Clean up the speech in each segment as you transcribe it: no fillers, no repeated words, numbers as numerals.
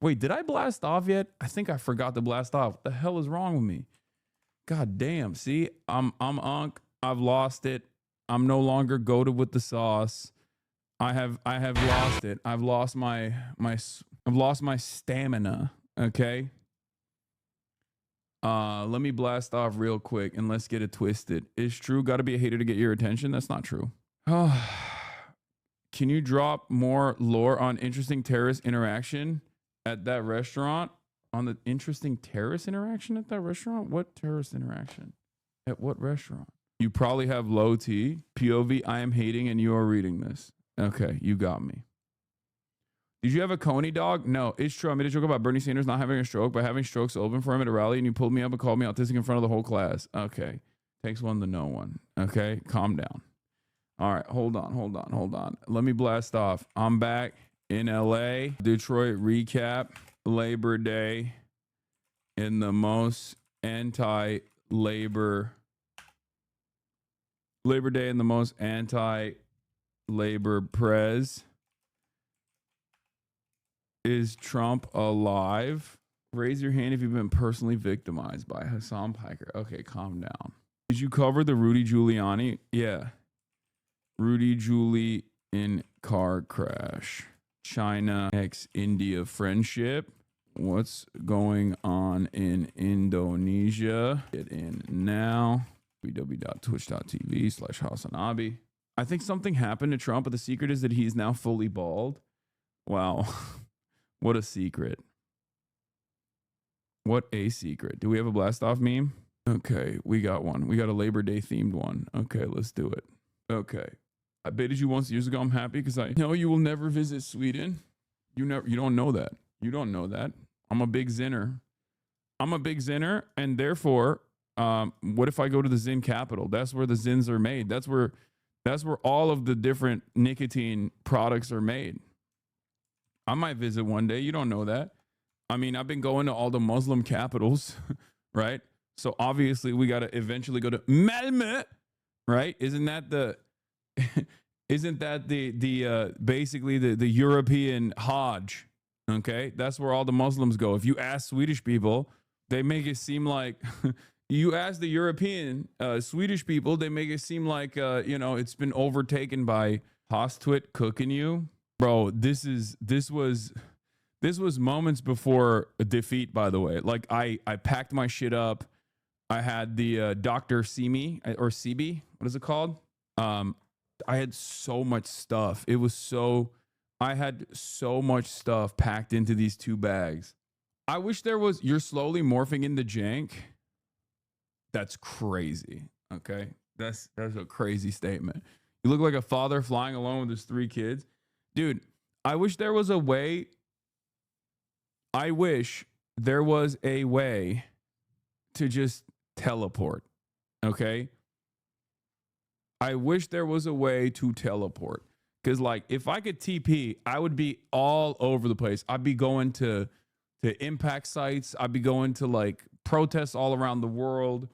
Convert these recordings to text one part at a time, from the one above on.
Wait, did I blast off yet? I think I forgot to blast off. What the hell is wrong with me? God damn. See, I'm Unc. I've lost it. I'm no longer goated with the sauce. I have lost it. I've lost my stamina. Okay. Let me blast off real quick and let's get it twisted. It's true, gotta be a hater to get your attention. That's not true. Oh, can you drop more lore on interesting terrorist interaction at that restaurant? On the interesting terrorist interaction at that restaurant? What terrorist interaction? At what restaurant? You probably have low T. POV, I am hating and you are reading this. Okay, you got me. Did you have a Coney dog? No, it's true. I made a joke about Bernie Sanders not having a stroke by having strokes open for him at a rally, and you pulled me up and called me autistic in front of the whole class. Okay, takes one to know one. Okay, calm down. All right, hold on. Let me blast off. I'm back in LA. Detroit recap. Labor Day in the most anti-labor prez. Is Trump alive? Raise your hand if you've been personally victimized by Hassan Piker. Okay, calm down. Did you cover the Rudy Giuliani? Yeah. Rudy Giuliani in car crash. China x India friendship. What's going on in Indonesia? Get in now. www.twitch.tv/Hasanabi. I think something happened to Trump, but the secret is that he's now fully bald. Wow. What a secret. What a secret. Do we have a blast off meme? Okay, we got one. We got a Labor Day themed one. Okay, let's do it. Okay. I baited you once years ago. I'm happy because I know you will never visit Sweden. You don't know that. You don't know that. I'm a big Zinner. And therefore, what if I go to the Zin capital? That's where the Zins are made. That's where all of the different nicotine products are made. I might visit one day. You don't know that. I mean, I've been going to all the Muslim capitals, right? So obviously we got to eventually go to Malmö, right? Isn't that the basically the European Hajj? Okay, that's where all the Muslims go. If you ask Swedish people, they make it seem like you ask the European Swedish people, they make it seem like it's been overtaken by Hostwit cooking you. Bro, this was moments before a defeat, by the way. Like I packed my shit up. I had the Dr. Simi or CB, what is it called? I had so much stuff. I had so much stuff packed into these 2 bags. I wish there was, you're slowly morphing into jank. That's crazy. Okay. That's a crazy statement. You look like a father flying alone with his 3 kids. Dude, I wish there was a way to just teleport. Okay? I wish there was a way to teleport. Because, like, if I could TP, I would be all over the place. I'd be going to impact sites. I'd be going to, like, protests all around the world.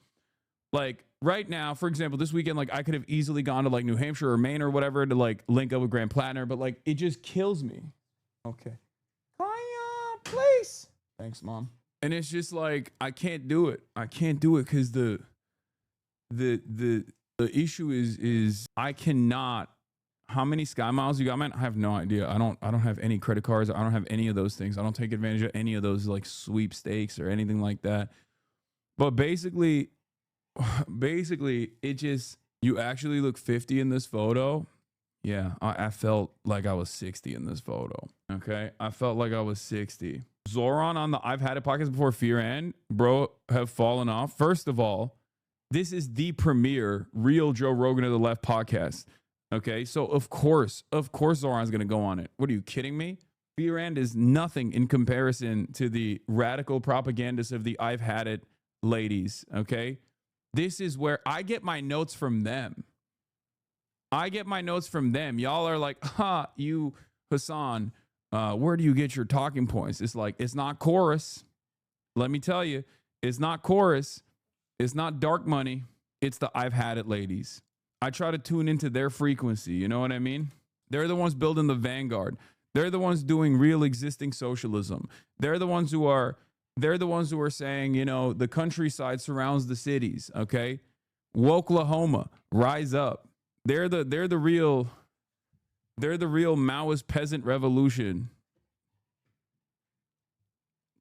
Like, right now, for example, this weekend, like, I could have easily gone to, like, New Hampshire or Maine or whatever to, like, link up with Grand Platinum. But, like, it just kills me. Okay. Kaya, please. Thanks, Mom. And it's just, like, I can't do it. I can't do it because the issue is I cannot. How many Sky Miles you got, man? I have no idea. I don't have any credit cards. I don't have any of those things. I don't take advantage of any of those like sweepstakes or anything like that. But basically it just, you actually look 50 in this photo. Yeah, I felt like I was 60 in this photo. Okay, I felt like I was 60. Zoran on the I've Had It podcast before Fear and bro have fallen off. First of all, this is the premier real Joe Rogan of the Left podcast. Okay, so of course Zoran's going to go on it. What are you kidding me? Fearand is nothing in comparison to the radical propagandists of the I've Had It ladies, okay? This is where I get my notes from them. Y'all are like, you, Hassan, where do you get your talking points? It's like, it's not chorus. Let me tell you, it's not chorus. It's not dark money. It's the I've Had It ladies. I try to tune into their frequency. You know what I mean? They're the ones building the vanguard. They're the ones doing real existing socialism. They're the ones who are saying, you know, the countryside surrounds the cities, okay? Woklahoma, rise up. They're the real Maoist peasant revolution.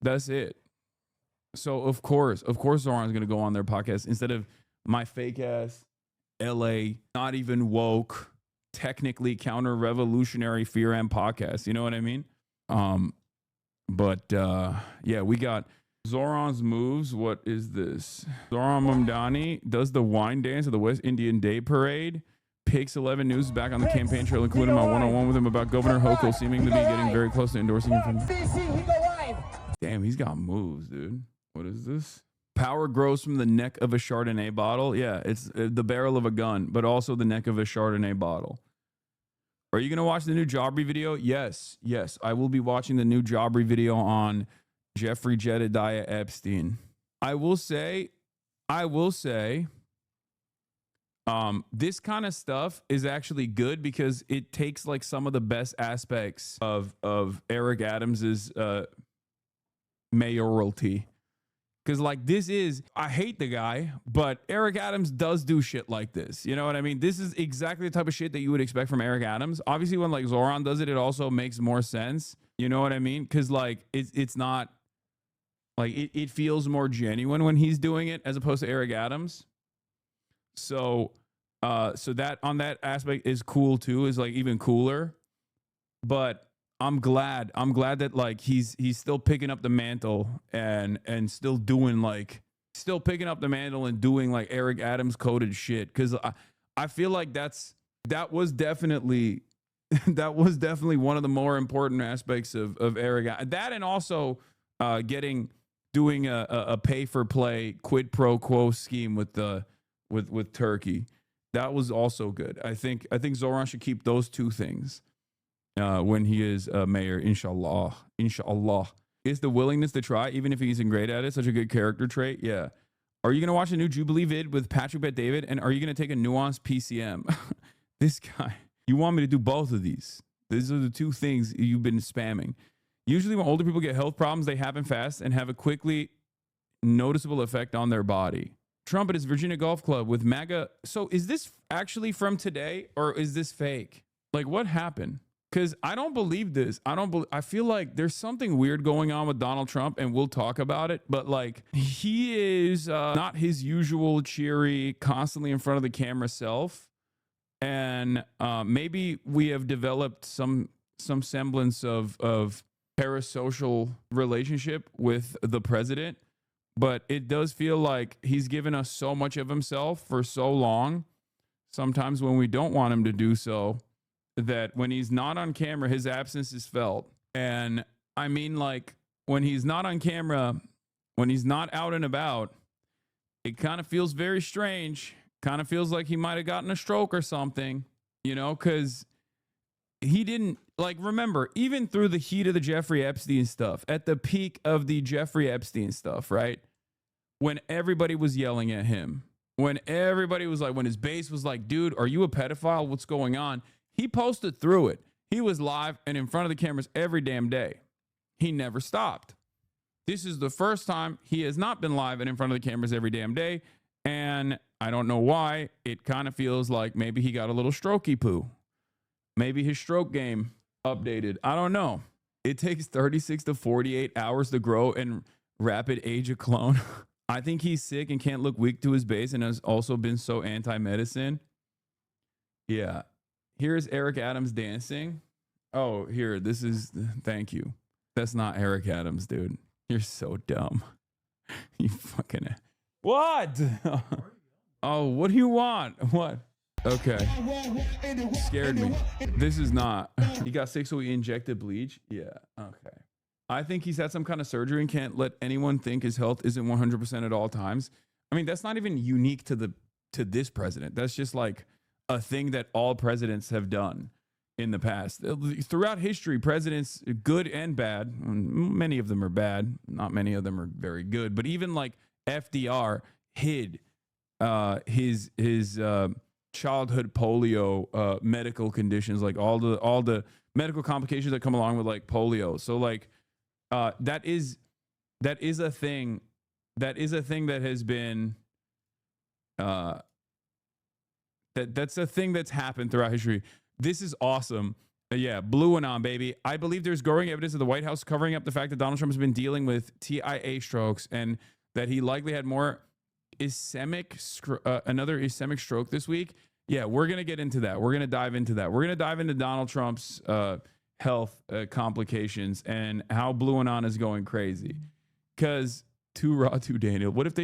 That's it. So of course Zoran's gonna go on their podcast instead of my fake ass LA, not even woke, technically counter-revolutionary Fear and podcast. You know what I mean? But yeah, we got Zoran's moves. What is this? Zoran Mamdani does the wine dance of the West Indian Day Parade. Pix 11 News is back on the campaign trail, including my one-on-one with him about Governor Hochul seeming to be getting very close to endorsing him from. Damn, he's got moves, dude. What is this? Power grows from the neck of a Chardonnay bottle. Yeah, it's the barrel of a gun, but also the neck of a Chardonnay bottle. Are you going to watch the new Jobry video? Yes. I will be watching the new Jobry video on Jeffrey Jedediah Epstein. I will say, this kind of stuff is actually good because it takes like some of the best aspects of Eric Adams's mayoralty. Because like this is, I hate the guy, but Eric Adams does do shit like this. You know what I mean? This is exactly the type of shit that you would expect from Eric Adams. Obviously, when like Zoran does it, it also makes more sense. You know what I mean? Because like it's not like it feels more genuine when he's doing it as opposed to Eric Adams. So that on that aspect is cool too, is like even cooler. But I'm glad that like he's still picking up the mantle and still doing like doing like Eric Adams coded shit. Cause I feel like that was definitely one of the more important aspects of Eric. That and also doing a pay for play quid pro quo scheme with Turkey. That was also good. I think Zoran should keep those two things. When he is mayor, inshallah. Is the willingness to try, even if he's great at it, such a good character trait? Yeah. Are you going to watch a new Jubilee vid with Patrick Bet David? And are you going to take a nuanced PCM? This guy, you want me to do both of these? These are the two things you've been spamming. Usually when older people get health problems, they happen fast and have a quickly noticeable effect on their body. Trump at his Virginia Golf Club with MAGA. So is this actually from today or is this fake? Like what happened? Because I don't believe this. I feel like there's something weird going on with Donald Trump, and we'll talk about it. But like, he is not his usual cheery, constantly in front of the camera self. And maybe we have developed some semblance of parasocial relationship with the president. But it does feel like he's given us so much of himself for so long. Sometimes when we don't want him to do so, that when he's not on camera, his absence is felt. And I mean, like, when he's not on camera, when he's not out and about, it kind of feels very strange. Kind of feels like he might have gotten a stroke or something, you know, because he didn't, like, remember, even through the heat of the Jeffrey Epstein stuff, at the peak of the Jeffrey Epstein stuff, right? When everybody was yelling at him, when everybody was like, when his base was like, dude, are you a pedophile? What's going on? He posted through it. He was live and in front of the cameras every damn day. He never stopped. This is the first time he has not been live and in front of the cameras every damn day. And I don't know why. It kind of feels like maybe he got a little strokey poo. Maybe his stroke game updated. I don't know. It takes 36 to 48 hours to grow and rapid age a clone. I think he's sick and can't look weak to his base and has also been so anti-medicine. Yeah. Here's Eric Adams dancing. Oh, here, this is, thank you. That's not Eric Adams, dude. You're so dumb. You fucking, what? Oh, what do you want? What? Okay. Scared me. This is not. He got sick, so he injected bleach? Yeah, okay. I think he's had some kind of surgery and can't let anyone think his health isn't 100% at all times. I mean, that's not even unique to this president. That's just like a thing that all presidents have done in the past. Throughout history, presidents, good and bad, many of them are bad, not many of them are very good, but even like FDR hid his childhood polio medical conditions, like all the medical complications that come along with like polio. So like that is a thing. That is a thing that has been that's a thing that's happened throughout history. This is awesome. Yeah, blue and on, baby. I believe there's growing evidence of the White House covering up the fact that Donald Trump has been dealing with TIA strokes and that he likely had more another ischemic stroke this week. Yeah, we're going to get into that. We're going to dive into that. We're going to dive into Donald Trump's health complications and how blue and on is going crazy. Because too raw, too Daniel. What if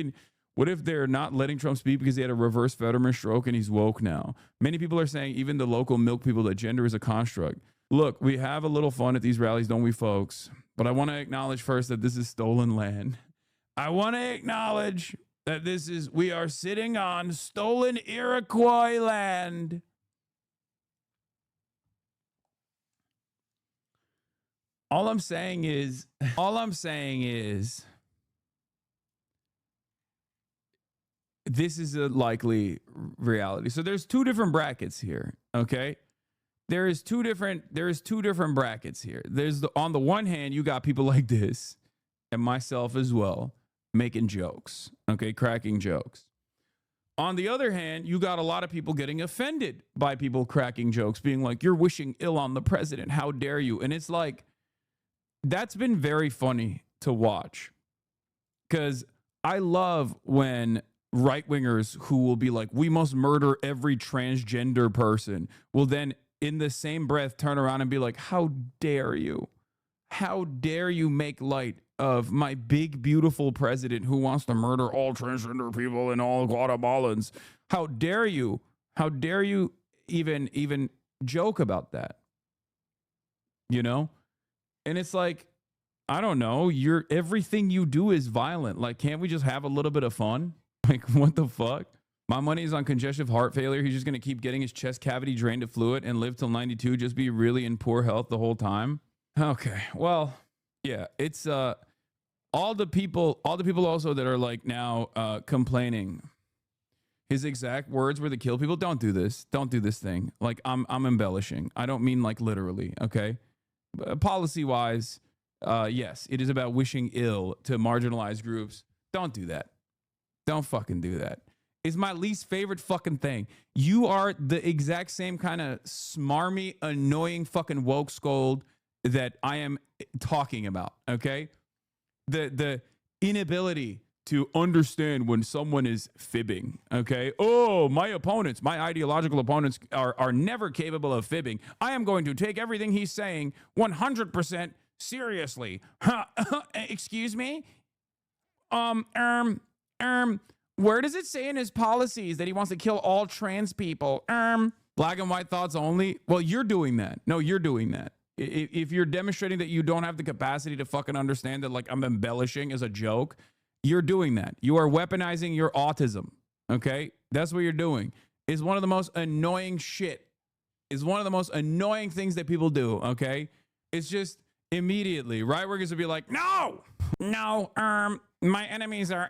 they're not letting Trump speak because he had a reverse Fetterman stroke and he's woke now? Many people are saying, even the local milk people, that gender is a construct. Look, we have a little fun at these rallies, don't we, folks? But I want to acknowledge first that this is stolen land. I want to acknowledge that we are sitting on stolen Iroquois land. All I'm saying is this is a likely reality. So there's two different brackets here, okay? There's two different brackets here. On the one hand, you got people like this and myself as well making jokes, okay, cracking jokes. On the other hand, you got a lot of people getting offended by people cracking jokes, being like, you're wishing ill on the president. How dare you? And it's like, that's been very funny to watch, because I love when right-wingers who will be like, we must murder every transgender person, will then in the same breath turn around and be like, how dare you? How dare you make light of my big, beautiful president who wants to murder all transgender people and all Guatemalans? How dare you? How dare you even joke about that? You know? And it's like, I don't know, everything you do is violent. Like, can't we just have a little bit of fun? Like, what the fuck? My money is on congestive heart failure. He's just going to keep getting his chest cavity drained of fluid and live till 92, just be really in poor health the whole time. Okay. Well, yeah, it's all the people also that are like now complaining. His exact words were to kill people. Don't do this. Don't do this thing. Like, I'm embellishing. I don't mean like literally, okay? Policy wise, yes, it is about wishing ill to marginalized groups. Don't do that. Don't fucking do that. It's my least favorite fucking thing. You are the exact same kind of smarmy, annoying fucking woke scold that I am talking about, okay? The inability to understand when someone is fibbing, okay? Oh, my ideological opponents are never capable of fibbing. I am going to take everything he's saying 100% seriously. Excuse me? Where does it say in his policies that he wants to kill all trans people? Black and white thoughts only? Well, you're doing that. No, you're doing that. If you're demonstrating that you don't have the capacity to fucking understand that, like, I'm embellishing as a joke, you're doing that. You are weaponizing your autism, okay? That's what you're doing. It's one of the most annoying shit. It's one of the most annoying things that people do, okay? It's just immediately, right? We're going to be like, no, my enemies are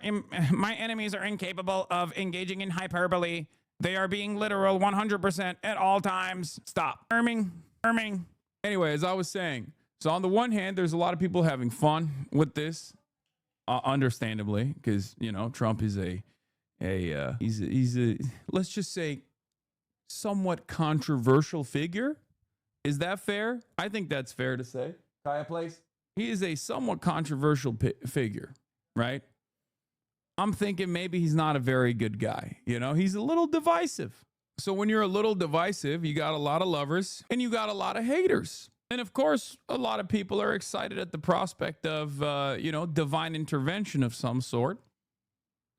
incapable of engaging in hyperbole. They are being literal 100% at all times. Stop. Erming. Anyway, as I was saying, so on the one hand, there's a lot of people having fun with this, understandably, because, you know, Trump is he's a let's just say somewhat controversial figure. Is that fair? I think that's fair to say. Kaya Place. He is a somewhat controversial figure, right? I'm thinking maybe he's not a very good guy. You know, he's a little divisive. So when you're a little divisive, you got a lot of lovers and you got a lot of haters. And of course, a lot of people are excited at the prospect of, divine intervention of some sort.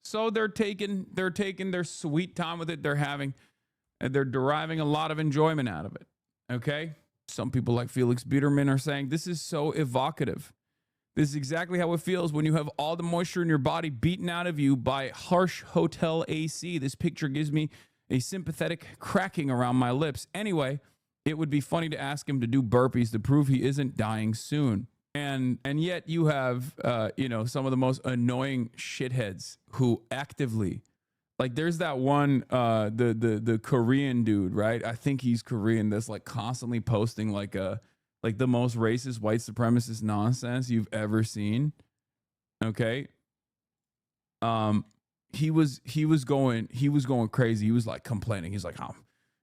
So they're taking their sweet time with it. They're deriving a lot of enjoyment out of it. Okay. Some people like Felix Biederman are saying this is so evocative. This is exactly how it feels when you have all the moisture in your body beaten out of you by harsh hotel AC. This picture gives me a sympathetic cracking around my lips. Anyway, it would be funny to ask him to do burpees to prove he isn't dying soon. And yet you have, some of the most annoying shitheads who actively Like there's that one the Korean dude, right? I think he's Korean that's like constantly posting like the most racist white supremacist nonsense you've ever seen. Okay. Um he was going crazy. He was like complaining. He's like, "Oh,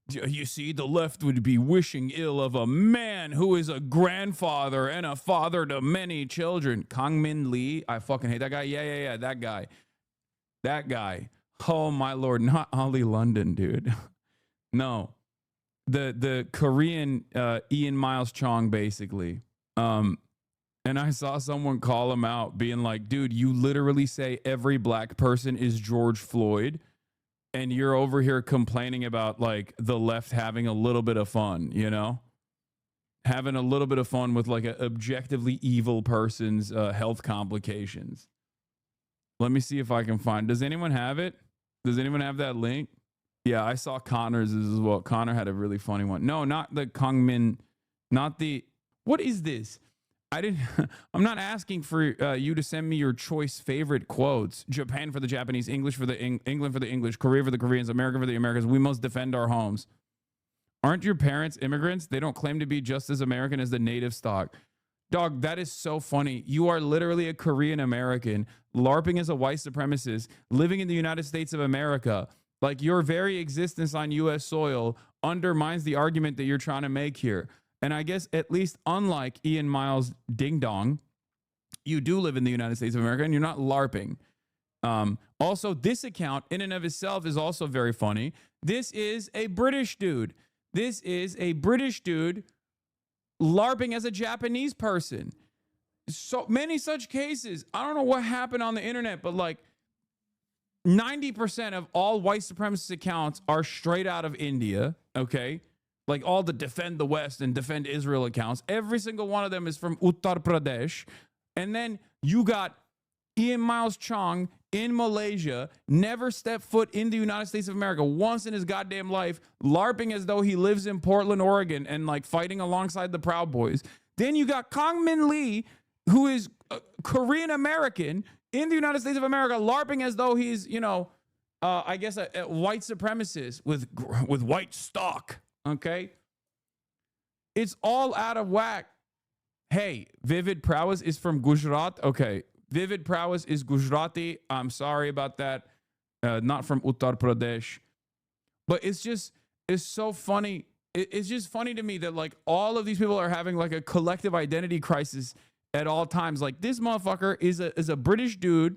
you see, the left would be wishing ill of a man who is a grandfather and a father to many children." Kang Min Lee, I fucking hate that guy. Yeah, that guy. That guy. Oh my lord, not Ollie London, dude. No. The Korean Ian Miles Chong, basically. And I saw someone call him out being like, "Dude, you literally say every black person is George Floyd, and you're over here complaining about like the left having a little bit of fun, you know? Having a little bit of fun with like an objectively evil person's health complications." Let me see if I can find. Does anyone have it? Does anyone have that link? Yeah, I saw Connor's as well. Connor had a really funny one. No, not the Kongmin, not the. What is this? I didn't. I'm not asking for you to send me your choice favorite quotes. Japan for the Japanese, English for the England for the English, Korea for the Koreans, America for the Americans. We must defend our homes. Aren't your parents immigrants? They don't claim to be just as American as the native stock. Dog, that is so funny. You are literally a Korean American, LARPing as a white supremacist, living in the United States of America. Like your very existence on U.S. soil undermines the argument that you're trying to make here. And I guess at least unlike Ian Miles Ding Dong, you do live in the United States of America and you're not LARPing. Also, this account in and of itself is also very funny. This is a British dude. This is a British dude LARPing as a Japanese person. So many such cases. I don't know what happened on the internet, but like 90% of all white supremacist accounts are straight out of India. Okay. Like all the defend the West and defend Israel accounts. Every single one of them is from Uttar Pradesh. And then you got Ian Miles Chong in Malaysia, never stepped foot in the United States of America once in his goddamn life, LARPing as though he lives in Portland, Oregon, and like fighting alongside the Proud Boys. Then you got Kang Min Lee, who is Korean American in the United States of America, LARPing as though he's, you know, I guess a white supremacist with white stock. Okay. It's all out of whack. Hey, Vivid Prowess is from Gujarat. Okay. Vivid Prowess is Gujarati. I'm sorry about that. Not from Uttar Pradesh. But it's so funny. It's just funny to me that like all of these people are having like a collective identity crisis at all times. Like this motherfucker is a British dude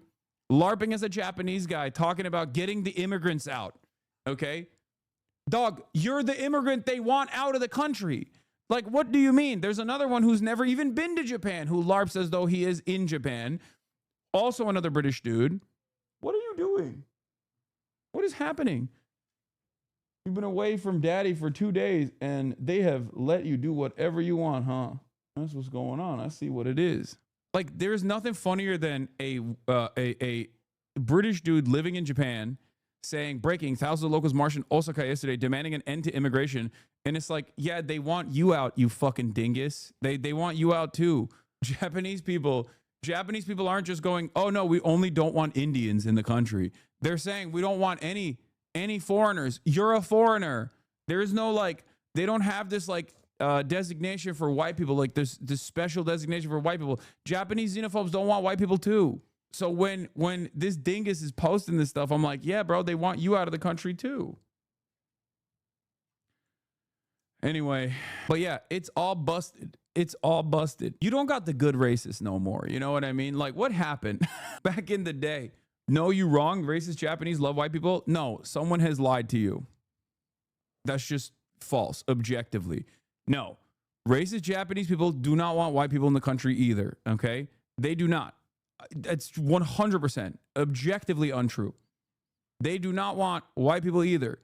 LARPing as a Japanese guy talking about getting the immigrants out. Okay? Dog, you're the immigrant they want out of the country. Like, what do you mean? There's another one who's never even been to Japan who LARPs as though he is in Japan. Also another British dude. What are you doing? What is happening? You've been away from daddy for 2 days and they have let you do whatever you want, huh? That's what's going on. I see what it is. Like, there's nothing funnier than a British dude living in Japan saying, breaking, thousands of locals marched in Osaka yesterday demanding an end to immigration. And it's like, yeah, they want you out, you fucking dingus. They want you out too. Japanese people aren't just going, oh no, we only don't want Indians in the country. They're saying we don't want any foreigners. You're a foreigner. There's no like, they don't have this like designation for white people, like this special designation for white people. Japanese xenophobes don't want white people too. So when this dingus is posting this stuff, I'm like, yeah, bro, they want you out of the country too. Anyway, but yeah, it's all busted. It's all busted. You don't got the good racists no more. You know what I mean? Like, what happened back in the day? No, you wrong. Racist Japanese love white people. No, someone has lied to you. That's just false, objectively. No, racist Japanese people do not want white people in the country either. Okay? They do not. That's 100% objectively untrue. They do not want white people either.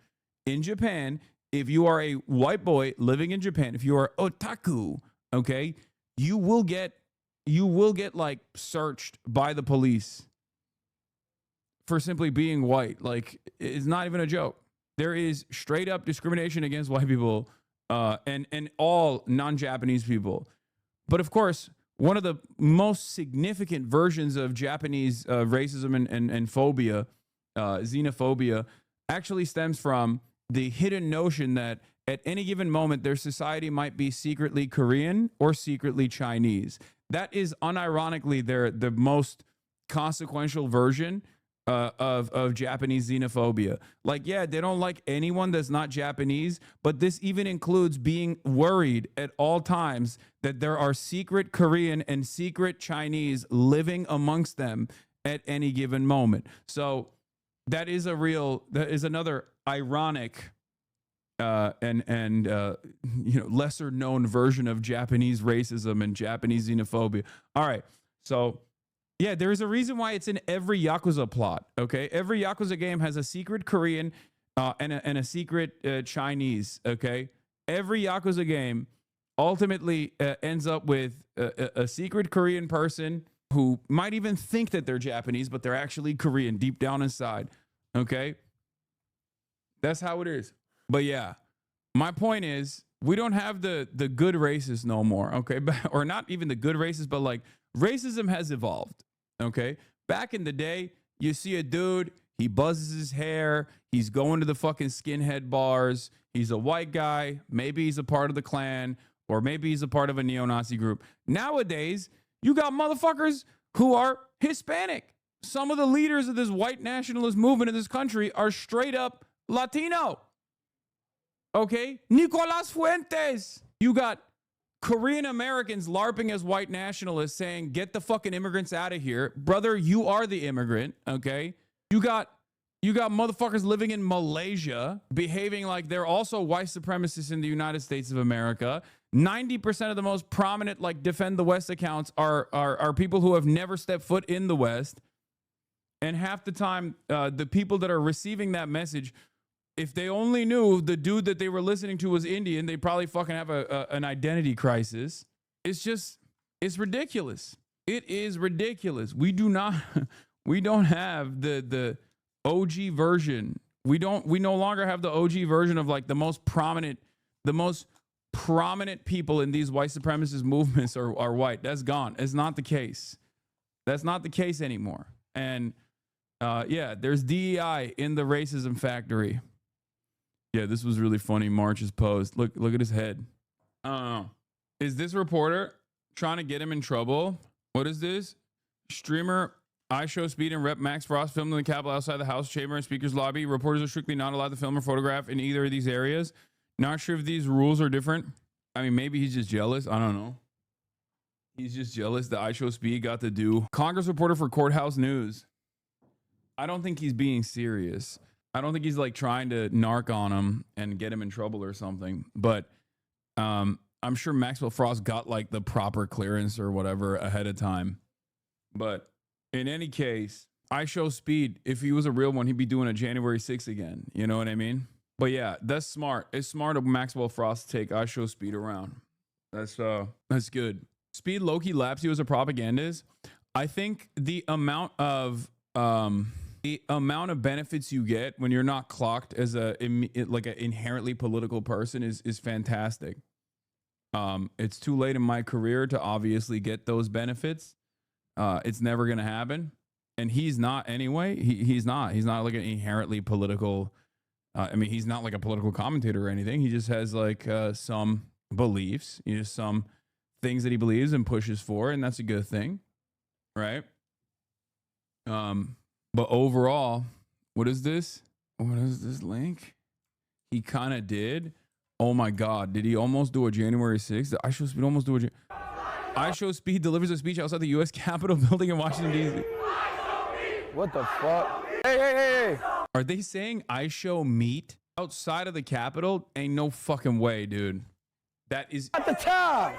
In Japan, if you are a white boy living in Japan, if you are otaku, okay, you will get like searched by the police for simply being white. Like, it's not even a joke. There is straight up discrimination against white people and all non-Japanese people. But of course, one of the most significant versions of Japanese racism and phobia xenophobia actually stems from the hidden notion that at any given moment, their society might be secretly Korean or secretly Chinese. That is unironically the most consequential version of Japanese xenophobia. Like, yeah, they don't like anyone that's not Japanese, but this even includes being worried at all times that there are secret Korean and secret Chinese living amongst them at any given moment. So that is another ironic and lesser known version of Japanese racism and Japanese xenophobia. All right, so yeah, there is a reason why it's in every Yakuza plot. Okay, every Yakuza game has a secret Korean and a secret Chinese. Okay, every Yakuza game ultimately ends up with a secret Korean person who might even think that they're Japanese, but they're actually Korean deep down inside. Okay, that's how it is. But yeah, my point is we don't have the good racists no more. Okay, or not even the good racists, but like racism has evolved. Okay, back in the day, you see a dude, he buzzes his hair, he's going to the fucking skinhead bars, he's a white guy, maybe he's a part of the Klan, or maybe he's a part of a neo-Nazi group. Nowadays, you got motherfuckers who are Hispanic. Some of the leaders of this white nationalist movement in this country are straight up Latino. Okay, Nicolas Fuentes. You got Korean Americans LARPing as white nationalists saying, get the fucking immigrants out of here. Brother, you are the immigrant, okay? You got motherfuckers living in Malaysia behaving like they're also white supremacists in the United States of America. 90% of the most prominent like Defend the West accounts are people who have never stepped foot in the West. And half the time, the people that are receiving that message, if they only knew the dude that they were listening to was Indian, they probably fucking have an identity crisis. It's ridiculous. It is ridiculous. We don't have the OG version. We no longer have the OG version of like the most prominent people in these white supremacist movements are white. That's gone. It's not the case. That's not the case anymore. And yeah, there's DEI in the racism factory. Yeah, this was really funny. March's post. Look at his head. I don't know. Is this reporter trying to get him in trouble? What is this? Streamer iShowSpeed and Rep Max Frost filmed in the Capitol outside the House chamber and Speaker's lobby. Reporters are strictly not allowed to film or photograph in either of these areas. Not sure if these rules are different. I mean, maybe he's just jealous. I don't know. He's just jealous that iShowSpeed got to do. Congress reporter for Courthouse News. I don't think he's being serious. I don't think he's like trying to narc on him and get him in trouble or something. But I'm sure Maxwell Frost got like the proper clearance or whatever ahead of time. But in any case, iShowSpeed, if he was a real one, he'd be doing a January 6th again. You know what I mean? But yeah, that's smart. It's smart of Maxwell Frost to take iShowSpeed around. That's good. Speed low-key laps you as a propagandist. I think the amount of benefits you get when you're not clocked as an inherently political person is fantastic. It's too late in my career to obviously get those benefits. It's never going to happen. And he's not anyway. He's not like an inherently political. I mean, he's not like a political commentator or anything. He just has like some beliefs, some things that he believes and pushes for. And that's a good thing. Right. But overall, what is this? What is this link? He kind of did. Oh my God. Did he almost do a January 6th? iShowSpeed almost do a iShowSpeed delivers a speech outside the U.S. Capitol building in Washington, D.C. What the fuck? Hey. Are they saying iShow meet outside of the Capitol? Ain't no fucking way, dude. That is at the top.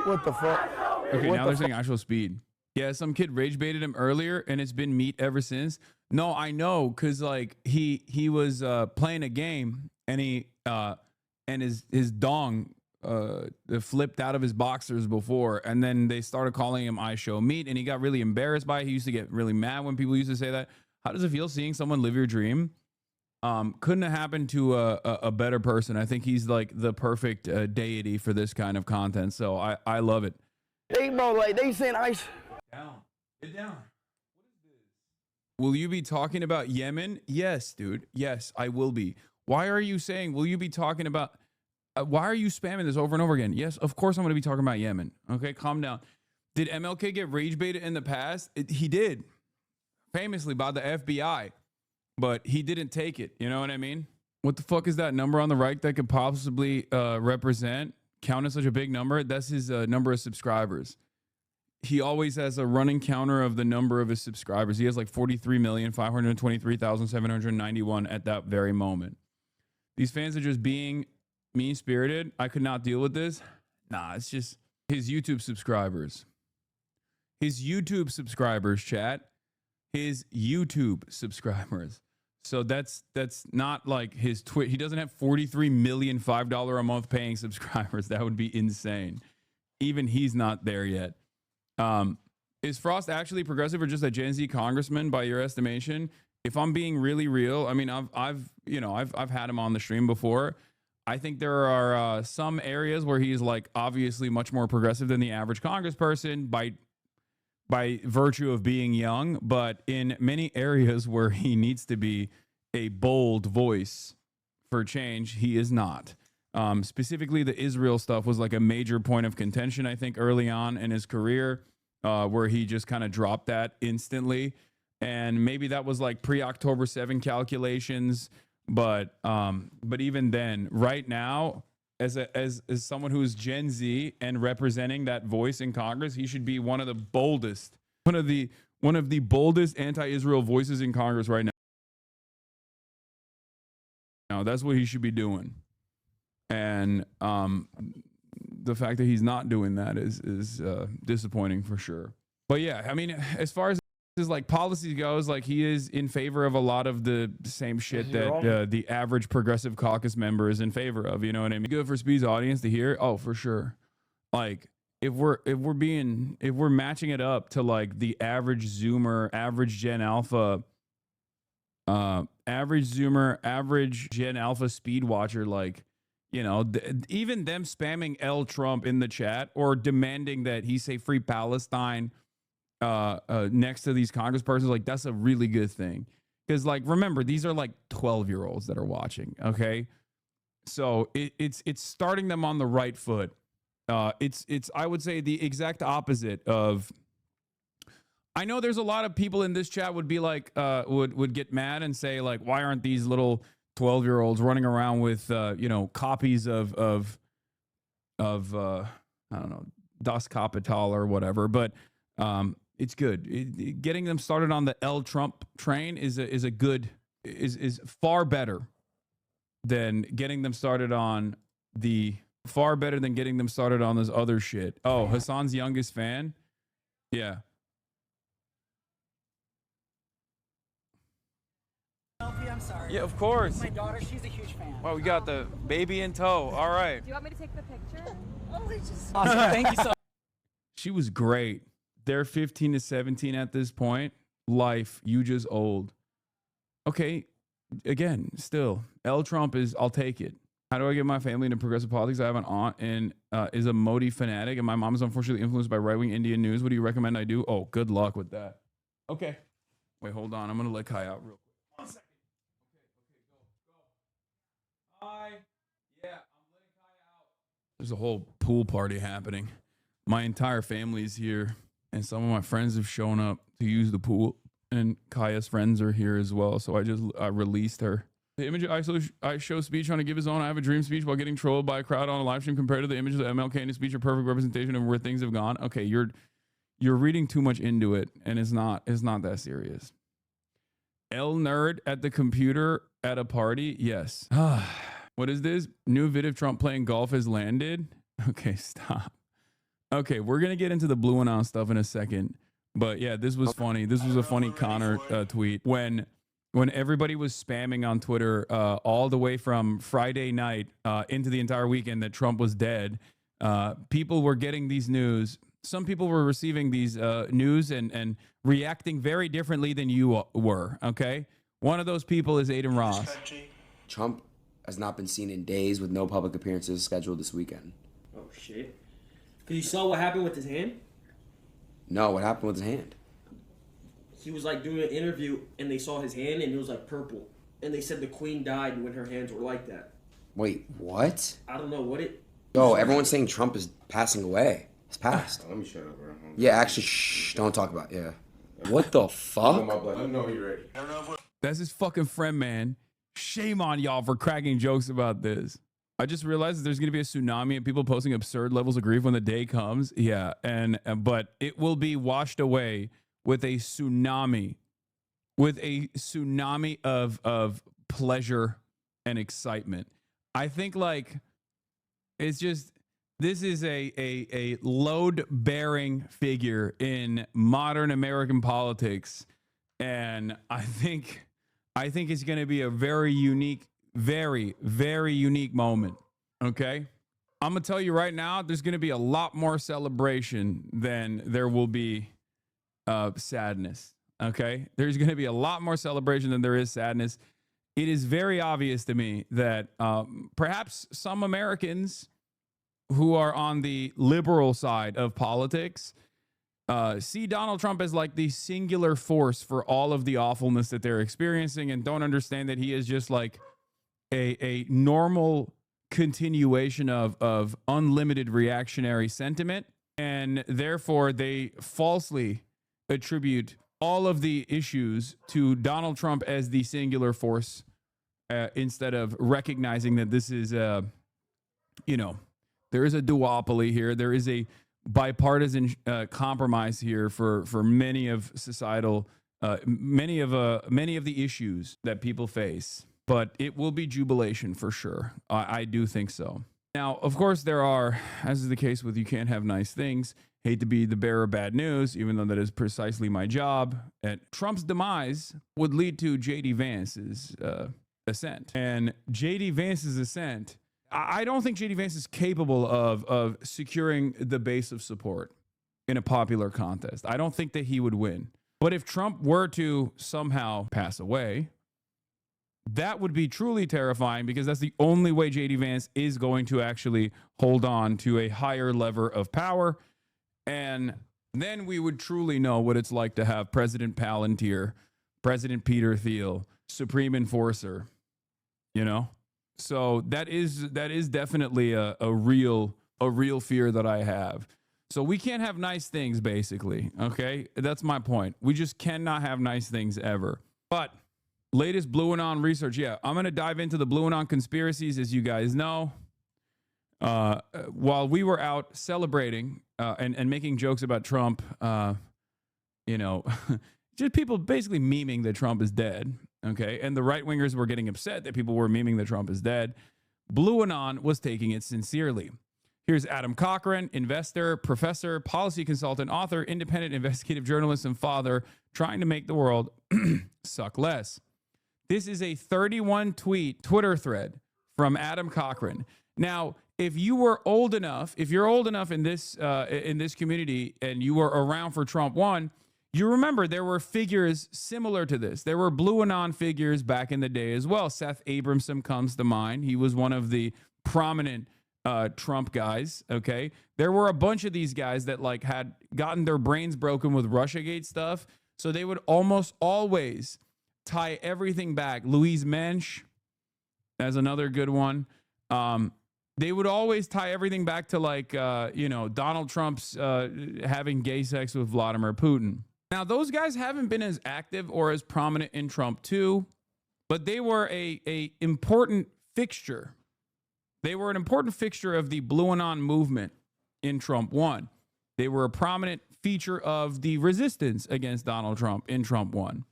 What the fuck? Okay, now they're saying iShowSpeed. Yeah, some kid rage baited him earlier, and it's been meat ever since. No, I know, cause like he was playing a game, and and his dong flipped out of his boxers before, and then they started calling him iShowMeat, and he got really embarrassed by it. He used to get really mad when people used to say that. How does it feel seeing someone live your dream? Couldn't have happened to a better person. I think he's like the perfect deity for this kind of content. So I love it. They bro, like they saying ice. Down. Get down. Will you be talking about Yemen? Yes, dude. Yes, I will be. Why are you saying, will you be talking about, why are you spamming this over and over again? Yes, of course I'm going to be talking about Yemen. Okay, calm down. Did MLK get rage baited in the past? He did. Famously by the FBI. But he didn't take it. You know what I mean? What the fuck is that number on the right that could possibly count as such a big number? That's his number of subscribers. He always has a running counter of the number of his subscribers. He has like 43,523,791 at that very moment. These fans are just being mean-spirited. I could not deal with this. Nah, it's just his YouTube subscribers. His YouTube subscribers, chat. His YouTube subscribers. So that's not like his Twitch. He doesn't have 43 million $5 a month paying subscribers. That would be insane. Even he's not there yet. Is Frost actually progressive or just a Gen Z congressman by your estimation? If I'm being really real, I mean, I've had him on the stream before. I think there are some areas where he's like obviously much more progressive than the average congressperson by virtue of being young, but in many areas where he needs to be a bold voice for change, he is not. Specifically, the Israel stuff was like a major point of contention, I think, early on in his career, where he just kind of dropped that instantly. And maybe that was like pre-October 7 calculations, but even then, right now, as someone who's Gen Z and representing that voice in Congress, he should be one of the boldest anti-Israel voices in Congress right now. Now, that's what he should be doing. And the fact that he's not doing that is disappointing for sure. But yeah, I mean, as far as his like policy goes, like he is in favor of a lot of the same shit that the average progressive caucus member is in favor of. You know what I mean? Good for Speed's audience to hear. Oh, for sure. Like if we're matching it up to like the average Zoomer, average Gen Alpha, average Zoomer, average Gen Alpha speed watcher, like, you know, even them spamming L Trump in the chat or demanding that he say free Palestine next to these congresspersons, like that's a really good thing. Because like, remember, these are like 12-year-olds that are watching. Okay. So it's starting them on the right foot. It's I would say the exact opposite of, I know there's a lot of people in this chat would be like, would get mad and say like, why aren't these little 12-year-olds running around with, you know, copies of I don't know, Das Kapital or whatever. But it's good. Getting them started on the L Trump train is far better than getting them started on this other shit. Oh, Hassan's youngest fan. Yeah. I'm sorry. Yeah, of course. My daughter, she's a huge fan. Well, we got the baby in tow. All right. Do you want me to take the picture? Oh, it's just awesome. Thank you so much. She was great. They're 15 to 17 at this point. Life, you just old. Okay, again, still, L Trump is, I'll take it. How do I get my family into progressive politics? I have an aunt and is a Modi fanatic, and my mom is unfortunately influenced by right-wing Indian news. What do you recommend I do? Oh, good luck with that. Okay. Wait, hold on. I'm going to let Kai out real quick. 1 second. Go. Hi. Yeah, I'm letting Kai out. There's a whole pool party happening. My entire family's here, and some of my friends have shown up to use the pool, and Kaya's friends are here as well, so I released her. The image I show speech trying to give his own I have a dream speech while getting trolled by a crowd on a live stream compared to the images of MLK in his speech are perfect representation of where things have gone. Okay, you're reading too much into it, and it's not that serious. L nerd at the computer at a party? Yes. What is this? New vid of Trump playing golf has landed? Okay, stop. Okay, we're going to get into the blue and out stuff in a second. But yeah, this was funny. This was a funny Connor tweet. When everybody was spamming on Twitter all the way from Friday night into the entire weekend that Trump was dead, people were getting these news. Some people were receiving these news and reacting very differently than you were, okay? One of those people is Aiden Ross. Trump has not been seen in days with no public appearances scheduled this weekend. Oh, shit. Cause you saw what happened with his hand. No, what happened with his hand? He was like doing an interview, and they saw his hand, and it was like purple. And they said the queen died when her hands were like that. Wait, what? I don't know what it. Yo, everyone's saying Trump is passing away. He's passed. Let me shut up, bro. Yeah, actually, shh, don't talk about it. Yeah. What the fuck? Let me know you're ready. That's his fucking friend, man. Shame on y'all for cracking jokes about this. I just realized that there's going to be a tsunami and people posting absurd levels of grief when the day comes. Yeah, but it will be washed away with a tsunami, of pleasure and excitement. I think like it's just this is a load-bearing figure in modern American politics, and I think it's going to be a very unique, very, very unique moment. Okay. I'm going to tell you right now, there's going to be a lot more celebration than there will be sadness. Okay. There's going to be a lot more celebration than there is sadness. It is very obvious to me that perhaps some Americans who are on the liberal side of politics see Donald Trump as like the singular force for all of the awfulness that they're experiencing and don't understand that he is just like a normal continuation of unlimited reactionary sentiment. And therefore, they falsely attribute all of the issues to Donald Trump as the singular force instead of recognizing that this is, there is a duopoly here. There is a bipartisan compromise here for many of societal, many of the issues that people face. But it will be jubilation for sure. I do think so. Now, of course, there are, as is the case with you can't have nice things. Hate to be the bearer of bad news, even though that is precisely my job. And Trump's demise would lead to J.D. Vance's ascent. And J.D. Vance's ascent, I don't think J.D. Vance is capable of securing the base of support in a popular contest. I don't think that he would win. But if Trump were to somehow pass away, that would be truly terrifying because that's the only way J.D. Vance is going to actually hold on to a higher lever of power. And then we would truly know what it's like to have President Palantir, President Peter Thiel, Supreme Enforcer, So that is definitely a real fear that I have. So we can't have nice things, basically. Okay, that's my point. We just cannot have nice things ever. But latest Blue Anon research. Yeah, I'm going to dive into the Blue Anon conspiracies, as you guys know. While we were out celebrating and making jokes about Trump, just people basically memeing that Trump is dead. Okay, and the right wingers were getting upset that people were memeing that Trump is dead. Blue Anon was taking it sincerely. Here's Adam Cochran, investor, professor, policy consultant, author, independent investigative journalist, and father, trying to make the world suck less. This is a 31 tweet Twitter thread from Adam Cochran. Now, if you're old enough in this community and you were around for Trump 1, you remember there were figures similar to this. There were Blue Anon figures back in the day as well. Seth Abramson comes to mind. He was one of the prominent Trump guys. Okay, there were a bunch of these guys that like had gotten their brains broken with Russiagate stuff, so they would almost always tie everything back. Louise Mensch, as another good one. They would always tie everything back to like, Donald Trump's having gay sex with Vladimir Putin. Now, those guys haven't been as active or as prominent in Trump 2, but they were a important fixture. They were an important fixture of the Blue Anon movement in Trump 1. They were a prominent feature of the resistance against Donald Trump in Trump 1.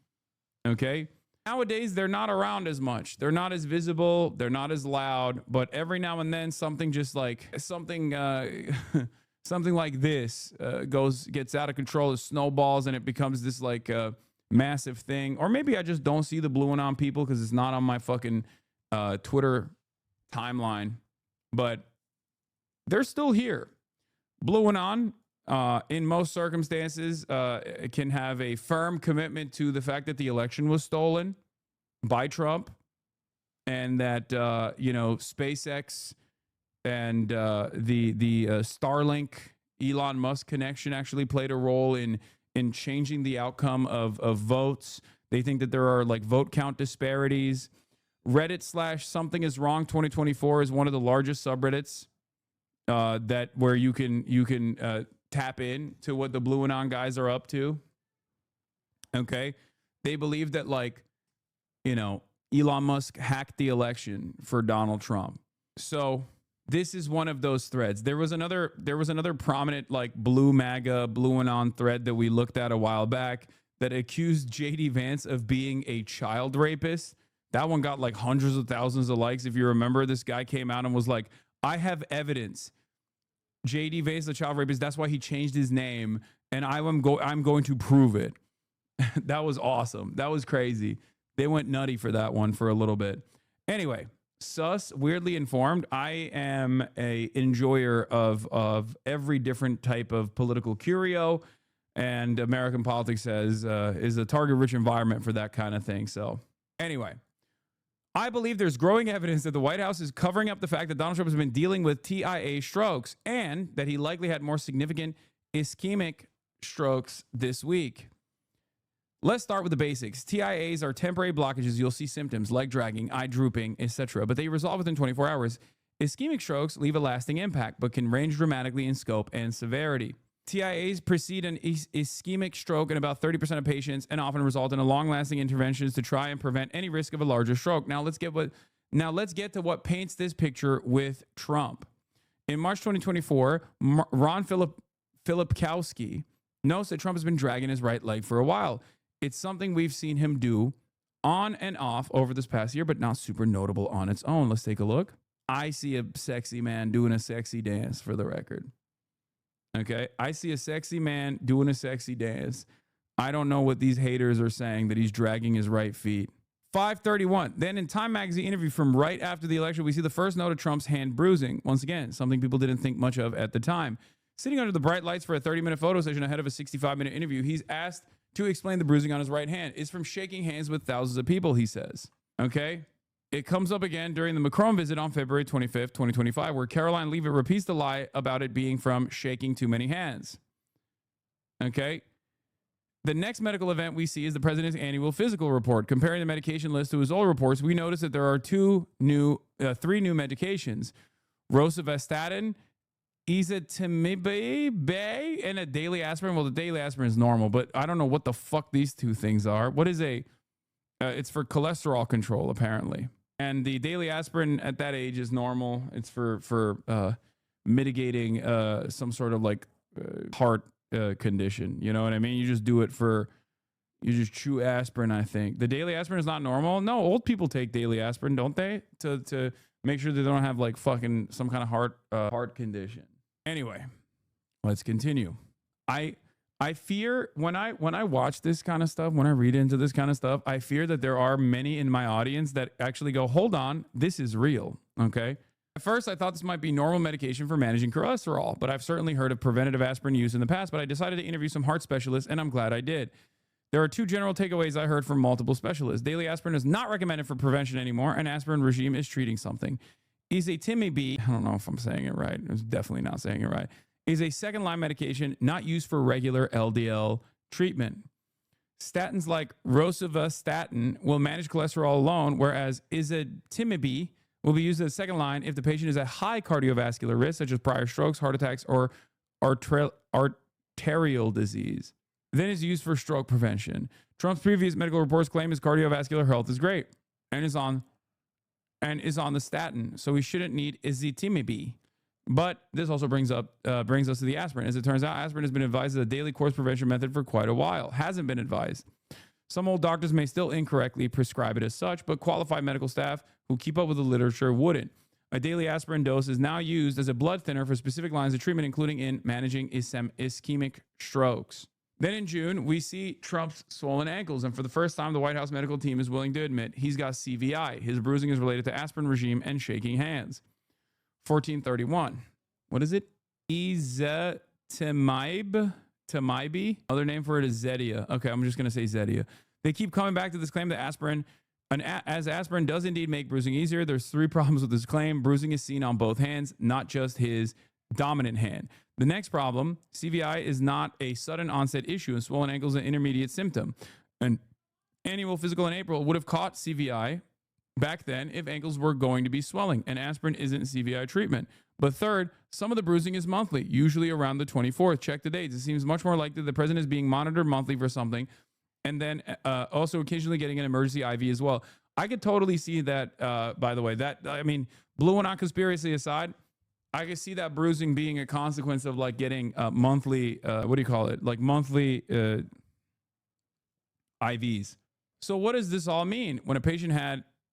Okay. Nowadays, they're not around as much. They're not as visible. They're not as loud. But every now and then, something like this gets out of control. It snowballs and it becomes this like massive thing. Or maybe I just don't see the Blue Anon people because it's not on my fucking Twitter timeline. But they're still here. Blue Anon, in most circumstances, can have a firm commitment to the fact that the election was stolen by Trump and that, SpaceX and the Starlink Elon Musk connection actually played a role in changing the outcome of votes. They think that there are like vote count disparities. Reddit / something is wrong 2024 is one of the largest subreddits that where you can tap in to what the Blue Anon guys are up to. Okay. They believe that, like, you know, Elon Musk hacked the election for Donald Trump. So this is one of those threads. There was another prominent like Blue MAGA, Blue Anon thread that we looked at a while back that accused JD Vance of being a child rapist. That one got like hundreds of thousands of likes. If you remember, this guy came out and was like, I have evidence. JD Vance, the child rapist, that's why he changed his name. And I'm going to prove it. That was awesome. That was crazy. They went nutty for that one for a little bit. Anyway, sus, weirdly informed. I am a enjoyer of every different type of political curio, and American politics is a target-rich environment for that kind of thing. So anyway, I believe there's growing evidence that the White House is covering up the fact that Donald Trump has been dealing with TIA strokes and that he likely had more significant ischemic strokes this week. Let's start with the basics. TIAs are temporary blockages. You'll see symptoms, leg dragging, eye drooping, etc., but they resolve within 24 hours. Ischemic strokes leave a lasting impact, but can range dramatically in scope and severity. TIAs precede an ischemic stroke in about 30% of patients and often result in a long-lasting interventions to try and prevent any risk of a larger stroke. Now let's get to what paints this picture with Trump. In March 2024, Ron Filipkowski notes that Trump has been dragging his right leg for a while. It's something we've seen him do on and off over this past year, but not super notable on its own. Let's take a look. I see a sexy man doing a sexy dance, for the record. Okay, I see a sexy man doing a sexy dance. I don't know what these haters are saying that he's dragging his right feet. 531. Then in Time magazine interview from right after the election, we see the first note of Trump's hand bruising. Once again, something people didn't think much of at the time. Sitting under the bright lights for a 30-minute photo session ahead of a 65-minute interview, he's asked to explain the bruising on his right hand. It's from shaking hands with thousands of people, he says. Okay? It comes up again during the Macron visit on February 25th, 2025, where Caroline Leavitt repeats the lie about it being from shaking too many hands. Okay? The next medical event we see is the president's annual physical report. Comparing the medication list to his old reports, we notice that there are three new medications: rosuvastatin, ezetimibe, and a daily aspirin. Well, the daily aspirin is normal, but I don't know what the fuck these two things are. What is it's for cholesterol control, apparently. And the daily aspirin at that age is normal. It's for mitigating some sort of like heart condition. You know what I mean? You just do it you just chew aspirin, I think. The daily aspirin is not normal. No, old people take daily aspirin, don't they? To make sure that they don't have like fucking some kind of heart condition. Anyway, let's continue. I fear when I watch this kind of stuff, when I read into this kind of stuff, I fear that there are many in my audience that actually go, hold on, this is real, okay? At first, I thought this might be normal medication for managing cholesterol, but I've certainly heard of preventative aspirin use in the past, but I decided to interview some heart specialists, and I'm glad I did. There are two general takeaways I heard from multiple specialists. Daily aspirin is not recommended for prevention anymore. An aspirin regime is treating something. Ezetimibe, I don't know if I'm saying it right. I'm definitely not saying it right. Is a second-line medication not used for regular LDL treatment. Statins like rosuvastatin will manage cholesterol alone, whereas ezetimibe will be used as a second line if the patient is at high cardiovascular risk, such as prior strokes, heart attacks, or arterial disease. Then is used for stroke prevention. Trump's previous medical reports claim his cardiovascular health is great and is on the statin, so he shouldn't need ezetimibe. But this also brings us to the aspirin. As it turns out, aspirin has been advised as a daily course prevention method for quite a while. Hasn't been advised. Some old doctors may still incorrectly prescribe it as such, but qualified medical staff who keep up with the literature wouldn't. A daily aspirin dose is now used as a blood thinner for specific lines of treatment, including in managing ischemic strokes. Then in June, we see Trump's swollen ankles, and for the first time, the White House medical team is willing to admit he's got CVI. His bruising is related to aspirin regime and shaking hands. 1431. What is it? Ezetimibe? Other name for it is Zetia. Okay, I'm just going to say Zetia. They keep coming back to this claim that aspirin does indeed make bruising easier. There's three problems with this claim. Bruising is seen on both hands, not just his dominant hand. The next problem, CVI is not a sudden onset issue, and swollen ankles an intermediate symptom. An annual physical in April would have caught CVI back then if ankles were going to be swelling, and aspirin isn't CVI treatment. But third, some of the bruising is monthly, usually around the 24th. Check the dates. It seems much more likely the president is being monitored monthly for something, and then also occasionally getting an emergency IV as well. I could totally see that, by the way. That, I mean, blue and not conspiracy aside, I could see that bruising being a consequence of like getting monthly, what do you call it? Like monthly IVs. So what does this all mean? When a patient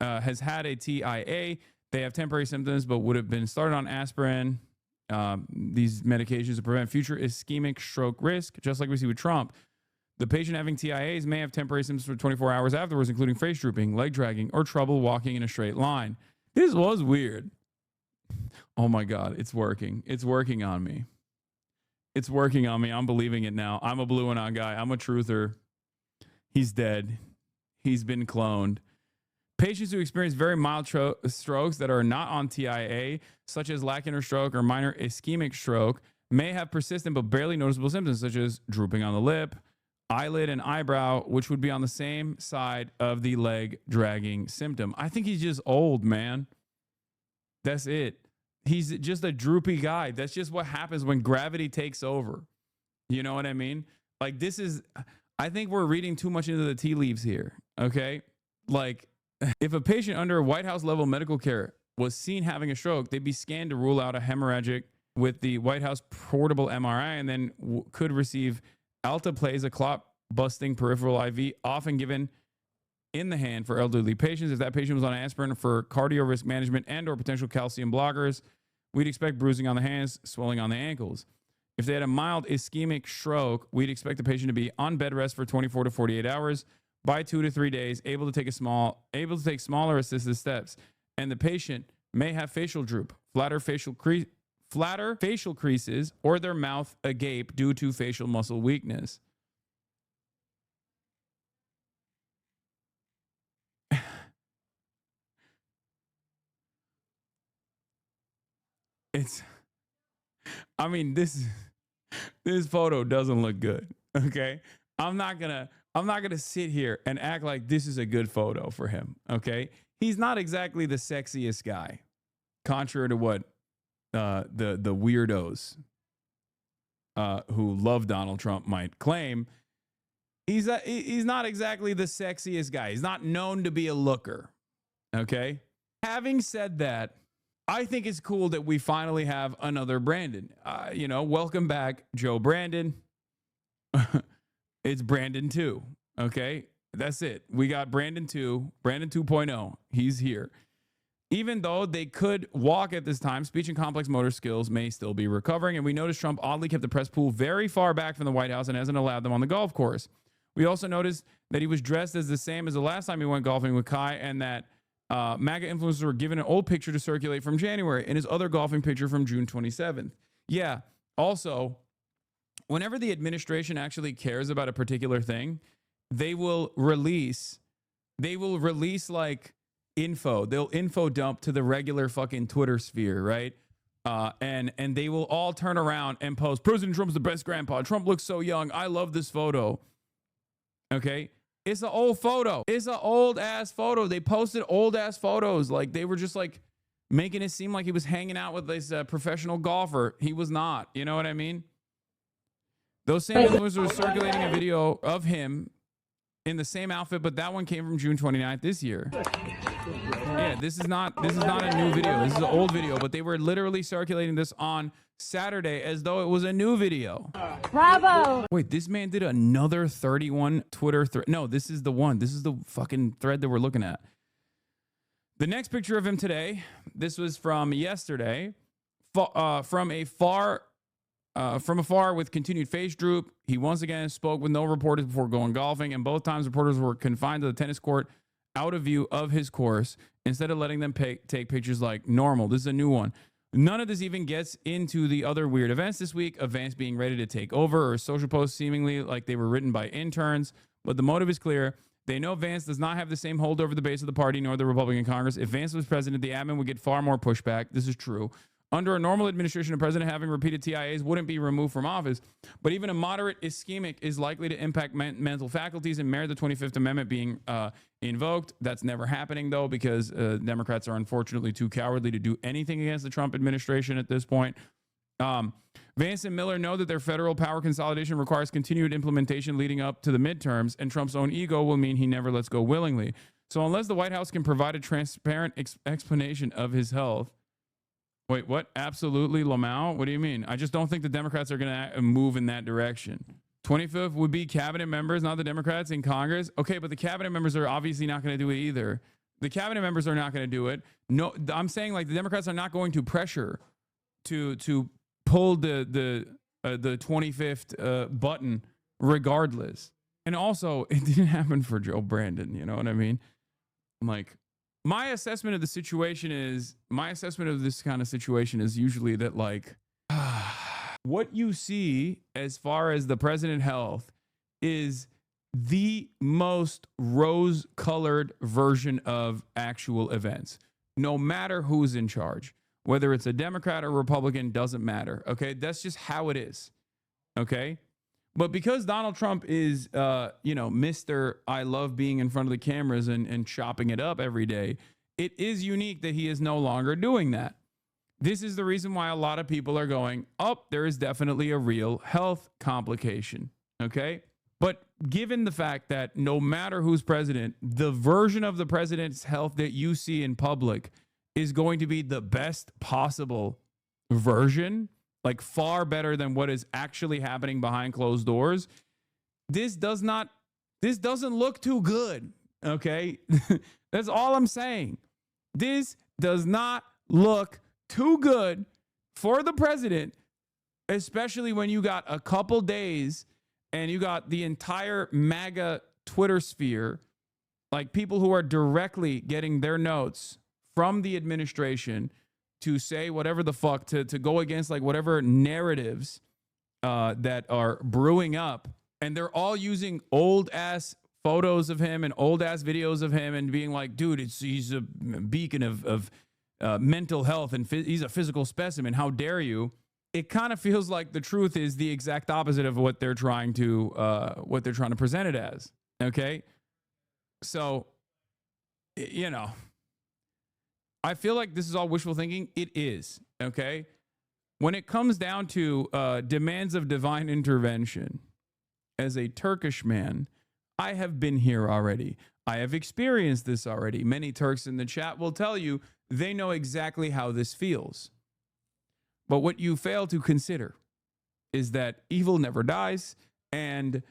has had a TIA, they have temporary symptoms, but would have been started on aspirin, these medications to prevent future ischemic stroke risk, just like we see with Trump. The patient having TIAs may have temporary symptoms for 24 hours afterwards, including face drooping, leg dragging, or trouble walking in a straight line. This was weird. Oh my God, it's working. It's working on me. It's working on me. I'm believing it now. I'm a blue and on guy. I'm a truther. He's dead. He's been cloned. Patients who experience very mild strokes that are not on TIA, such as lacunar stroke or minor ischemic stroke, may have persistent but barely noticeable symptoms, such as drooping on the lip, eyelid, and eyebrow, which would be on the same side of the leg dragging symptom. I think he's just old, man. That's it. He's just a droopy guy. That's just what happens when gravity takes over. You know what I mean? Like, this is, I think we're reading too much into the tea leaves here. Okay. Like, if a patient under White House level medical care was seen having a stroke, they'd be scanned to rule out a hemorrhagic with the White House portable MRI, and then could receive alteplase, a clot busting peripheral IV, often given in the hand for elderly patients. If that patient was on aspirin for cardio risk management and or potential calcium blockers, we'd expect bruising on the hands, swelling on the ankles. If they had a mild ischemic stroke, we'd expect the patient to be on bed rest for 24 to 48 hours, by 2 to 3 days, able to take smaller assisted steps, and the patient may have facial droop, flatter facial creases, or their mouth agape due to facial muscle weakness. I mean, this photo doesn't look good. Okay. I'm not gonna sit here and act like this is a good photo for him. Okay. He's not exactly the sexiest guy, contrary to what the weirdos who love Donald Trump might claim. He's not exactly the sexiest guy. He's not known to be a looker. Okay. Having said that, I think it's cool that we finally have another Brandon. Welcome back, Joe Brandon. It's Brandon 2. Okay. That's it. We got Brandon 2, Brandon 2.0. He's here. Even though they could walk at this time, speech and complex motor skills may still be recovering. And we noticed Trump oddly kept the press pool very far back from the White House and hasn't allowed them on the golf course. We also noticed that he was dressed as the same as the last time he went golfing with Kai, and that MAGA influencers were given an old picture to circulate from January and his other golfing picture from June 27th. Yeah. Also, whenever the administration actually cares about a particular thing, they will release like info. They'll info dump to the regular fucking Twitter sphere, right? And they will all turn around and post, President Trump's the best grandpa. Trump looks so young. I love this photo. Okay. It's an old photo. It's an old ass photo. They posted old ass photos. Like, they were just like making it seem like he was hanging out with this professional golfer. He was not. You know what I mean? Those same influencers were circulating a video of him in the same outfit, but that one came from June 29th this year. Yeah, this is not a new video. This is an old video, but they were literally circulating this on Saturday as though it was a new video. Bravo. Wait, this man did another 31 Twitter thread. No, this is the one. This is the fucking thread that we're looking at. The next picture of him today, this was from yesterday, from afar with continued face droop. He once again spoke with no reporters before going golfing, and both times reporters were confined to the tennis court out of view of his course instead of letting them take pictures like normal. This is a new one. None of this even gets into the other weird events this week, of Vance being ready to take over, or social posts seemingly like they were written by interns. But the motive is clear. They know Vance does not have the same hold over the base of the party nor the Republican Congress. If Vance was president, the admin would get far more pushback. This is true. Under a normal administration, a president having repeated TIAs wouldn't be removed from office. But even a moderate ischemic is likely to impact mental faculties and merit the 25th Amendment being invoked. That's never happening, though, because Democrats are unfortunately too cowardly to do anything against the Trump administration at this point. Vance and Miller know that their federal power consolidation requires continued implementation leading up to the midterms, and Trump's own ego will mean he never lets go willingly. So unless the White House can provide a transparent explanation of his health. Wait, what? Absolutely, Lamau? What do you mean? I just don't think the Democrats are going to move in that direction. 25th would be cabinet members, not the Democrats in Congress. Okay, but the cabinet members are obviously not going to do it either. The cabinet members are not going to do it. No, I'm saying like the Democrats are not going to pressure to pull the 25th button regardless. And also, it didn't happen for Joe Brandon. You know what I mean? Like, my assessment of the situation is, my assessment of this kind of situation is usually that, like, what you see as far as the president health is the most rose-colored version of actual events. No matter who's in charge, whether it's a Democrat or Republican, doesn't matter. Okay, that's just how it is. Okay, but because Donald Trump is, Mr. I love being in front of the cameras and chopping it up every day, it is unique that he is no longer doing that. This is the reason why a lot of people are going, oh, there is definitely a real health complication. Okay, but given the fact that no matter who's president, the version of the president's health that you see in public is going to be the best possible version, like far better than what is actually happening behind closed doors. This doesn't look too good. Okay. That's all I'm saying. This does not look too good for the president, especially when you got a couple days and you got the entire MAGA Twitter sphere, like people who are directly getting their notes from the administration to say whatever the fuck, to go against like whatever narratives that are brewing up. And they're all using old ass photos of him and old ass videos of him and being like, dude, he's a beacon of mental health and he's a physical specimen. How dare you? It kind of feels like the truth is the exact opposite of what they're trying to present it as. Okay. So, I feel like this is all wishful thinking. It is, okay? When it comes down to demands of divine intervention, as a Turkish man, I have been here already. I have experienced this already. Many Turks in the chat will tell you they know exactly how this feels. But what you fail to consider is that evil never dies, and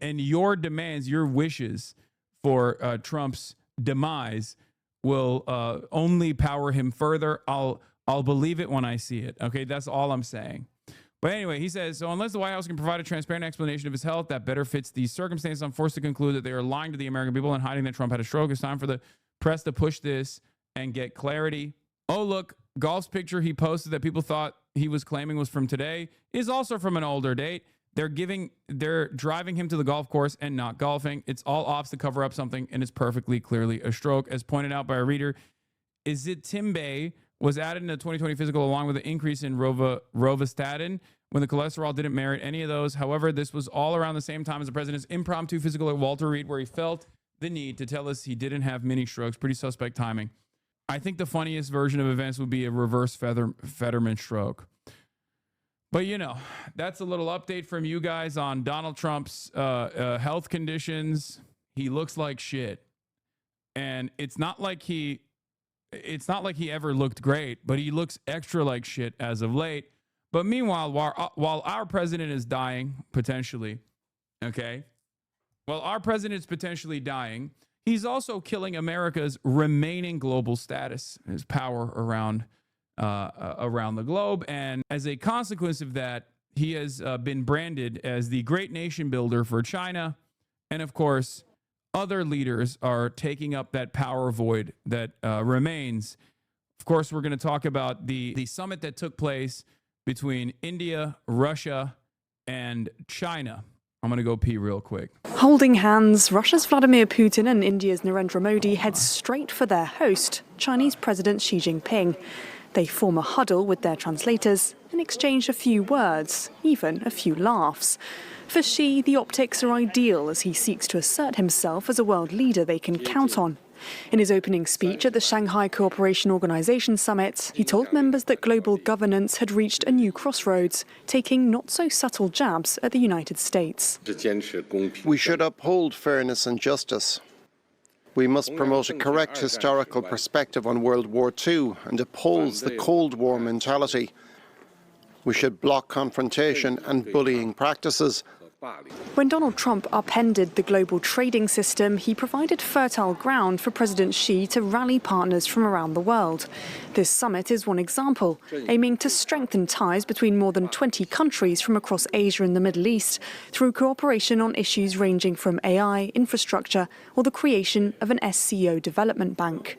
your demands, your wishes for Trump's demise will only power him further. I'll believe it when I see it. Okay, that's all I'm saying. But anyway, he says, so unless the White House can provide a transparent explanation of his health that better fits these circumstances, I'm forced to conclude that they are lying to the American people and hiding that Trump had a stroke. It's time for the press to push this and get clarity. Oh, look, Golf's picture he posted that people thought he was claiming was from today is also from an older date. They're driving him to the golf course and not golfing. It's all ops to cover up something, and it's perfectly clearly a stroke. As pointed out by a reader, Izitimbe was added in the 2020 physical along with an increase in rovastatin when the cholesterol didn't merit any of those. However, this was all around the same time as the president's impromptu physical at Walter Reed, where he felt the need to tell us he didn't have mini strokes. Pretty suspect timing. I think the funniest version of events would be a reverse Fetterman stroke. But, that's a little update from you guys on Donald Trump's health conditions. He looks like shit. And it's not like he ever looked great, but he looks extra like shit as of late. But meanwhile, while our president is dying, potentially, okay, while our president's potentially dying, he's also killing America's remaining global status, his power around the globe. And as a consequence of that, he has been branded as the great nation builder for China. And of course, other leaders are taking up that power void that remains. Of course, we're going to talk about the summit that took place between India, Russia, and China. I'm going to go pee real quick. Holding hands, Russia's Vladimir Putin and India's Narendra Modi head straight for their host, Chinese President Xi Jinping. They form a huddle with their translators and exchange a few words, even a few laughs. For Xi, the optics are ideal as he seeks to assert himself as a world leader they can count on. In his opening speech at the Shanghai Cooperation Organization Summit, he told members that global governance had reached a new crossroads, taking not-so-subtle jabs at the United States. We should uphold fairness and justice. We must promote a correct historical perspective on World War II and oppose the Cold War mentality. We should block confrontation and bullying practices. When Donald Trump upended the global trading system, he provided fertile ground for President Xi to rally partners from around the world. This summit is one example, aiming to strengthen ties between more than 20 countries from across Asia and the Middle East through cooperation on issues ranging from AI, infrastructure, or the creation of an SCO development bank.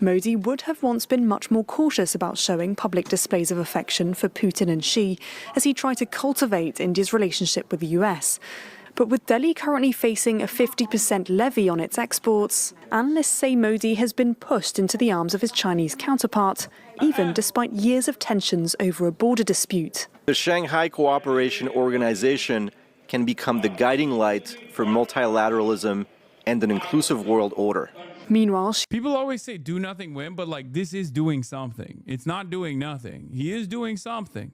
Modi would have once been much more cautious about showing public displays of affection for Putin and Xi as he tried to cultivate India's relationship with the US. But with Delhi currently facing a 50% levy on its exports, analysts say Modi has been pushed into the arms of his Chinese counterpart, even despite years of tensions over a border dispute. The Shanghai Cooperation Organization can become the guiding light for multilateralism and an inclusive world order. Meanwhile, People always say do nothing win, but like this is doing something. It's not doing nothing. He is doing something.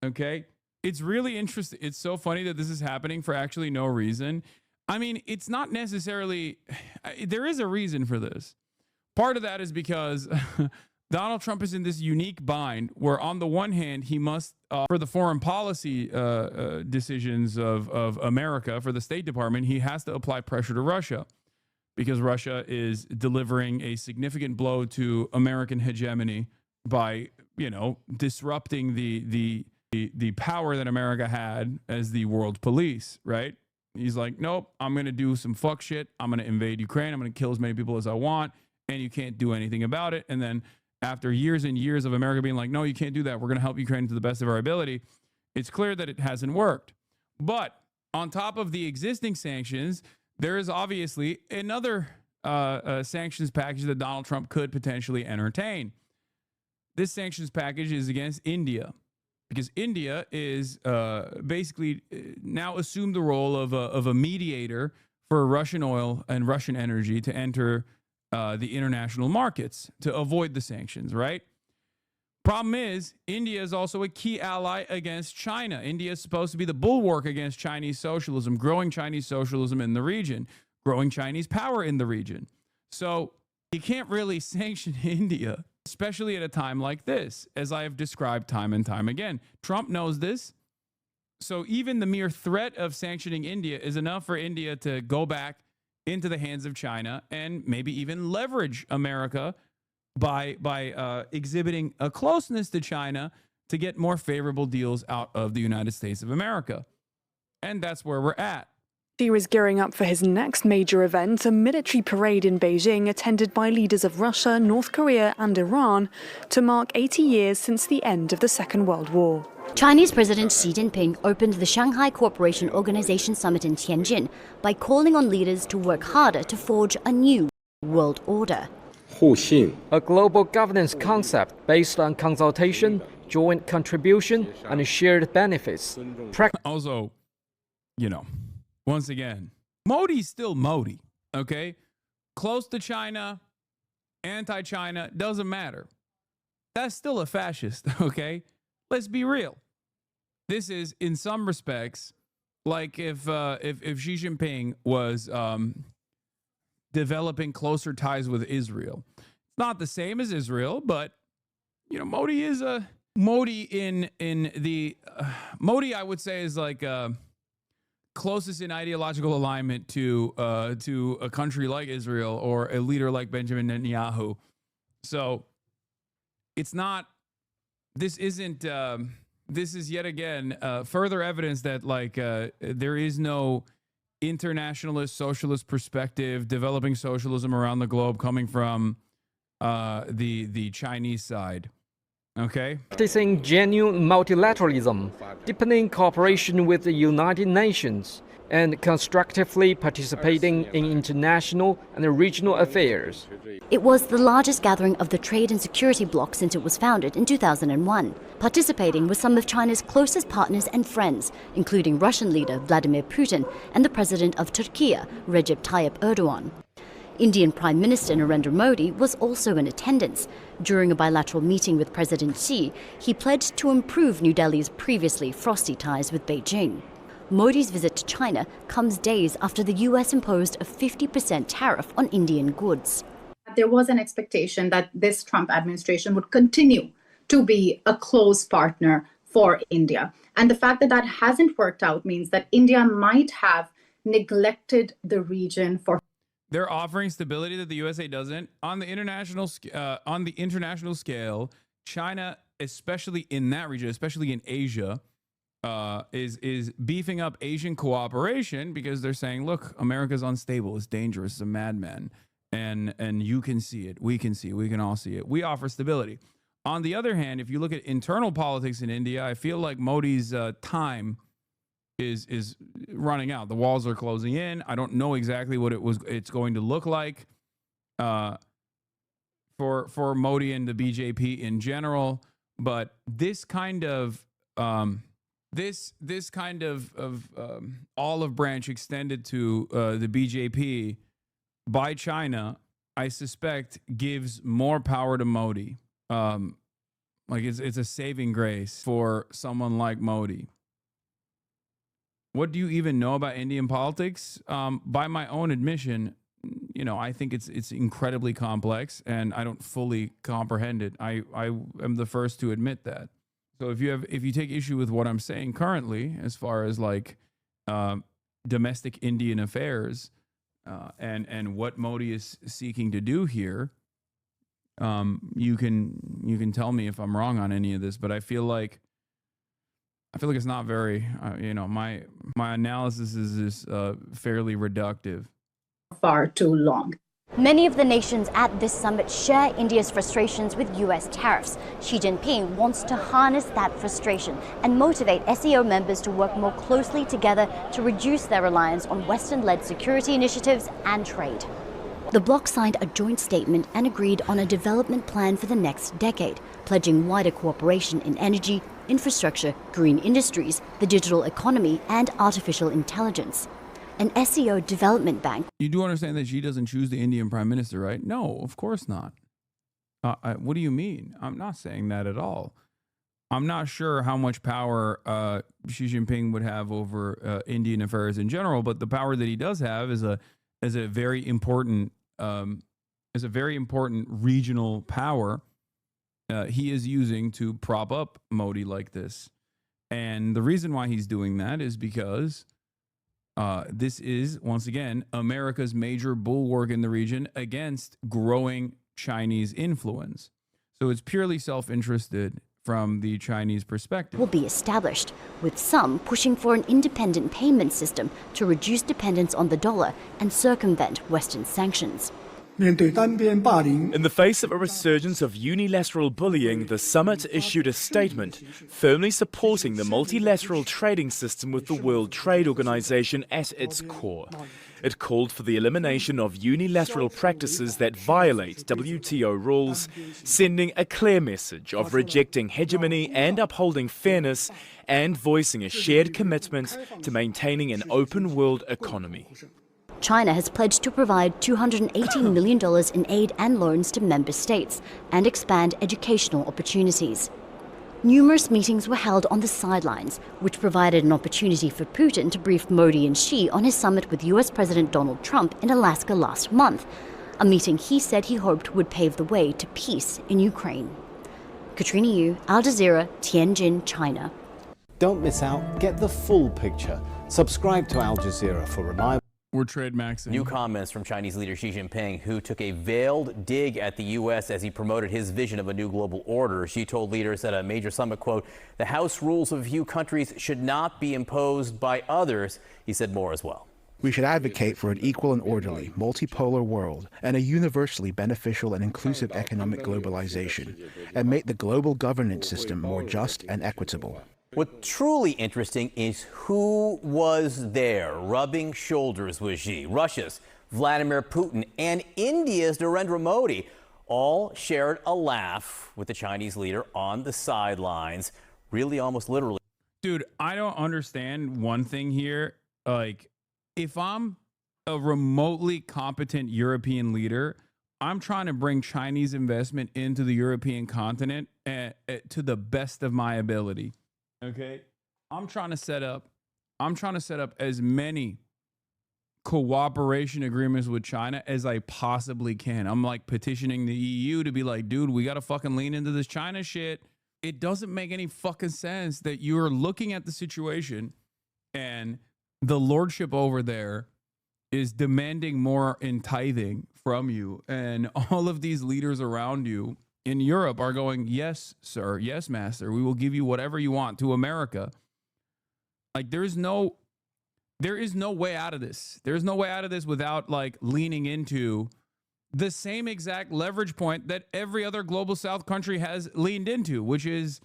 Okay? It's really interesting. It's so funny that this is happening for actually no reason. I mean, it's not necessarily, there is a reason for this. Part of that is because Donald Trump is in this unique bind where on the one hand, he must, for the foreign policy decisions of America, for the State Department, he has to apply pressure to Russia, because Russia is delivering a significant blow to American hegemony by, you know, disrupting the power that America had as the world police, right? He's like, nope, I'm going to do some fuck shit. I'm going to invade Ukraine. I'm going to kill as many people as I want, and you can't do anything about it. And then after years and years of America being like, no, you can't do that. We're going to help Ukraine to the best of our ability. It's clear that it hasn't worked. But on top of the existing sanctions, there is obviously another sanctions package that Donald Trump could potentially entertain. This sanctions package is against India, because India is basically now assumed the role of a mediator for Russian oil and Russian energy to enter the international markets to avoid the sanctions, right? Problem is, India is also a key ally against China. India is supposed to be the bulwark against Chinese socialism, growing Chinese socialism in the region, growing Chinese power in the region. So you can't really sanction India, especially at a time like this, as I have described time and time again. Trump knows this. So even the mere threat of sanctioning India is enough for India to go back into the hands of China and maybe even leverage America by exhibiting a closeness to China to get more favorable deals out of the United States of America. And that's where we're at. Xi was gearing up for his next major event, a military parade in Beijing attended by leaders of Russia, North Korea and Iran to mark 80 years since the end of the Second World War. Chinese President Xi Jinping opened the Shanghai Cooperation Organization Summit in Tianjin by calling on leaders to work harder to forge a new world order. A global governance concept based on consultation, joint contribution, and shared benefits. Also, you know, once again, Modi's still Modi, okay? Close to China, anti-China, doesn't matter. That's still a fascist, okay? Let's be real. This is, in some respects, like if Xi Jinping was developing closer ties with Israel. It's not the same as Israel, but you know, Modi is a Modi Modi, I would say, is like closest in ideological alignment to a country like Israel or a leader like Benjamin Netanyahu. So it's not. This isn't. This is yet again further evidence that like there is no internationalist socialist perspective developing socialism around the globe coming from the Chinese side. Okay, practicing genuine multilateralism, deepening cooperation with the United Nations, and constructively participating in international and regional affairs. It was the largest gathering of the trade and security bloc since it was founded in 2001, participating with some of China's closest partners and friends, including Russian leader Vladimir Putin and the president of Turkey, Recep Tayyip Erdogan. Indian Prime Minister Narendra Modi was also in attendance. During a bilateral meeting with President Xi, he pledged to improve New Delhi's previously frosty ties with Beijing. Modi's visit to China comes days after the US imposed a 50% tariff on Indian goods. There was an expectation that this Trump administration would continue to be a close partner for India. And the fact that that hasn't worked out means that India might have neglected the region for. They're offering stability that the USA doesn't. On the international scale, China, especially in that region, especially in Asia, is beefing up Asian cooperation because they're saying, look, America's unstable, it's dangerous, it's a madman. And you can see it, we can see it, we can all see it. We offer stability. On the other hand, if you look at internal politics in India, I feel like Modi's time is running out. The walls are closing in. I don't know exactly what it's going to look like for Modi and the BJP in general, but this kind of this kind of olive branch extended to the BJP by China, I suspect, gives more power to Modi. Like it's a saving grace for someone like Modi. What do you even know about Indian politics? By my own admission, you know, I think it's incredibly complex, and I don't fully comprehend it. I am the first to admit that. So if you take issue with what I'm saying currently, as far as like domestic Indian affairs and what Modi is seeking to do here, you can tell me if I'm wrong on any of this. But I feel like it's not very, my analysis is fairly reductive. Far too long. Many of the nations at this summit share India's frustrations with US tariffs. Xi Jinping wants to harness that frustration and motivate SCO members to work more closely together to reduce their reliance on Western-led security initiatives and trade. The bloc signed a joint statement and agreed on a development plan for the next decade, pledging wider cooperation in energy, infrastructure, green industries, the digital economy, and artificial intelligence. An SCO development bank. You do understand that Xi doesn't choose the Indian prime minister, right? No, of course not. What do you mean? I'm not saying that at all. I'm not sure how much power Xi Jinping would have over Indian affairs in general, but the power that he does have is a very important regional power he is using to prop up Modi like this. And the reason why he's doing that is because this is, once again, America's major bulwark in the region against growing Chinese influence. So it's purely self-interested from the Chinese perspective. Will be established, with some pushing for an independent payment system to reduce dependence on the dollar and circumvent Western sanctions. In the face of a resurgence of unilateral bullying, the summit issued a statement firmly supporting the multilateral trading system with the World Trade Organization at its core. It called for the elimination of unilateral practices that violate WTO rules, sending a clear message of rejecting hegemony and upholding fairness, and voicing a shared commitment to maintaining an open world economy. China has pledged to provide $218 million in aid and loans to member states and expand educational opportunities. Numerous meetings were held on the sidelines, which provided an opportunity for Putin to brief Modi and Xi on his summit with US President Donald Trump in Alaska last month, a meeting he said he hoped would pave the way to peace in Ukraine. Katrina Yu, Al Jazeera, Tianjin, China. Don't miss out. Get the full picture. Subscribe to Al Jazeera for reliable. We're trade maxing. New comments from Chinese leader Xi Jinping, who took a veiled dig at the U.S. as he promoted his vision of a new global order. Xi told leaders at a major summit, quote, "The house rules of a few countries should not be imposed by others." He said more as well. We should advocate for an equal and orderly, multipolar world and a universally beneficial and inclusive economic globalization, and make the global governance system more just and equitable. What truly interesting is who was there rubbing shoulders with Xi. Russia's Vladimir Putin and India's Narendra Modi all shared a laugh with the Chinese leader on the sidelines, really almost literally. Dude, I don't understand one thing here. Like, if I'm a remotely competent European leader, I'm trying to bring Chinese investment into the European continent to the best of my ability. Okay? I'm trying to set up as many cooperation agreements with China as I possibly can. I'm like petitioning the EU to be like, dude, we got to fucking lean into this China shit. It doesn't make any fucking sense that you're looking at the situation and the lordship over there is demanding more in tithing from you. And all of these leaders around you in Europe are going, yes, sir. Yes, master. We will give you whatever you want to America. Like, there is no way out of this. There's no way out of this without like leaning into the same exact leverage point that every other global South country has leaned into, which is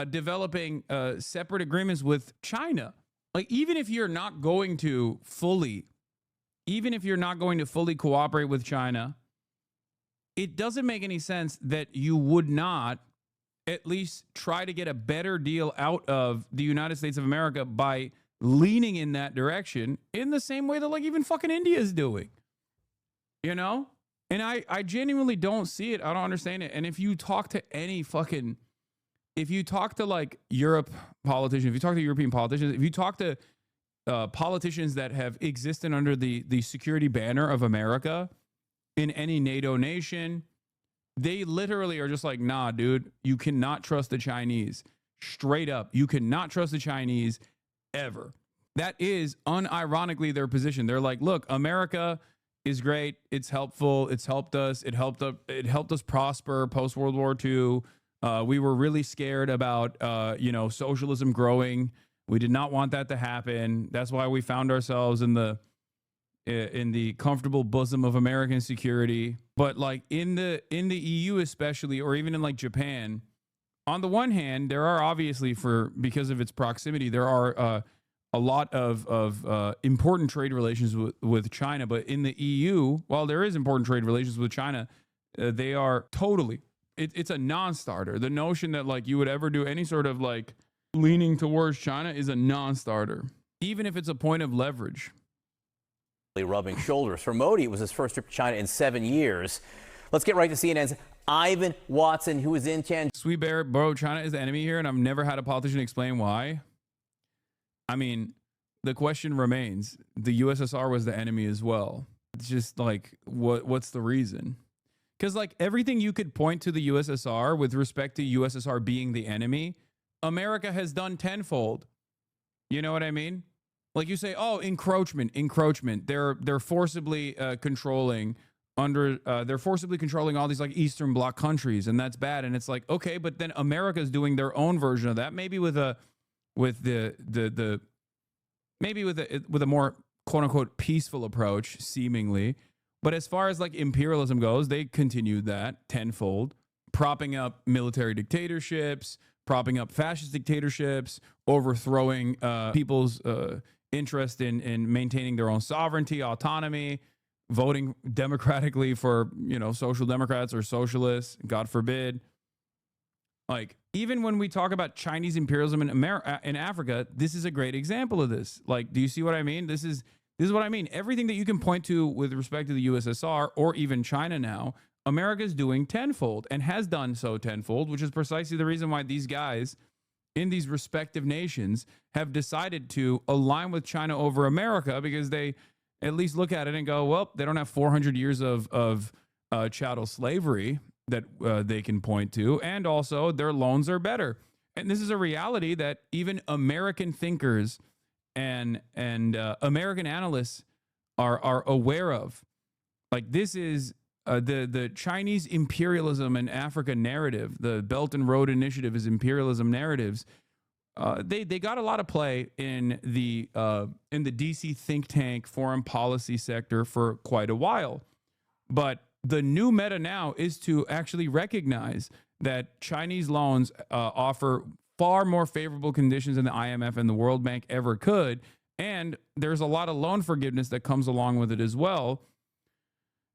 developing separate agreements with China. Like, even if you're not going to fully cooperate with China, it doesn't make any sense that you would not at least try to get a better deal out of the United States of America by leaning in that direction in the same way that like even fucking India is doing, you know? And I genuinely don't see it. I don't understand it. And if you talk to like Europe politicians, if you talk to European politicians, if you talk to politicians that have existed under the security banner of America in any NATO nation, they literally are just like, nah, dude, you cannot trust the Chinese. Straight up, you cannot trust the Chinese ever. That is unironically their position. They're like, look, America is great. It's helpful. It's helped us. It helped us prosper post World War II. We were really scared about socialism growing. We did not want that to happen. That's why we found ourselves in the comfortable bosom of American security. But like in the EU especially, or even in like Japan, on the one hand, there are obviously because of its proximity, there are a lot of important trade relations with China. But in the EU, while there is important trade relations with China, they are totally, it's a non-starter. The notion that like you would ever do any sort of like leaning towards China is a non-starter, even if it's a point of leverage. Rubbing shoulders. For Modi, it was his first trip to China in 7 years. Let's get right to CNN's Ivan Watson, who is in Tianjin. Sweet Bear, bro, China is the enemy here, and I've never had a politician explain why. I mean, the question remains, the USSR was the enemy as well. It's just like, what's the reason? Because like everything you could point to the USSR with respect to USSR being the enemy, America has done tenfold. You know what I mean? Like you say, oh, encroachment. They're forcibly controlling they're forcibly controlling all these like Eastern Bloc countries, and that's bad. And it's like, okay, but then America's doing their own version of that, maybe with a more quote unquote peaceful approach, seemingly. But as far as like imperialism goes, they continued that tenfold, propping up military dictatorships, propping up fascist dictatorships, overthrowing people's interest in maintaining their own sovereignty, autonomy, voting democratically for, social democrats or socialists, God forbid. Like, even when we talk about Chinese imperialism in Africa, this is a great example of this. Like, do you see what I mean? This is what I mean. Everything that you can point to with respect to the USSR or even China now, America is doing tenfold and has done so tenfold, which is precisely the reason why these guys in these respective nations have decided to align with China over America, because they at least look at it and go, well, they don't have 400 years of chattel slavery that they can point to, and also their loans are better. And this is a reality that even American thinkers and American analysts are aware of. Like, this is the Chinese imperialism and Africa narrative. The Belt and Road Initiative is imperialism narratives. They got a lot of play in the DC think tank foreign policy sector for quite a while. But the new meta now is to actually recognize that Chinese loans offer far more favorable conditions than the IMF and the World Bank ever could. And there's a lot of loan forgiveness that comes along with it as well.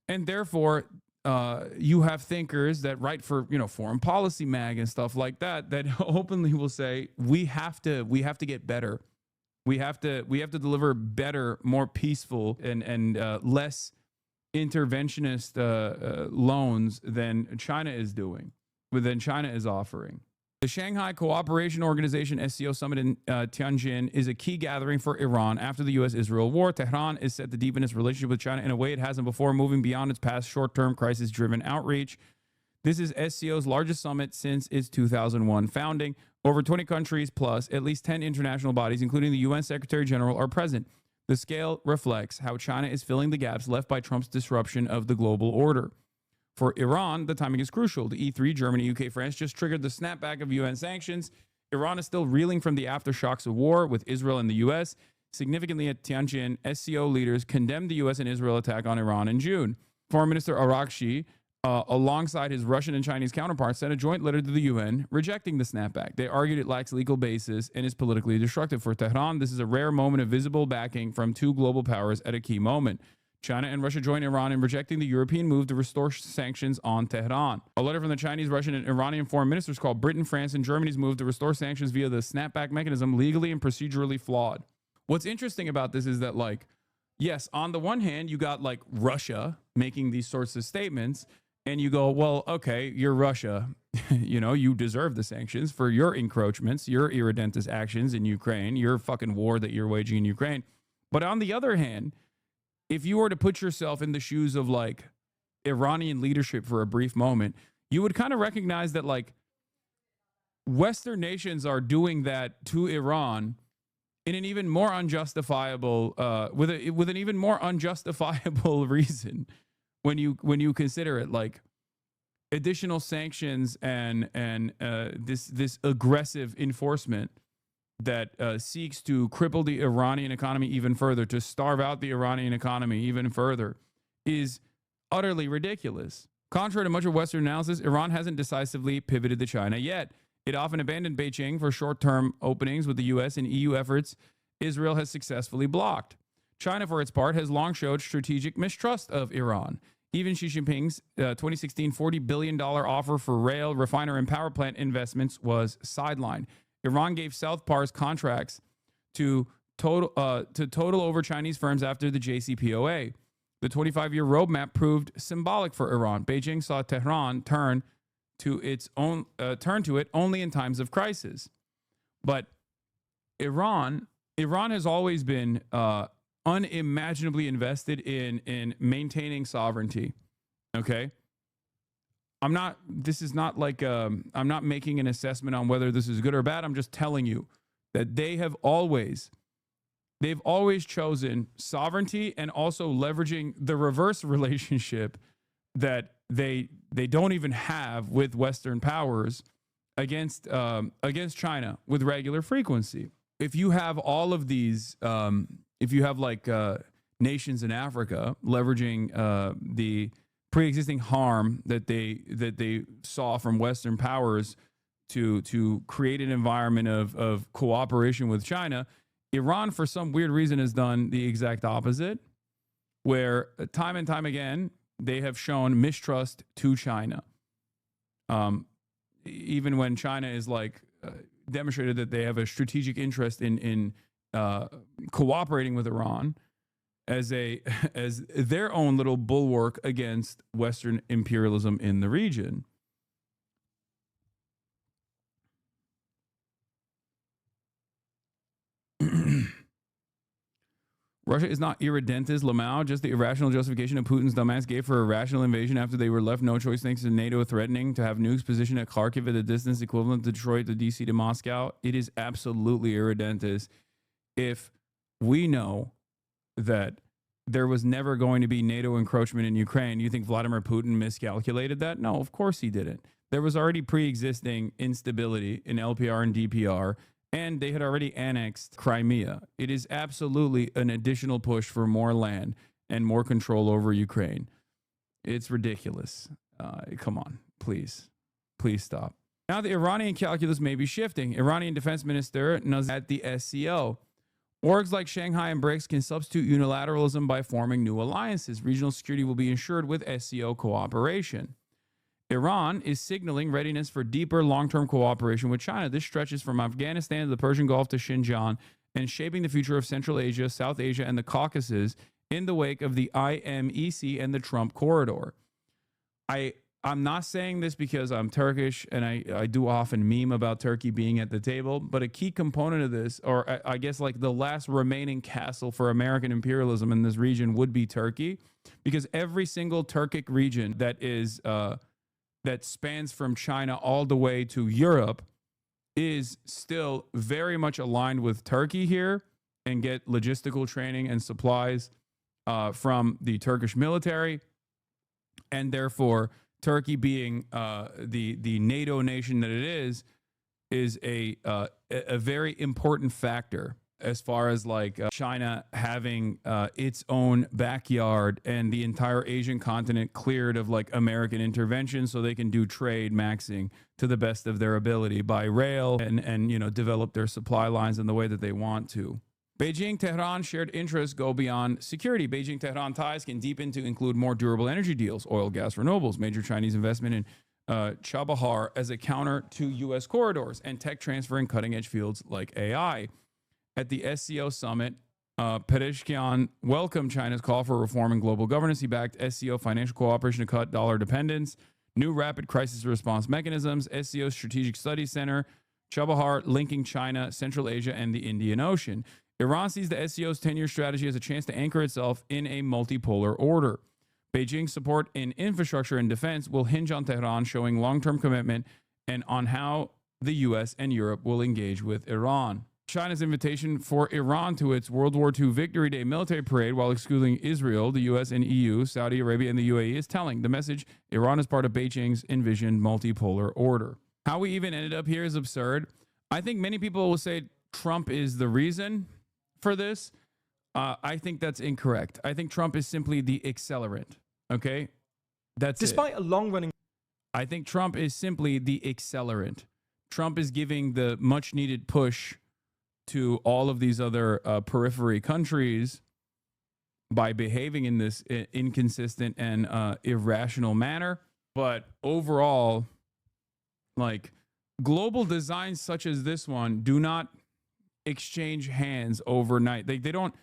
And therefore, you have thinkers that write for, Foreign Policy Mag and stuff like that, that openly will say, we have to get better. We have to deliver better, more peaceful and less interventionist loans than China is doing, than China is offering. The Shanghai Cooperation Organization SCO summit in Tianjin is a key gathering for Iran after the U.S.-Israel war. Tehran is set to deepen its relationship with China in a way it hasn't before, moving beyond its past short-term crisis-driven outreach. This is SCO's largest summit since its 2001 founding. Over 20 countries plus at least 10 international bodies, including the UN Secretary General, are present. The scale reflects how China is filling the gaps left by Trump's disruption of the global order. For Iran, the timing is crucial. The E3, Germany, UK, France just triggered the snapback of UN sanctions. Iran is still reeling from the aftershocks of war with Israel and the US. Significantly at Tianjin, SCO leaders condemned the US and Israel attack on Iran in June. Foreign Minister Arakshi, alongside his Russian and Chinese counterparts, sent a joint letter to the UN rejecting the snapback. They argued it lacks legal basis and is politically destructive. For Tehran, this is a rare moment of visible backing from two global powers at a key moment. China and Russia join Iran in rejecting the European move to restore sanctions on Tehran. A letter from the Chinese, Russian, and Iranian foreign ministers called Britain, France, and Germany's move to restore sanctions via the snapback mechanism legally and procedurally flawed. What's interesting about this is that, yes, on the one hand, you got Russia making these sorts of statements, and you go, well, okay, you're Russia. You deserve the sanctions for your encroachments, your irredentist actions in Ukraine, your fucking war that you're waging in Ukraine. But on the other hand, if you were to put yourself in the shoes of Iranian leadership for a brief moment, you would kind of recognize that Western nations are doing that to Iran in an even more unjustifiable, with an even more unjustifiable reason when you consider it, additional sanctions and this aggressive enforcement that seeks to cripple the Iranian economy even further, to starve out the Iranian economy even further, is utterly ridiculous. Contrary to much of Western analysis, Iran hasn't decisively pivoted to China yet. It often abandoned Beijing for short-term openings with the U.S. and EU efforts Israel has successfully blocked. China, for its part, has long showed strategic mistrust of Iran. Even Xi Jinping's 2016 $40 billion offer for rail, refiner, and power plant investments was sidelined. Iran gave South Pars contracts to total over Chinese firms after the JCPOA. The 25-year roadmap proved symbolic for Iran. Beijing saw Tehran turn to it only in times of crisis. But Iran has always been unimaginably invested in maintaining sovereignty. Okay. I'm not making an assessment on whether this is good or bad. I'm just telling you that they've always chosen sovereignty and also leveraging the reverse relationship that they don't even have with Western powers against China with regular frequency. If you have all of these, if you have nations in Africa leveraging the pre-existing harm that they saw from Western powers to create an environment of cooperation with China, Iran, for some weird reason, has done the exact opposite, where time and time again, they have shown mistrust to China. Even when China is demonstrated that they have a strategic interest in cooperating with Iran as their own little bulwark against Western imperialism in the region. Russia is not irredentist, Lamau, just the irrational justification of Putin's dumbass gave for a rational invasion after they were left no choice thanks to NATO threatening to have nukes positioned at Kharkiv at a distance equivalent to Detroit to DC to Moscow. It is absolutely irredentist. If we know that there was never going to be NATO encroachment in Ukraine, you think Vladimir Putin miscalculated that? No, of course he didn't. There was already pre-existing instability in LPR and DPR, and they had already annexed Crimea. It is absolutely an additional push for more land and more control over Ukraine. It's ridiculous. Come on, please stop. Now the Iranian calculus may be shifting. Iranian Defense Minister Naz at the SCO. Orgs like Shanghai and BRICS can substitute unilateralism by forming new alliances. Regional security will be ensured with SCO cooperation. Iran is signaling readiness for deeper long-term cooperation with China. This stretches from Afghanistan to the Persian Gulf to Xinjiang and shaping the future of Central Asia, South Asia, and the Caucasus in the wake of the IMEC and the Trump corridor. I'm not saying this because I'm Turkish and I do often meme about Turkey being at the table, but a key component of this, or I guess like the last remaining castle for American imperialism in this region would be Turkey, because every single Turkic region that is that spans from China all the way to Europe is still very much aligned with Turkey here and get logistical training and supplies from the Turkish military. And therefore, Turkey being the NATO nation that it is a very important factor as far as like China having its own backyard and the entire Asian continent cleared of like American intervention so they can do trade maxing to the best of their ability by rail and you know, develop their supply lines in the way that they want to. Beijing-Tehran shared interests go beyond security. Beijing-Tehran ties can deepen to include more durable energy deals, oil, gas, renewables, major Chinese investment in Chabahar as a counter to U.S. corridors, and tech transfer in cutting-edge fields like AI. At the SCO summit, Pezeshkian welcomed China's call for reform in global governance. He backed SCO financial cooperation to cut dollar dependence, new rapid crisis response mechanisms, SCO Strategic Studies Center, Chabahar linking China, Central Asia, and the Indian Ocean. Iran sees the SCO's 10-year strategy as a chance to anchor itself in a multipolar order. Beijing's support in infrastructure and defense will hinge on Tehran showing long-term commitment and on how the U.S. and Europe will engage with Iran. China's invitation for Iran to its World War II Victory Day military parade while excluding Israel, the U.S. and EU, Saudi Arabia, and the UAE is telling. The message, Iran is part of Beijing's envisioned multipolar order. How we even ended up here is absurd. I think many people will say Trump is the reason for this. I think that's incorrect. I think Trump is simply the accelerant. Okay? That's Despite a long-running... I think Trump is simply the accelerant. Trump is giving the much-needed push to all of these other periphery countries by behaving in this inconsistent and irrational manner. But overall, like, global designs such as this one do not exchange hands overnight. They don't,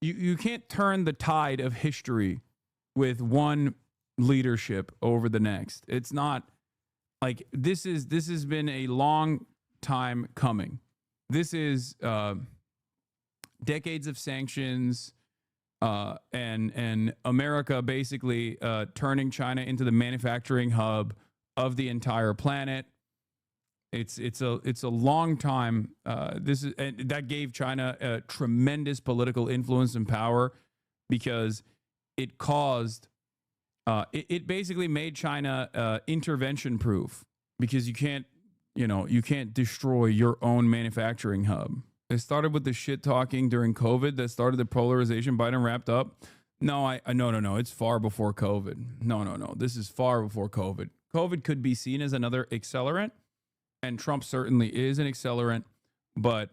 you can't turn the tide of history with one leadership over the next. It's not like this has been a long time coming. This is decades of sanctions and America basically turning China into the manufacturing hub of the entire planet. It's a long time. And that gave China a tremendous political influence and power because it caused it basically made China intervention proof because you can't destroy your own manufacturing hub. It started with the shit talking during COVID that started the polarization Biden wrapped up. No, no. It's far before COVID. No. This is far before COVID. COVID could be seen as another accelerant. And Trump certainly is an accelerant, but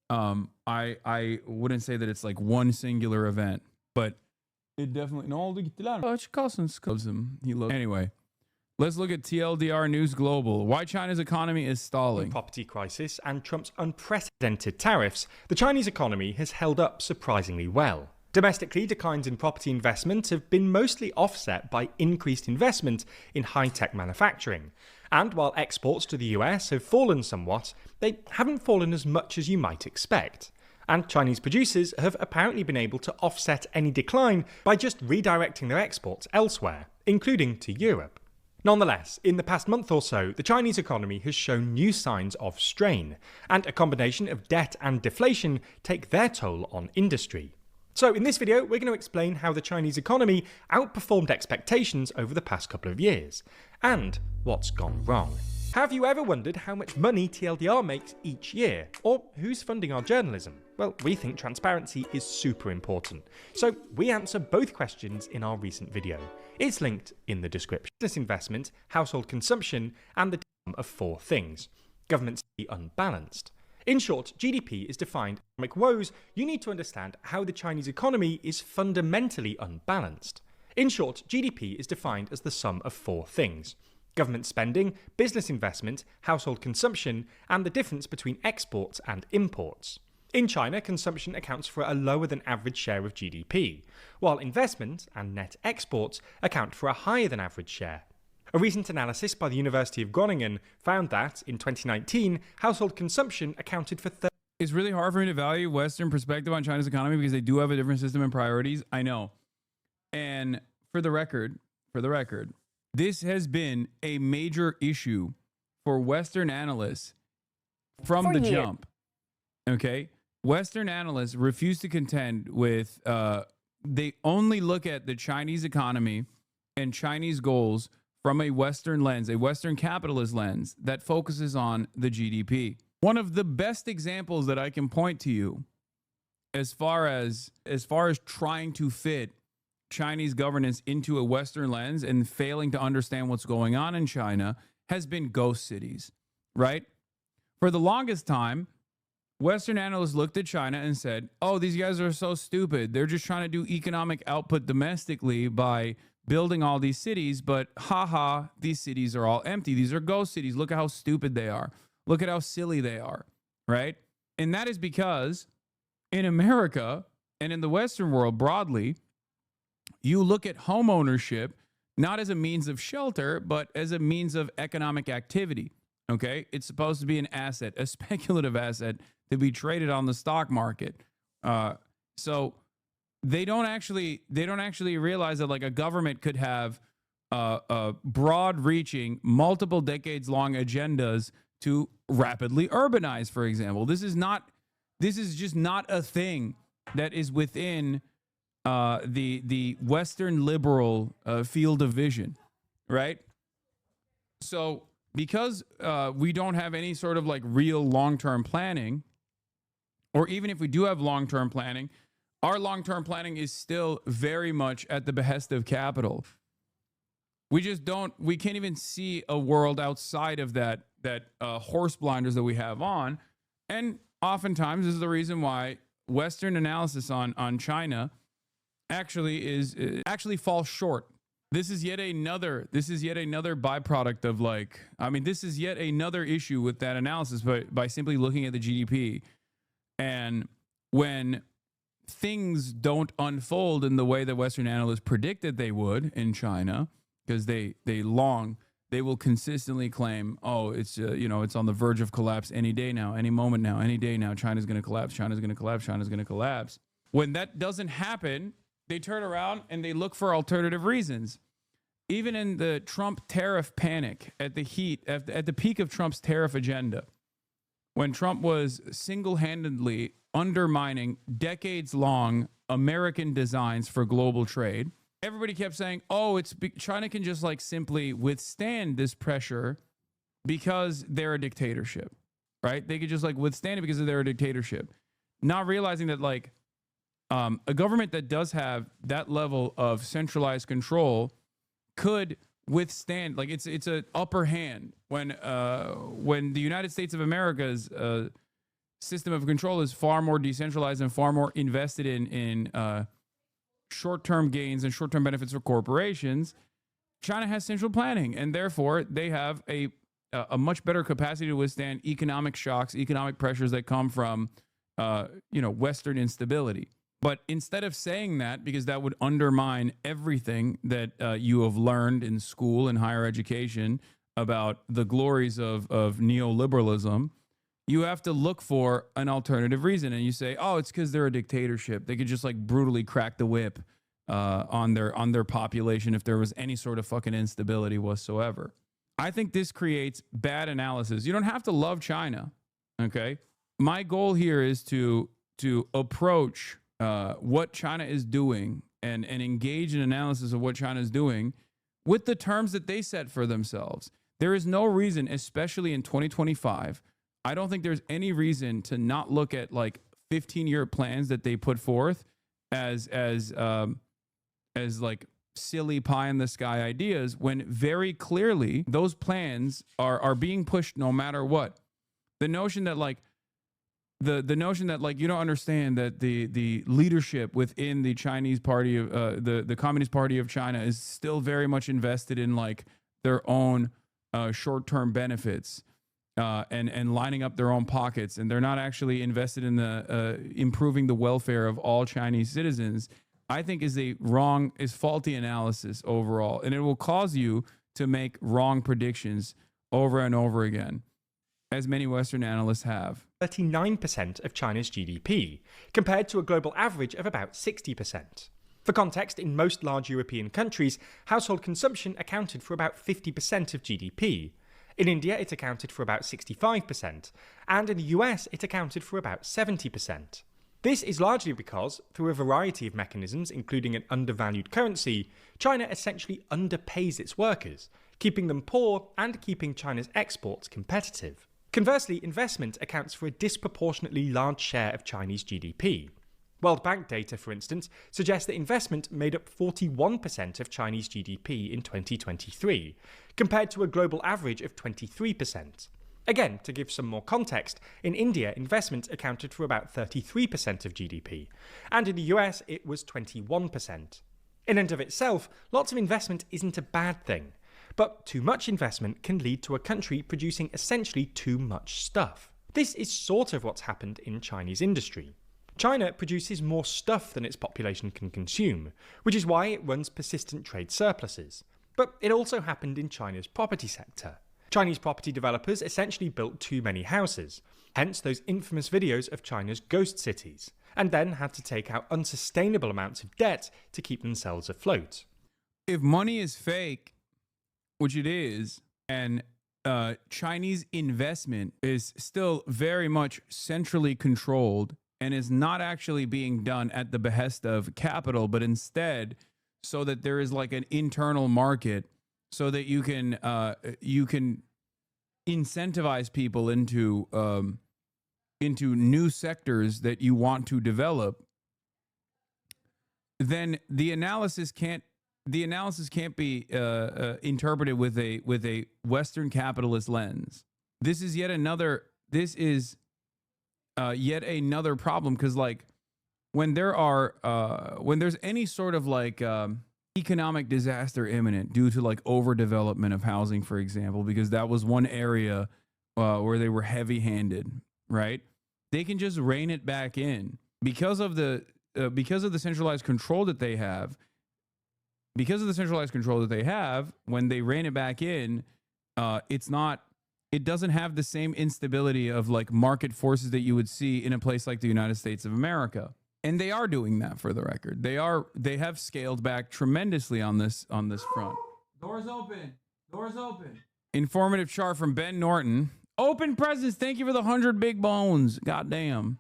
I wouldn't say that it's like one singular event. But it definitely Anyway, let's look at TLDR News Global. Why China's economy is stalling. Property crisis and Trump's unprecedented tariffs, the Chinese economy has held up surprisingly well. Domestically, declines in property investment have been mostly offset by increased investment in high-tech manufacturing. And while exports to the US have fallen somewhat, they haven't fallen as much as you might expect. And Chinese producers have apparently been able to offset any decline by just redirecting their exports elsewhere, including to Europe. Nonetheless, in the past month or so, the Chinese economy has shown new signs of strain, and a combination of debt and deflation take their toll on industry. So in this video, we're going to explain how the Chinese economy outperformed expectations over the past couple of years, and what's gone wrong. Have you ever wondered how much money TLDR makes each year? Or who's funding our journalism? Well, we think transparency is super important. So we answer both questions in our recent video. It's linked in the description. Business investment, household consumption, and the of four things. Governments be unbalanced. In short, GDP is defined as economic woes. You need to understand how the Chinese economy is fundamentally unbalanced. In short, GDP is defined as the sum of four things: government spending, business investment, household consumption, and the difference between exports and imports. In China, consumption accounts for a lower than average share of GDP, while investment and net exports account for a higher than average share. A recent analysis by the University of Groningen found that, in 2019, household consumption accounted for It's really hard for me to value Western perspective on China's economy because they do have a different system and priorities. I know. And for the record, this has been a major issue for Western analysts from the jump. Okay? Western analysts refuse to contend with, they only look at the Chinese economy and Chinese goals from a Western lens, a Western capitalist lens that focuses on the GDP. One of the best examples that I can point to you as far as trying to fit Chinese governance into a Western lens and failing to understand what's going on in China has been ghost cities, right? For the longest time, Western analysts looked at China and said, oh, these guys are so stupid. They're just trying to do economic output domestically by building all these cities, but haha, these cities are all empty. These are ghost cities. Look at how stupid they are. Look at how silly they are, right? And that is because in America and in the Western world broadly, you look at home ownership not as a means of shelter, but as a means of economic activity, okay? It's supposed to be an asset, a speculative asset to be traded on the stock market. So they don't actually realize that like a government could have broad-reaching, multiple decades-long agendas to rapidly urbanize, for example. This is just not a thing that is within the Western liberal field of vision, right? So because we don't have any sort of like real long-term planning, or even if we do have long-term planning, our long-term planning is still very much at the behest of capital. We can't even see a world outside of that horse blinders that we have on. And oftentimes this is the reason why Western analysis on China actually falls short. This is yet another byproduct of this is yet another issue with that analysis by simply looking at the GDP. And when things don't unfold in the way that Western analysts predicted they would in China, because they will consistently claim, oh, it's on the verge of collapse any day now, any moment now, any day now, China's going to collapse, China's going to collapse, China's going to collapse. When that doesn't happen, they turn around and they look for alternative reasons. Even in the Trump tariff panic, at the peak of Trump's tariff agenda, when Trump was single-handedly undermining decades-long American designs for global trade, everybody kept saying, oh, China can just like simply withstand this pressure because they're a dictatorship, right? They could just like withstand it because they're a dictatorship. Not realizing that like a government that does have that level of centralized control could withstand, like it's an upper hand when the United States of America's system of control is far more decentralized and far more invested in short-term gains and short-term benefits for corporations. China has central planning, and therefore they have a much better capacity to withstand economic shocks, economic pressures that come from Western instability. But instead of saying that, because that would undermine everything that you have learned in school and higher education about the glories of neoliberalism, you have to look for an alternative reason. And you say, oh, it's because they're a dictatorship. They could just like brutally crack the whip on their population if there was any sort of fucking instability whatsoever. I think this creates bad analysis. You don't have to love China, okay? My goal here is to approach what China is doing and engage in analysis of what China is doing with the terms that they set for themselves. There is no reason, especially in 2025, I don't think there's any reason to not look at like 15-year plans that they put forth as like silly pie in the sky ideas when very clearly those plans are being pushed no matter what. The notion that like the notion that like you don't understand that the leadership within the Chinese party of the Communist Party of China is still very much invested in like their own short-term benefits and lining up their own pockets, and they're not actually invested in the improving the welfare of all Chinese citizens, I think is faulty analysis overall, and it will cause you to make wrong predictions over and over again, as many Western analysts have. 39% of China's GDP, compared to a global average of about 60%. For context, in most large European countries, household consumption accounted for about 50% of GDP. In India, it accounted for about 65%, and in the US, it accounted for about 70%. This is largely because, through a variety of mechanisms, including an undervalued currency, China essentially underpays its workers, keeping them poor and keeping China's exports competitive. Conversely, investment accounts for a disproportionately large share of Chinese GDP. World Bank data, for instance, suggests that investment made up 41% of Chinese GDP in 2023, compared to a global average of 23%. Again, to give some more context, in India, investment accounted for about 33% of GDP, and in the US, it was 21%. In and of itself, lots of investment isn't a bad thing. But too much investment can lead to a country producing essentially too much stuff. This is sort of what's happened in Chinese industry. China produces more stuff than its population can consume, which is why it runs persistent trade surpluses. But it also happened in China's property sector. Chinese property developers essentially built too many houses, hence those infamous videos of China's ghost cities, and then had to take out unsustainable amounts of debt to keep themselves afloat. If money is fake, which it is, and Chinese investment is still very much centrally controlled and is not actually being done at the behest of capital, but instead so that there is like an internal market so that you can incentivize people into new sectors that you want to develop, then the analysis can't be interpreted with a Western capitalist lens. This is yet another problem, because like when there's any sort of like economic disaster imminent due to like overdevelopment of housing, for example, because that was one area where they were heavy-handed, right? They can just rein it back in because of the centralized control that they have. Because of the centralized control that they have, when they rein it back in, it doesn't have the same instability of like market forces that you would see in a place like the United States of America. And they are doing that, for the record. They have scaled back tremendously on this front. Doors open. Doors open. Informative chart from Ben Norton. Open presents. Thank you for the 100 big bones. Goddamn.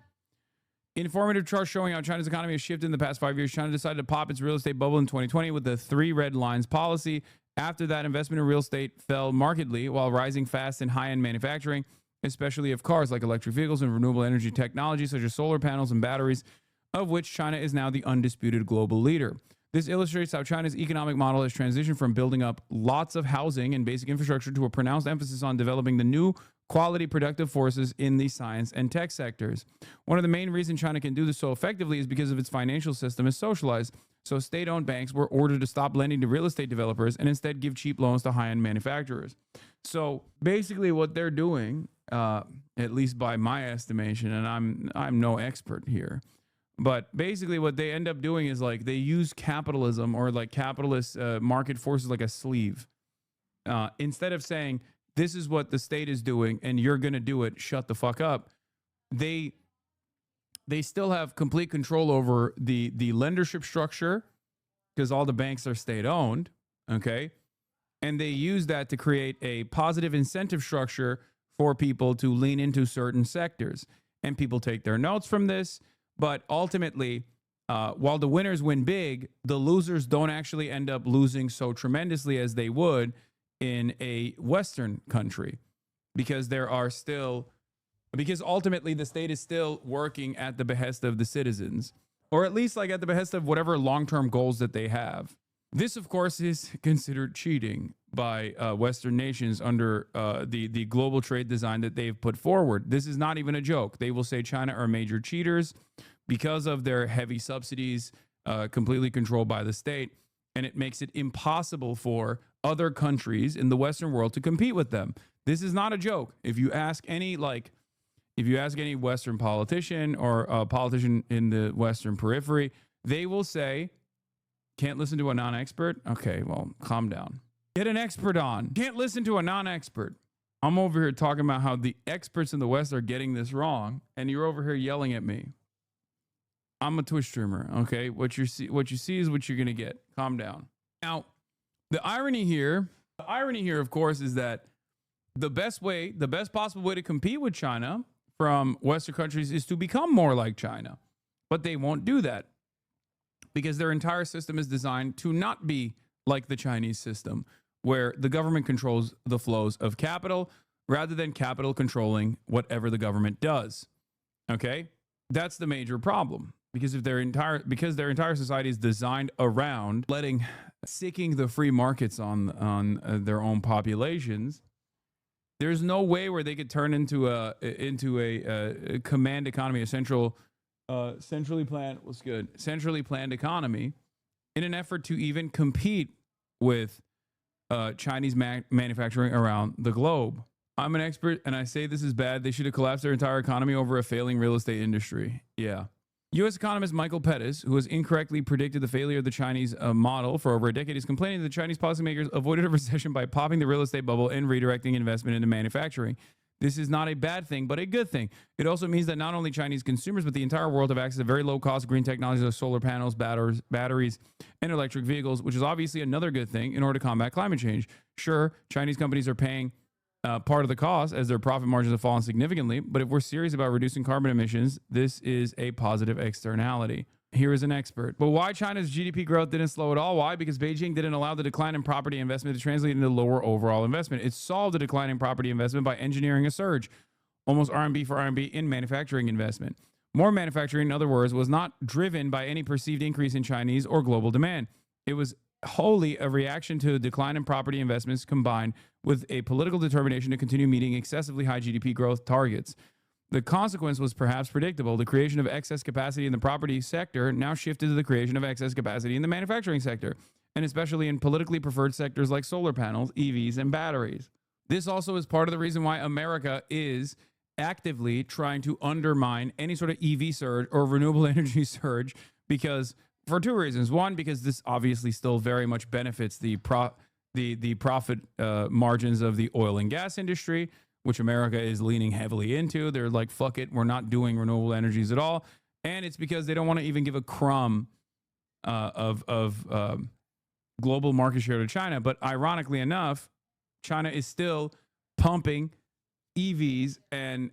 Informative chart showing how China's economy has shifted in the past 5 years. China decided to pop its real estate bubble in 2020 with the 3 red lines policy. After that, investment in real estate fell markedly while rising fast in high-end manufacturing, especially of cars like electric vehicles and renewable energy technology such as solar panels and batteries, of which China is now the undisputed global leader. This illustrates how China's economic model has transitioned from building up lots of housing and basic infrastructure to a pronounced emphasis on developing the new quality productive forces in the science and tech sectors. One of the main reasons China can do this so effectively is because of its financial system is socialized. So state-owned banks were ordered to stop lending to real estate developers and instead give cheap loans to high-end manufacturers. So basically what they're doing, at least by my estimation, and I'm no expert here, but basically what they end up doing is like they use capitalism or like capitalist market forces like a sleeve. Instead of saying, this is what the state is doing and you're going to do it, shut the fuck up, they still have complete control over the lendership structure because all the banks are state owned, okay? And they use that to create a positive incentive structure for people to lean into certain sectors. And people take their notes from this, but ultimately, while the winners win big, the losers don't actually end up losing so tremendously as they would in a Western country, because ultimately the state is still working at the behest of the citizens, or at least like at the behest of whatever long-term goals that they have. This, of course, is considered cheating by Western nations under the global trade design that they've put forward. This is not even a joke. They will say China are major cheaters because of their heavy subsidies, completely controlled by the state, and it makes it impossible for other countries in the Western world to compete with them. This is not a joke. If you ask any Western politician or a politician in the Western periphery, they will say, can't listen to a non-expert? Okay, well, calm down. Get an expert on. Can't listen to a non-expert. I'm over here talking about how the experts in the West are getting this wrong, and you're over here yelling at me. I'm a Twitch streamer, okay? What you see is what you're gonna get. Calm down. Now, the irony here, of course, is that the best possible way to compete with China from Western countries is to become more like China. But they won't do that because their entire system is designed to not be like the Chinese system, where the government controls the flows of capital rather than capital controlling whatever the government does. Okay? That's the major problem. Because their entire society is designed around sicking the free markets on their own populations. There's no way where they could turn into a command economy, a centrally planned economy, in an effort to even compete with Chinese manufacturing around the globe. I'm an expert, and I say this is bad. They should have collapsed their entire economy over a failing real estate industry. Yeah. U.S. economist Michael Pettis, who has incorrectly predicted the failure of the Chinese model for over a decade, is complaining that the Chinese policymakers avoided a recession by popping the real estate bubble and redirecting investment into manufacturing. This is not a bad thing, but a good thing. It also means that not only Chinese consumers, but the entire world have access to very low-cost green technologies like solar panels, batteries, and electric vehicles, which is obviously another good thing in order to combat climate change. Sure, Chinese companies are paying part of the cost as their profit margins have fallen significantly, but if we're serious about reducing carbon emissions, this is a positive externality. Here is an expert. But why China's GDP growth didn't slow at all? Why? Because Beijing didn't allow the decline in property investment to translate into lower overall investment. It solved the decline in property investment by engineering a surge, almost RMB for RMB, in manufacturing investment. More manufacturing, in other words, was not driven by any perceived increase in Chinese or global demand. It was wholly a reaction to the decline in property investments combined with a political determination to continue meeting excessively high GDP growth targets. The consequence was perhaps predictable. The creation of excess capacity in the property sector now shifted to the creation of excess capacity in the manufacturing sector, and especially in politically preferred sectors like solar panels, EVs, and batteries. This also is part of the reason why America is actively trying to undermine any sort of EV surge or renewable energy surge, because for two reasons. One, because this obviously still very much benefits the profit margins of the oil and gas industry, which America is leaning heavily into. They're like, fuck it, we're not doing renewable energies at all. And it's because they don't want to even give a crumb of global market share to China. But ironically enough, China is still pumping EVs and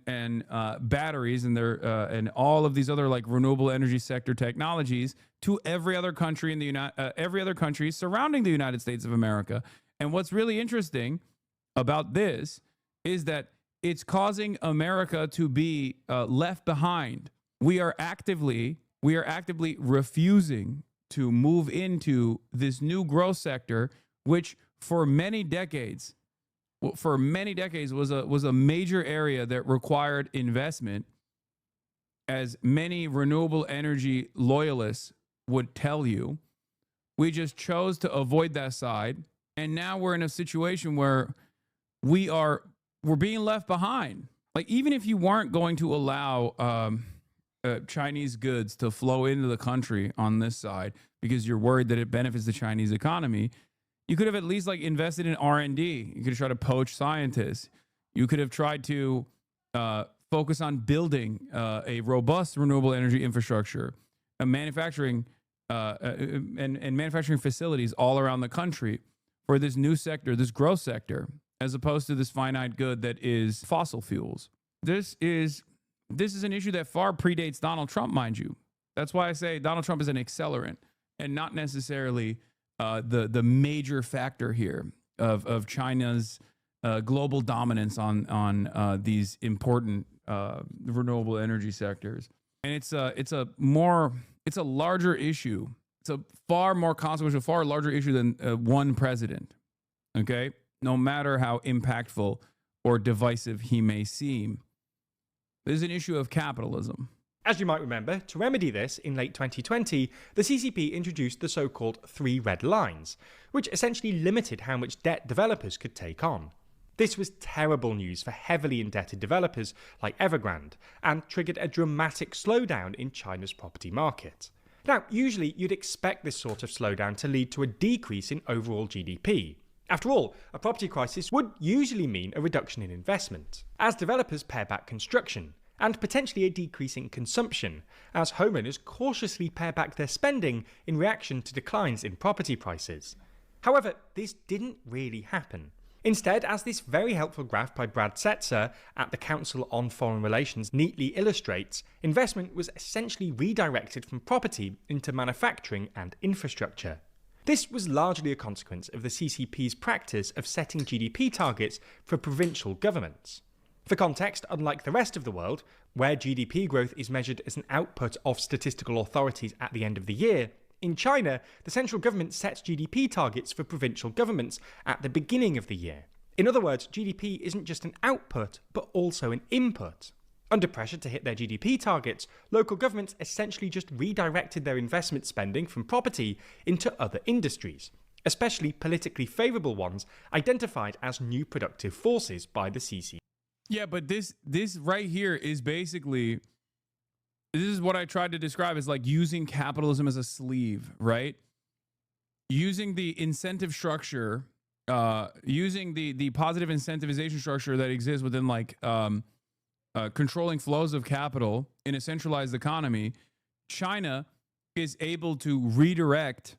batteries and and all of these other like renewable energy sector technologies to every other country in the every other country surrounding the United States of America. And what's really interesting about this is that it's causing America to be left behind. We are actively refusing to move into this new growth sector, which for many decades was a major area that required investment, as many renewable energy loyalists would tell you. We just chose to avoid that side, and now we're in a situation where we're being left behind. Like, even if you weren't going to allow Chinese goods to flow into the country on this side because you're worried that it benefits the Chinese economy, you could have at least like invested in R&D. You could have tried to poach scientists. You could have tried to focus on building a robust renewable energy infrastructure, a manufacturing and manufacturing facilities all around the country for this new sector, this growth sector, as opposed to this finite good that is fossil fuels. This is an issue that far predates Donald Trump, mind you. That's why I say Donald Trump is an accelerant and not necessarily the major factor here of China's global dominance on these important renewable energy sectors. And it's a larger issue. it's a far more consequential, far larger issue than one president. Okay? No matter how impactful or divisive he may seem. This is an issue of capitalism. As you might remember, to remedy this, in late 2020, the CCP introduced the so-called 3 red lines, which essentially limited how much debt developers could take on. This was terrible news for heavily indebted developers like Evergrande, and triggered a dramatic slowdown in China's property market. Now, usually you'd expect this sort of slowdown to lead to a decrease in overall GDP. After all, a property crisis would usually mean a reduction in investment, as developers pare back construction, and potentially a decrease in consumption, as homeowners cautiously pare back their spending in reaction to declines in property prices. However, this didn't really happen. Instead, as this very helpful graph by Brad Setzer at the Council on Foreign Relations neatly illustrates, investment was essentially redirected from property into manufacturing and infrastructure. This was largely a consequence of the CCP's practice of setting GDP targets for provincial governments. For context, unlike the rest of the world, where GDP growth is measured as an output of statistical authorities at the end of the year, in China, the central government sets GDP targets for provincial governments at the beginning of the year. In other words, GDP isn't just an output, but also an input. Under pressure to hit their GDP targets, local governments essentially just redirected their investment spending from property into other industries, especially politically favourable ones identified as new productive forces by the CCP. Yeah, but this right here is basically, this is what I tried to describe as like using capitalism as a sleeve, right? Using the incentive structure, using the positive incentivization structure that exists within like controlling flows of capital in a centralized economy. China is able to redirect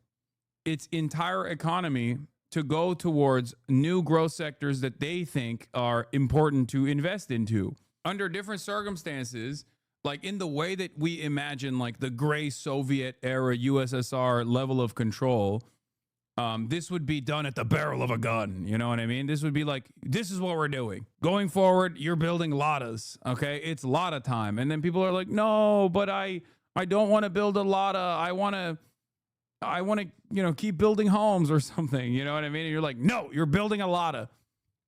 its entire economy to go towards new growth sectors that they think are important to invest into under different circumstances, like in the way that we imagine like the gray Soviet era USSR level of control. This would be done at the barrel of a gun. You know what I mean? This would be like, this is what we're doing. Going forward, you're building Ladas. Okay. It's Lada time. And then people are like, no, but I don't want to build a Lada. I want to, you know, keep building homes or something. You know what I mean? And you're like, no, you're building a Lada.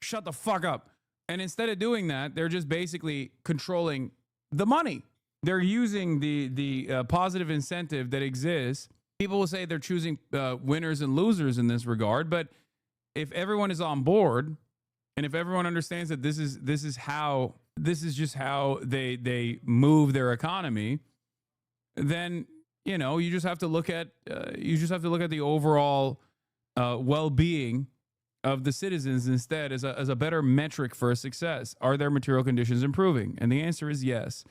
Shut the fuck up. And instead of doing that, they're just basically controlling the money. They're using the positive incentive that exists. People will say they're choosing winners and losers in this regard, but if everyone is on board, and if everyone understands that this is just how they move their economy, then you know you just have to look at the overall well-being of the citizens instead as a better metric for success. Are their material conditions improving? And the answer is yes.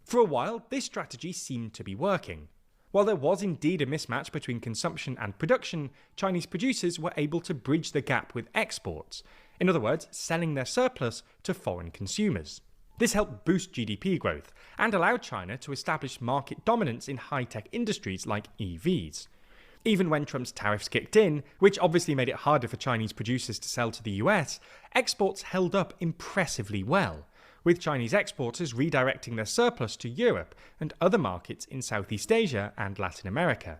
For a while, this strategy seemed to be working. While there was indeed a mismatch between consumption and production, Chinese producers were able to bridge the gap with exports. In other words, selling their surplus to foreign consumers. This helped boost GDP growth and allowed China to establish market dominance in high-tech industries like EVs. Even when Trump's tariffs kicked in, which obviously made it harder for Chinese producers to sell to the US, exports held up impressively well, with Chinese exporters redirecting their surplus to Europe and other markets in Southeast Asia and Latin America.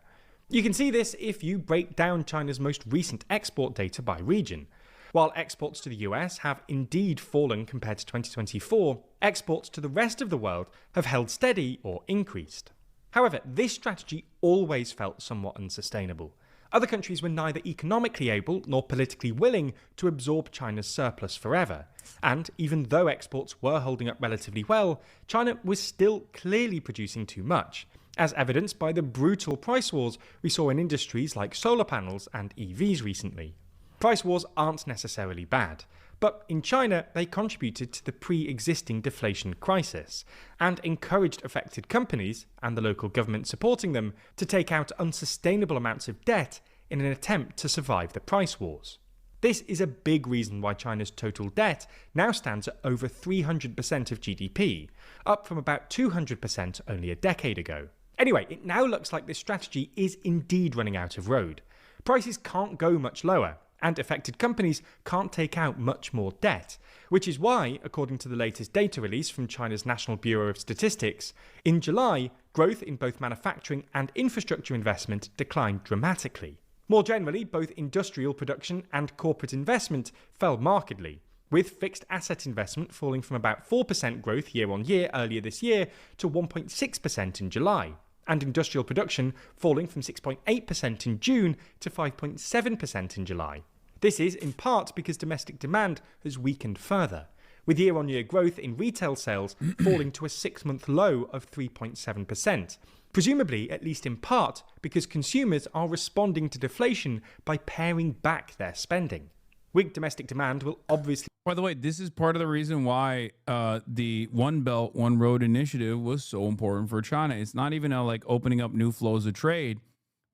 You can see this if you break down China's most recent export data by region. While exports to the US have indeed fallen compared to 2024, exports to the rest of the world have held steady or increased. However, this strategy always felt somewhat unsustainable. Other countries were neither economically able nor politically willing to absorb China's surplus forever. And even though exports were holding up relatively well, China was still clearly producing too much, as evidenced by the brutal price wars we saw in industries like solar panels and EVs recently. Price wars aren't necessarily bad, but in China they contributed to the pre-existing deflation crisis, and encouraged affected companies, and the local government supporting them, to take out unsustainable amounts of debt in an attempt to survive the price wars. This is a big reason why China's total debt now stands at over 300% of GDP, up from about 200% only a decade ago. Anyway, it now looks like this strategy is indeed running out of road. Prices can't go much lower, and affected companies can't take out much more debt, which is why, according to the latest data release from China's National Bureau of Statistics, in July, growth in both manufacturing and infrastructure investment declined dramatically. More generally, both industrial production and corporate investment fell markedly, with fixed asset investment falling from about 4% growth year-on-year earlier this year to 1.6% in July, and industrial production falling from 6.8% in June to 5.7% in July. This is in part because domestic demand has weakened further, with year-on-year growth in retail sales falling to a 6-month low of 3.7%, presumably at least in part because consumers are responding to deflation by paring back their spending. Weak domestic demand will obviously... By the way, this is part of the reason why the One Belt, One Road initiative was so important for China. It's not even like opening up new flows of trade,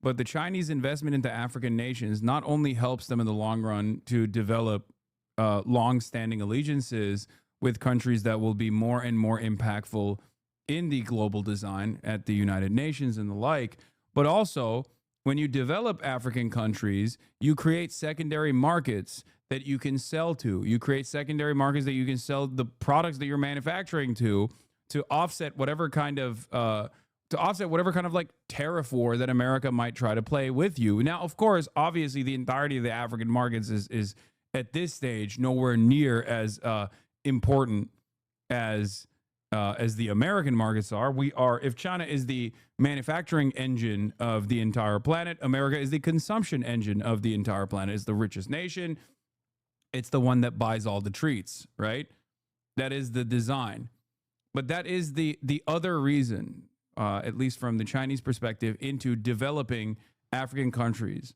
but the Chinese investment into African nations not only helps them in the long run to develop long-standing allegiances with countries that will be more and more impactful in the global design at the United Nations and the like, but also when you develop African countries, you create secondary markets that you can sell to. You create secondary markets that you can sell the products that you're manufacturing to offset whatever kind of like tariff war that America might try to play with you. Now, of course, obviously, the entirety of the African markets is at this stage nowhere near as important as the American markets are. If China is the manufacturing engine of the entire planet, America is the consumption engine of the entire planet. It's the richest nation. It's the one that buys all the treats, right? That is the design. But that is the other reason, at least from the Chinese perspective, into developing African countries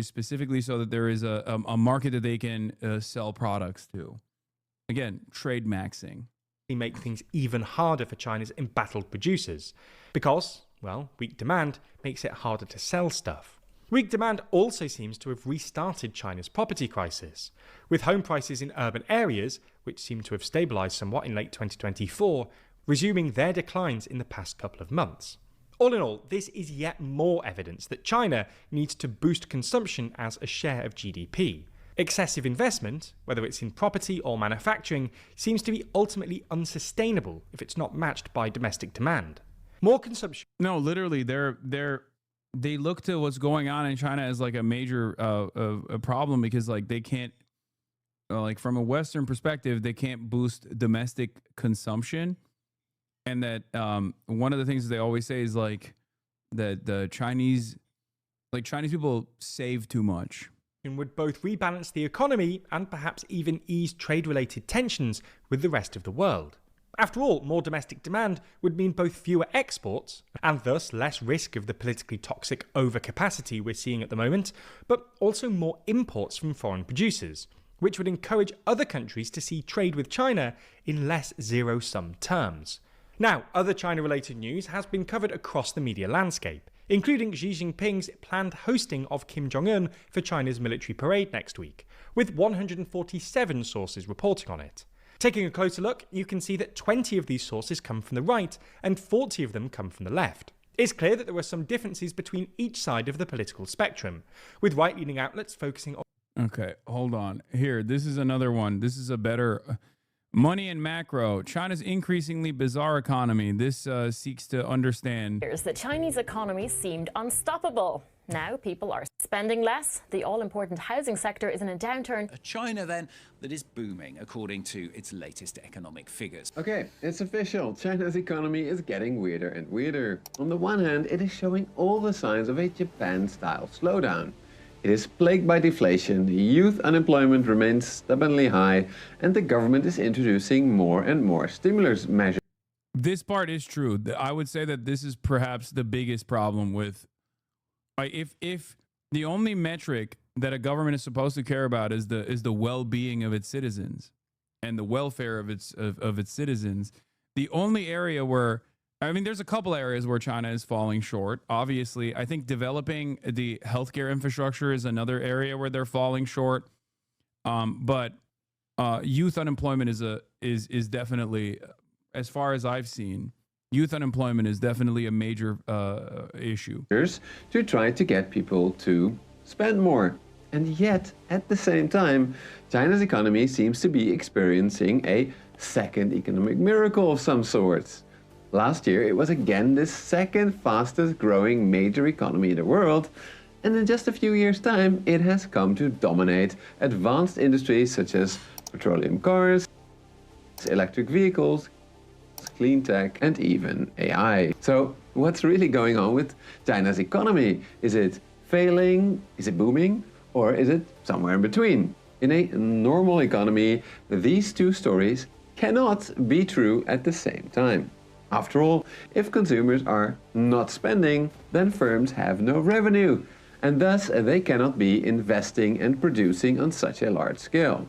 specifically so that there is a market that they can sell products to. Again, trade maxing. Make things even harder for China's embattled producers because, well, weak demand makes it harder to sell stuff. Weak demand also seems to have restarted China's property crisis, with home prices in urban areas, which seem to have stabilized somewhat in late 2024, resuming their declines in the past couple of months. All in all, this is yet more evidence that China needs to boost consumption as a share of GDP. Excessive investment, whether it's in property or manufacturing, seems to be ultimately unsustainable if it's not matched by domestic demand. More consumption... No, literally, they look to what's going on in China as like a major a problem because like they can't, like from a Western perspective, they can't boost domestic consumption. And that one of the things they always say is like that the Chinese people save too much. Would both rebalance the economy and perhaps even ease trade-related tensions with the rest of the world. After all, more domestic demand would mean both fewer exports, and thus less risk of the politically toxic overcapacity we're seeing at the moment, but also more imports from foreign producers, which would encourage other countries to see trade with China in less zero-sum terms. Now, other China-related news has been covered across the media landscape, including Xi Jinping's planned hosting of Kim Jong-un for China's military parade next week, with 147 sources reporting on it. Taking a closer look, you can see that 20 of these sources come from the right and 40 of them come from the left. It's clear that there are some differences between each side of the political spectrum, with right-leaning outlets focusing on... Okay, hold on. Here, this is another one. This is a better... Money and macro, China's increasingly bizarre economy. This seeks to understand. The Chinese economy seemed unstoppable. Now people are spending less. The all-important housing sector is in a downturn. A China, then, that is booming, according to its latest economic figures. Okay, it's official. China's economy is getting weirder and weirder. On the one hand, it is showing all the signs of a Japan-style slowdown. It is plagued by deflation, youth unemployment remains stubbornly high, and the government is introducing more and more stimulus measures. This part is true. I would say that this is perhaps the biggest problem with... If the only metric that a government is supposed to care about is the well-being of its citizens and the welfare of its citizens, the only area where... I mean, there's a couple areas where China is falling short. Obviously, I think developing the healthcare infrastructure is another area where they're falling short. But youth unemployment is definitely, as far as I've seen, youth unemployment is definitely a major issue. To try to get people to spend more. And yet, at the same time, China's economy seems to be experiencing a second economic miracle of some sorts. Last year, it was again the second fastest growing major economy in the world, and in just a few years' time, it has come to dominate advanced industries such as petroleum cars, electric vehicles, clean tech, and even AI. So, what's really going on with China's economy? Is it failing? Is it booming? Or is it somewhere in between? In a normal economy, these two stories cannot be true at the same time. After all, if consumers are not spending, then firms have no revenue, and thus they cannot be investing and producing on such a large scale.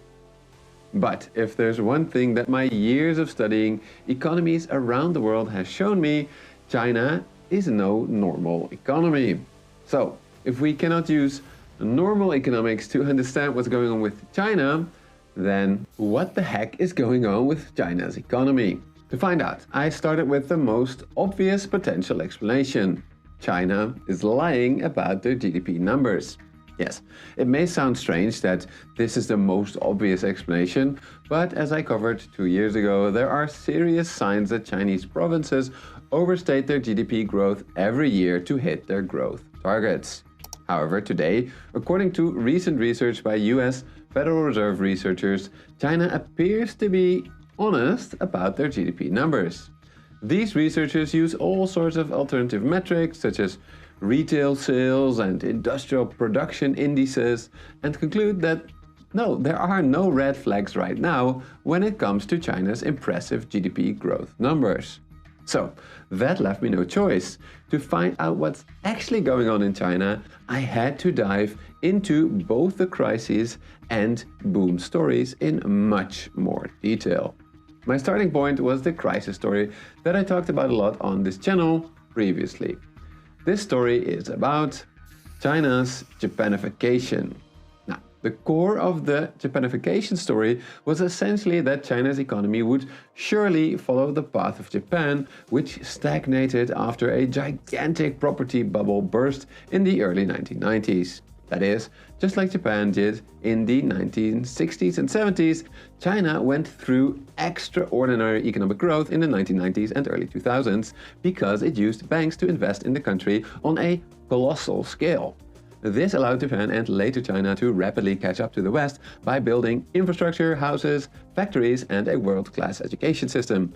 But if there's one thing that my years of studying economies around the world has shown me, China is no normal economy. So, if we cannot use normal economics to understand what's going on with China, then what the heck is going on with China's economy? To find out, I started with the most obvious potential explanation. China is lying about their GDP numbers. Yes, it may sound strange that this is the most obvious explanation, but as I covered 2 years ago, there are serious signs that Chinese provinces overstate their GDP growth every year to hit their growth targets. However, today, according to recent research by US Federal Reserve researchers, China appears to be honest about their GDP numbers. These researchers use all sorts of alternative metrics such as retail sales and industrial production indices and conclude that no, there are no red flags right now when it comes to China's impressive GDP growth numbers. So that left me no choice. To find out what's actually going on in China, I had to dive into both the crises and boom stories in much more detail. My starting point was the crisis story that I talked about a lot on this channel previously. This story is about China's Japanification. Now, the core of the Japanification story was essentially that China's economy would surely follow the path of Japan, which stagnated after a gigantic property bubble burst in the early 1990s. That is, just like Japan did in the 1960s and 70s, China went through extraordinary economic growth in the 1990s and early 2000s because it used banks to invest in the country on a colossal scale. This allowed Japan and later China to rapidly catch up to the West by building infrastructure, houses, factories, and a world-class education system.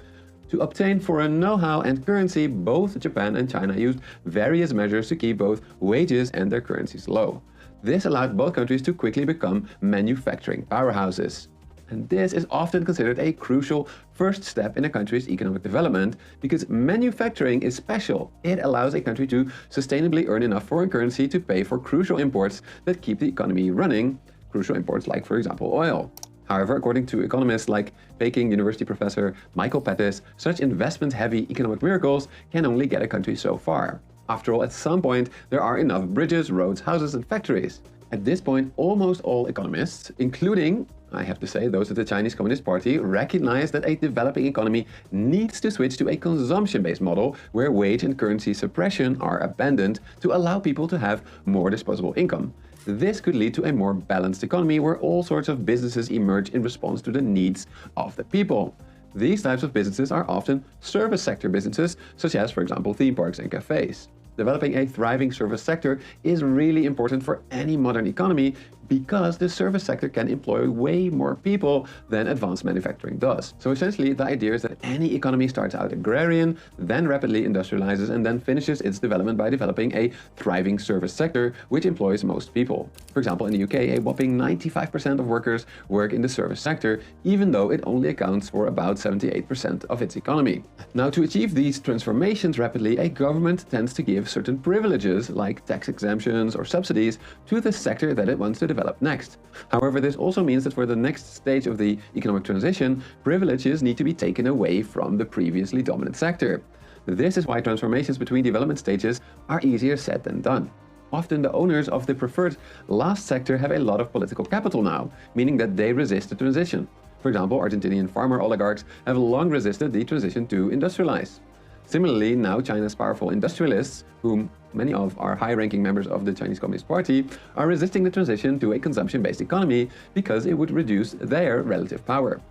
To obtain foreign know-how and currency, both Japan and China used various measures to keep both wages and their currencies low. This allowed both countries to quickly become manufacturing powerhouses. And this is often considered a crucial first step in a country's economic development because manufacturing is special. It allows a country to sustainably earn enough foreign currency to pay for crucial imports that keep the economy running, crucial imports like, for example, oil. However, according to economists like Peking University professor Michael Pettis, such investment-heavy economic miracles can only get a country so far. After all, at some point, there are enough bridges, roads, houses, and factories. At this point, almost all economists, including, I have to say, those of the Chinese Communist Party, recognize that a developing economy needs to switch to a consumption-based model where wage and currency suppression are abandoned to allow people to have more disposable income. This could lead to a more balanced economy where all sorts of businesses emerge in response to the needs of the people. These types of businesses are often service sector businesses, such as, for example, theme parks and cafes. Developing a thriving service sector is really important for any modern economy because the service sector can employ way more people than advanced manufacturing does. So essentially, the idea is that any economy starts out agrarian, then rapidly industrializes, and then finishes its development by developing a thriving service sector, which employs most people. For example, in the UK, a whopping 95% of workers work in the service sector, even though it only accounts for about 78% of its economy. Now, to achieve these transformations rapidly, a government tends to give certain privileges, like tax exemptions or subsidies, to the sector that it wants to develop next. However, this also means that for the next stage of the economic transition, privileges need to be taken away from the previously dominant sector. This is why transformations between development stages are easier said than done. Often the owners of the preferred last sector have a lot of political capital now, meaning that they resist the transition. For example, Argentinian farmer oligarchs have long resisted the transition to industrialize. Similarly, now China's powerful industrialists, whom many of are high-ranking members of the Chinese Communist Party, are resisting the transition to a consumption-based economy because it would reduce their relative power.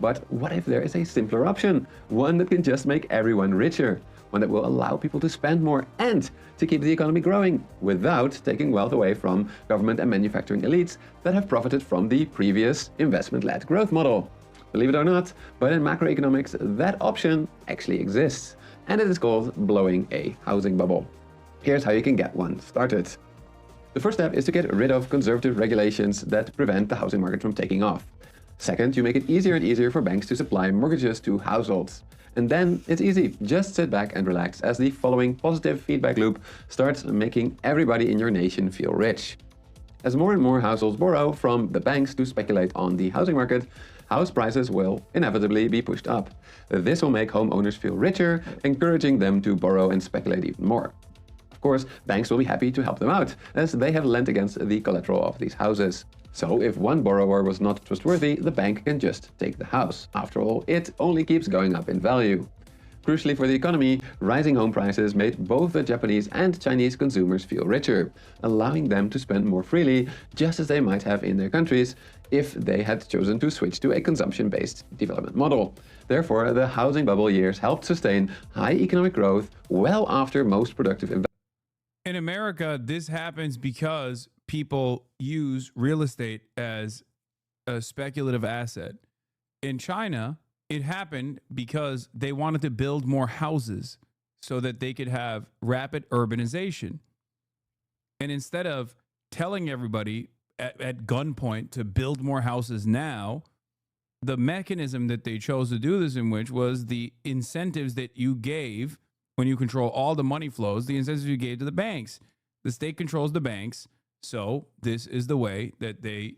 But what if there is a simpler option? One that can just make everyone richer. One that will allow people to spend more and to keep the economy growing without taking wealth away from government and manufacturing elites that have profited from the previous investment-led growth model. Believe it or not, but in macroeconomics, that option actually exists, and it is called blowing a housing bubble. Here's how you can get one started. The first step is to get rid of conservative regulations that prevent the housing market from taking off. Second, you make it easier and easier for banks to supply mortgages to households. And then it's easy. Just sit back and relax as the following positive feedback loop starts making everybody in your nation feel rich. As more and more households borrow from the banks to speculate on the housing market, house prices will inevitably be pushed up. This will make homeowners feel richer, encouraging them to borrow and speculate even more. Of course, banks will be happy to help them out, as they have lent against the collateral of these houses. So if one borrower was not trustworthy, the bank can just take the house. After all, it only keeps going up in value. Crucially for the economy, rising home prices made both the Japanese and Chinese consumers feel richer, allowing them to spend more freely, just as they might have in their countries if they had chosen to switch to a consumption-based development model. Therefore, the housing bubble years helped sustain high economic growth well after most productive investment. In America, this happens because people use real estate as a speculative asset. In China, it happened because they wanted to build more houses so that they could have rapid urbanization. And instead of telling everybody at gunpoint to build more houses now, the mechanism that they chose to do this in which was the incentives that you gave when you control all the money flows, the incentives you gave to the banks. The state controls the banks, so this is the way that they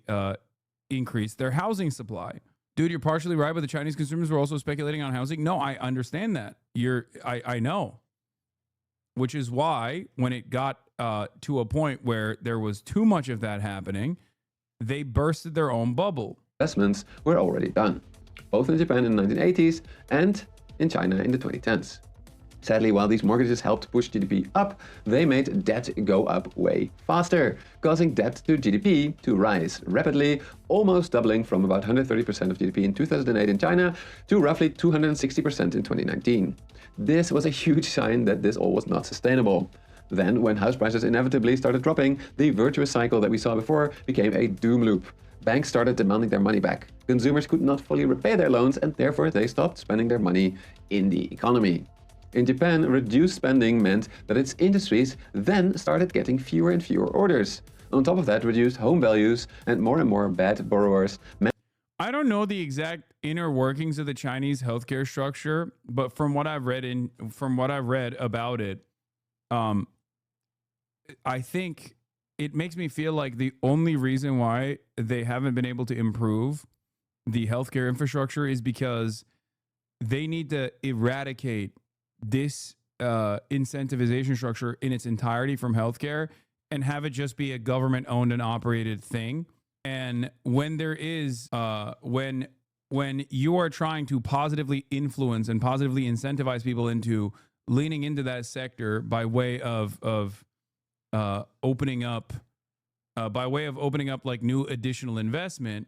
increase their housing supply. Dude, you're partially right, but the Chinese consumers were also speculating on housing. No, I understand that. I know. Which is why when it got to a point where there was too much of that happening, they bursted their own bubble. Investments were already done, both in Japan in the 1980s and in China in the 2010s. Sadly, while these mortgages helped push GDP up, they made debt go up way faster, causing debt to GDP to rise rapidly, almost doubling from about 130% of GDP in 2008 in China to roughly 260% in 2019. This was a huge sign that this all was not sustainable. Then, when house prices inevitably started dropping, the virtuous cycle that we saw before became a doom loop. Banks started demanding their money back. Consumers could not fully repay their loans, and therefore they stopped spending their money in the economy. In Japan, reduced spending meant that its industries then started getting fewer and fewer orders. On top of that, reduced home values and more bad borrowers meant... I don't know the exact inner workings of the Chinese healthcare structure, but from what I've read about it, I think it makes me feel like the only reason why they haven't been able to improve the healthcare infrastructure is because they need to eradicate this incentivization structure in its entirety from healthcare and have it just be a government-owned and operated thing. And when there is, when you are trying to positively influence and positively incentivize people into leaning into that sector by way of opening up like new additional investment,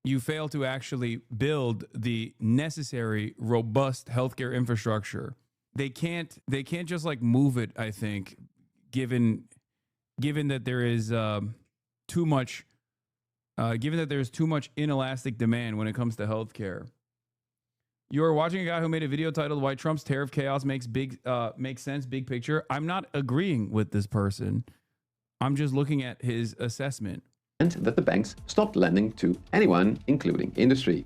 you fail to actually build the necessary robust healthcare infrastructure. They can't just like move it, I think, given that there is too much inelastic demand when it comes to healthcare. You are watching a guy who made a video titled "Why Trump's Tariff Chaos Makes Sense, Big Picture." I'm not agreeing with this person. I'm just looking at his assessment. And that the banks stopped lending to anyone, including industry.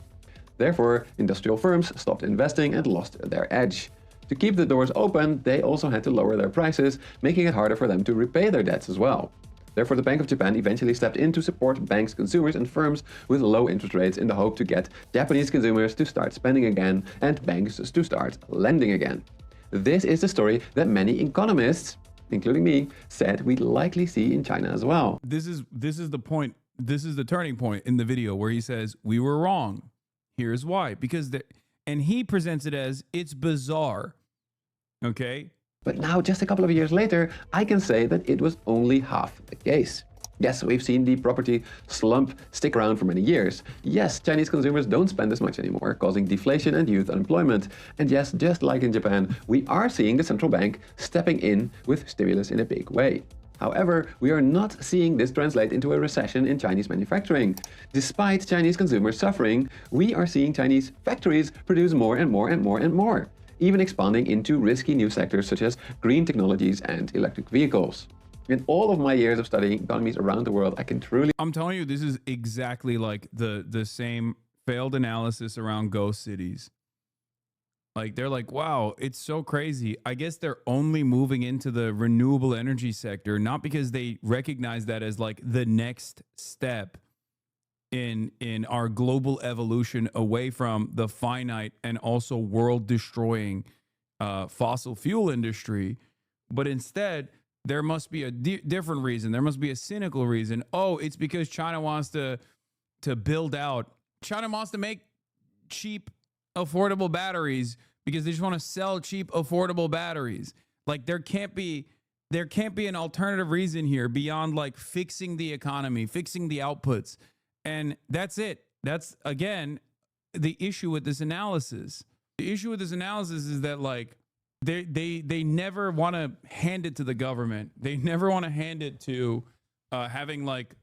Therefore, industrial firms stopped investing and lost their edge. To keep the doors open, they also had to lower their prices, making it harder for them to repay their debts as well. Therefore, the Bank of Japan eventually stepped in to support banks, consumers, and firms with low interest rates in the hope to get Japanese consumers to start spending again and banks to start lending again. This is the story that many economists, including me, said we'd likely see in China as well. This is the point. This is the turning point in the video where he says, we were wrong. Here's why. And he presents it as it's bizarre. Okay. But now, just a couple of years later, I can say that it was only half the case. Yes, we've seen the property slump stick around for many years. Yes, Chinese consumers don't spend as much anymore, causing deflation and youth unemployment. And yes, just like in Japan, we are seeing the central bank stepping in with stimulus in a big way. However, we are not seeing this translate into a recession in Chinese manufacturing. Despite Chinese consumers suffering, we are seeing Chinese factories produce more and more and more and more, even expanding into risky new sectors such as green technologies and electric vehicles. In all of my years of studying economies around the world, I can truly... I'm telling you, this is exactly like the same failed analysis around ghost cities. Like, they're like, wow, it's so crazy. I guess they're only moving into the renewable energy sector, not because they recognize that as like the next step in our global evolution away from the finite and also world destroying fossil fuel industry, but instead there must be a different reason. There must be a cynical reason. Oh, it's because China wants to build out. China wants to make cheap, affordable batteries because they just want to sell cheap, affordable batteries. Like, there can't be an alternative reason here beyond like fixing the economy, fixing the outputs. And that's it. That's, again, the issue with this analysis. The issue with this analysis is that, like, they never want to hand it to the government. They never want to hand it to having like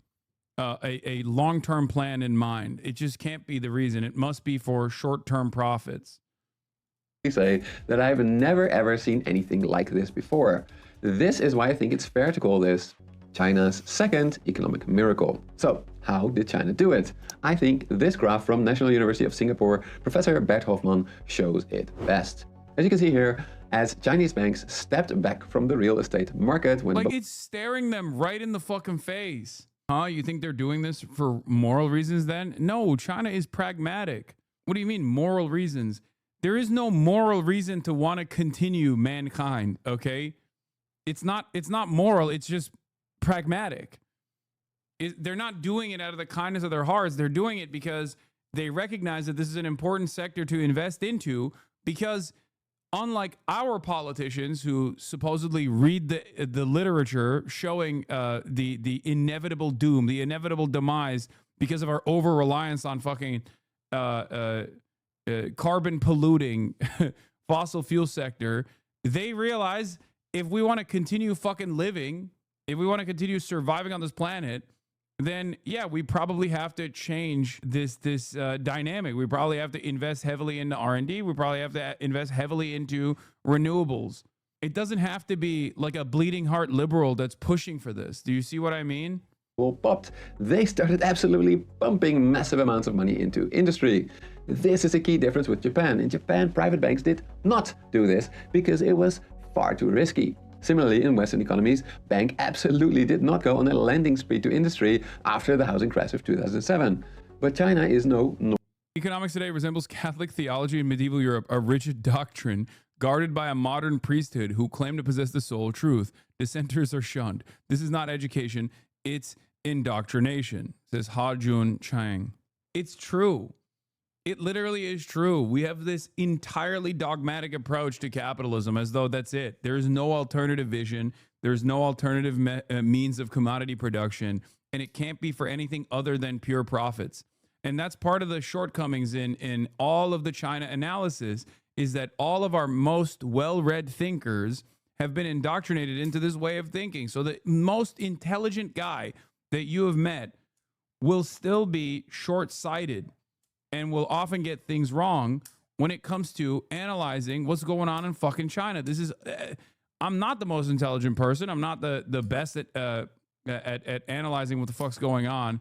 a long-term plan in mind. It just can't be the reason. It must be for short-term profits. Say that I've never ever seen anything like this before. This is why I think it's fair to call this China's second economic miracle. So, how did China do it? I think this graph from National University of Singapore, Professor Bert Hoffman, shows it best. As you can see here, as Chinese banks stepped back from the real estate market when... Like, it's staring them right in the fucking face. Huh? You think they're doing this for moral reasons then? No, China is pragmatic. What do you mean moral reasons? There is no moral reason to want to continue mankind, okay? It's not moral, it's just pragmatic. They're not doing it out of the kindness of their hearts. They're doing it because they recognize that this is an important sector to invest into, because unlike our politicians who supposedly read the literature showing the inevitable doom, the inevitable demise because of our over-reliance on fucking carbon polluting fossil fuel sector, they realize if we want to continue fucking living, if we want to continue surviving on this planet, then yeah, we probably have to change this dynamic. We probably have to invest heavily into R&D. We probably have to invest heavily into renewables. It doesn't have to be like a bleeding heart liberal that's pushing for this. Do you see what I mean? Well, popped. They started absolutely pumping massive amounts of money into industry. This is a key difference with Japan. In Japan, private banks did not do this because it was far too risky. Similarly, in Western economies, banks absolutely did not go on a lending spree to industry after the housing crash of 2007. But China is no... Economics today resembles Catholic theology in medieval Europe, a rigid doctrine guarded by a modern priesthood who claim to possess the sole truth. Dissenters are shunned. This is not education, it's indoctrination, says Ha Jun Chang. It's true. It literally is true. We have this entirely dogmatic approach to capitalism as though that's it. There's no alternative vision. There's no alternative means of commodity production, and it can't be for anything other than pure profits. And that's part of the shortcomings in all of the China analysis, is that all of our most well-read thinkers have been indoctrinated into this way of thinking. So the most intelligent guy that you have met will still be short-sighted and will often get things wrong when it comes to analyzing what's going on in fucking China. This is, I'm not the most intelligent person. I'm not the best at analyzing what the fuck's going on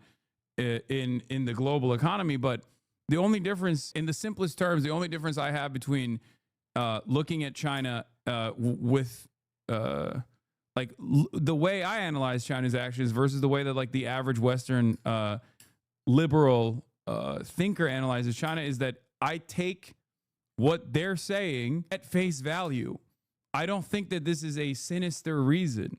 in the global economy. But the only difference, in the simplest terms, the only difference I have between looking at China with like the way I analyze China's actions versus the way that like the average Western liberal thinker analyzes China is that I take what they're saying at face value. I don't think that this is a sinister reason.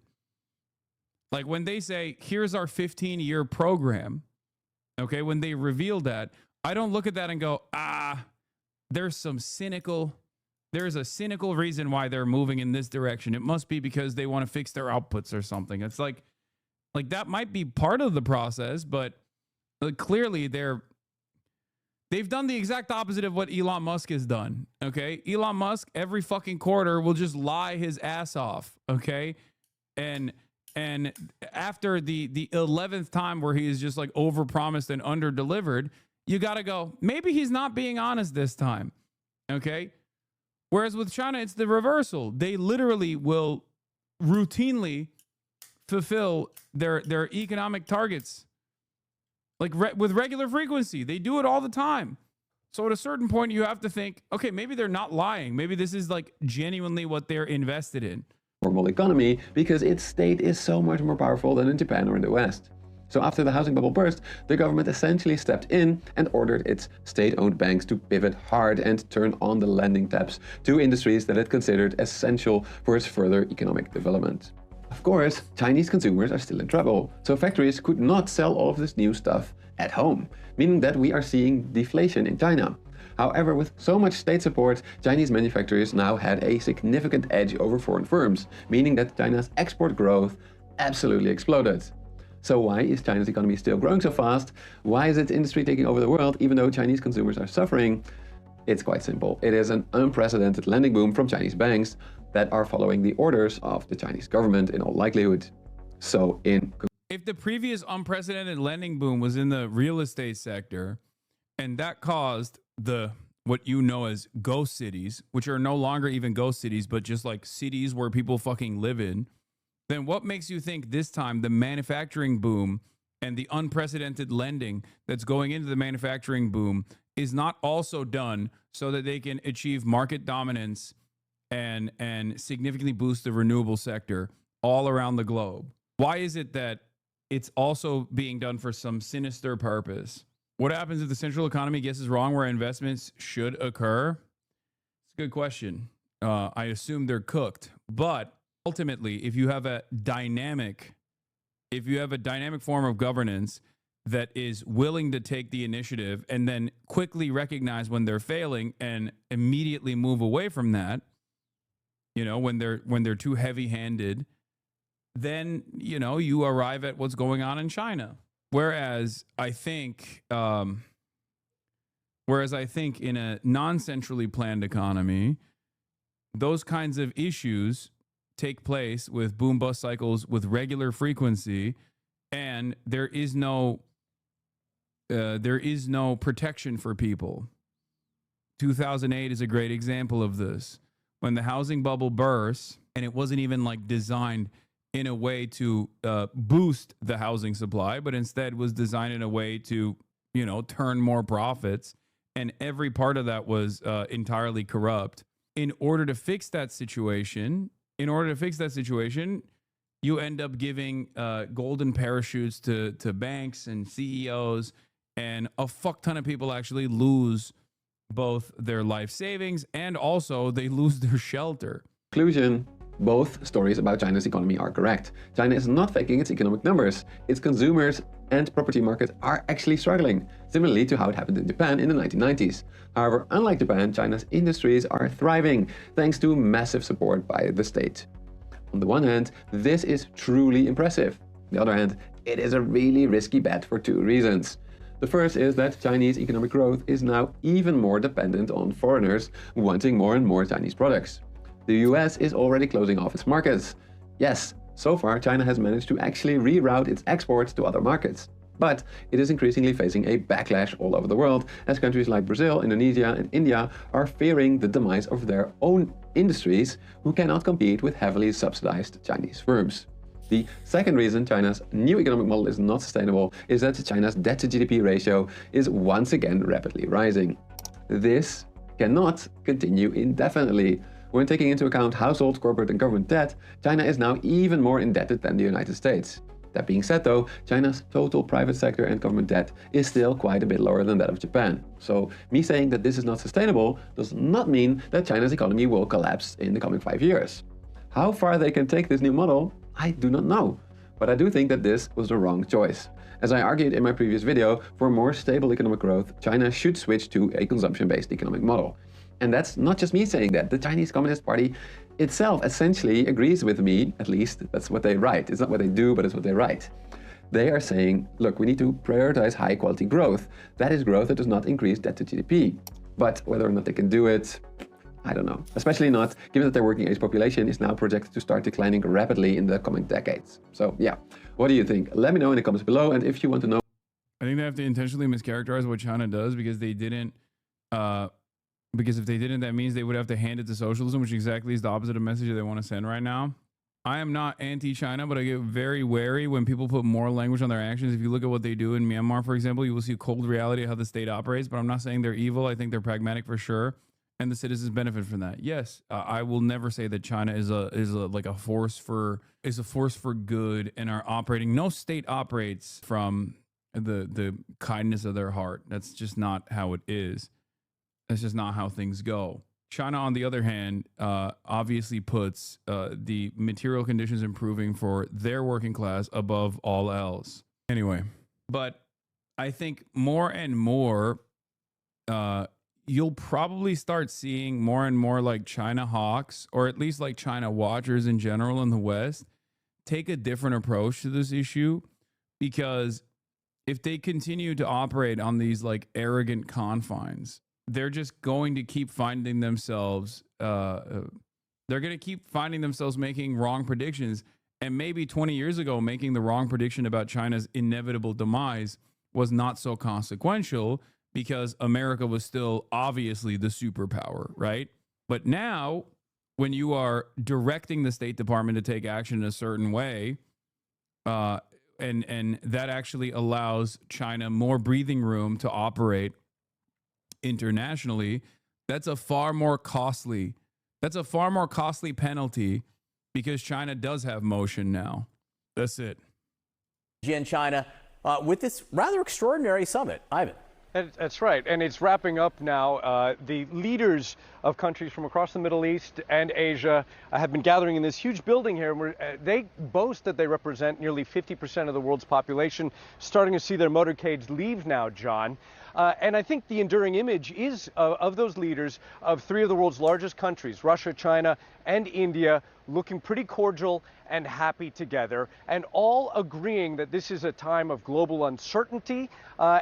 Like when they say, here's our 15-year program, okay, when they reveal that, I don't look at that and go, there's a cynical reason why they're moving in this direction. It must be because they want to fix their outputs or something. It's like, Like that might be part of the process, but clearly they've done the exact opposite of what Elon Musk has done. Okay. Elon Musk every fucking quarter will just lie his ass off. Okay. And after the 11th time where he is just like overpromised and underdelivered, you got to go, maybe he's not being honest this time. Okay. Whereas with China, it's the reversal. They literally will routinely fulfill their economic targets like with regular frequency. They do it all the time. So at a certain point, you have to think, okay, maybe they're not lying. Maybe this is like genuinely what they're invested in. Normal economy because its state is so much more powerful than in Japan or in the West. So after the housing bubble burst, the government essentially stepped in and ordered its state-owned banks to pivot hard and turn on the lending taps to industries that it considered essential for its further economic development. Of course, Chinese consumers are still in trouble, so factories could not sell all of this new stuff at home, meaning that we are seeing deflation in China. However, with so much state support, Chinese manufacturers now had a significant edge over foreign firms, meaning that China's export growth absolutely exploded. So why is China's economy still growing so fast? Why is its industry taking over the world even though Chinese consumers are suffering? It's quite simple. It is an unprecedented lending boom from Chinese banks that are following the orders of the Chinese government in all likelihood. So if the previous unprecedented lending boom was in the real estate sector, and that caused what you know as ghost cities, which are no longer even ghost cities, but just like cities where people fucking live in, then what makes you think this time the manufacturing boom and the unprecedented lending that's going into the manufacturing boom is not also done so that they can achieve market dominance and significantly boost the renewable sector all around the globe? Why is it that it's also being done for some sinister purpose? What happens if the central economy guesses wrong where investments should occur? It's a good question. I assume they're cooked, but ultimately, if you have a dynamic form of governance that is willing to take the initiative and then quickly recognize when they're failing and immediately move away from that, you know, when they're too heavy-handed, then, you know, you arrive at what's going on in China. Whereas I think in a non-centrally planned economy, those kinds of issues take place with boom bust cycles with regular frequency, and there is no protection for people. 2008 is a great example of this. When the housing bubble burst, and it wasn't even like designed in a way to boost the housing supply, but instead was designed in a way to, you know, turn more profits, and every part of that was entirely corrupt. In order to fix that situation, you end up giving golden parachutes to banks and CEOs, and a fuck ton of people actually lose both their life savings and also they lose their shelter. Conclusion. Both stories about China's economy are correct. China is not faking its economic numbers. Its consumers and property market are actually struggling, similarly to how it happened in Japan in the 1990s. However, unlike Japan, China's industries are thriving thanks to massive support by the state. On the one hand, this is truly impressive. On the other hand, it is a really risky bet for two reasons. The first is that Chinese economic growth is now even more dependent on foreigners wanting more and more Chinese products. The US is already closing off its markets. Yes, so far China has managed to actually reroute its exports to other markets. But it is increasingly facing a backlash all over the world as countries like Brazil, Indonesia and India are fearing the demise of their own industries who cannot compete with heavily subsidized Chinese firms. The second reason China's new economic model is not sustainable is that China's debt to GDP ratio is once again rapidly rising. This cannot continue indefinitely. When taking into account household, corporate and government debt, China is now even more indebted than the United States. That being said though, China's total private sector and government debt is still quite a bit lower than that of Japan. So me saying that this is not sustainable does not mean that China's economy will collapse in the coming 5 years. How far they can take this new model, I do not know. But I do think that this was the wrong choice. As I argued in my previous video, for more stable economic growth, China should switch to a consumption-based economic model. And that's not just me saying that. The Chinese Communist Party itself essentially agrees with me, at least. That's what they write. It's not what they do, but it's what they write. They are saying, look, we need to prioritize high quality growth. That is growth that does not increase debt to GDP. But whether or not they can do it, I don't know. Especially not given that their working age population is now projected to start declining rapidly in the coming decades. So yeah, what do you think? Let me know in the comments below. And if you want to know, I think they have to intentionally mischaracterize what China does because they didn't. Because if they didn't, that means they would have to hand it to socialism, which exactly is the opposite of message that they want to send right now. I am not anti-China, but I get very wary when people put moral language on their actions. If you look at what they do in Myanmar, for example, you will see a cold reality of how the state operates. But I'm not saying they're evil. I think they're pragmatic for sure, and the citizens benefit from that. Yes, I will never say that China is a force for good and are operating. No state operates from the kindness of their heart. That's just not how it is. That's just not how things go. China, on the other hand, obviously puts the material conditions improving for their working class above all else. Anyway, but I think more and more, you'll probably start seeing more and more like China hawks, or at least like China watchers in general in the West, take a different approach to this issue, because if they continue to operate on these like arrogant confines, they're just going to keep finding themselves making wrong predictions. And maybe 20 years ago, making the wrong prediction about China's inevitable demise was not so consequential because America was still obviously the superpower, right? But now, when you are directing the State Department to take action in a certain way, and that actually allows China more breathing room to operate internationally, that's a far more costly penalty, because China does have motion now. That's it. In China with this rather extraordinary summit. Ivan. That's right, and it's wrapping up now. The leaders of countries from across the Middle East and Asia have been gathering in this huge building here. Where they boast that they represent nearly 50% of the world's population, starting to see their motorcades leave now, John. And I think the enduring image is of those leaders of three of the world's largest countries, Russia, China, and India, looking pretty cordial and happy together, and all agreeing that this is a time of global uncertainty,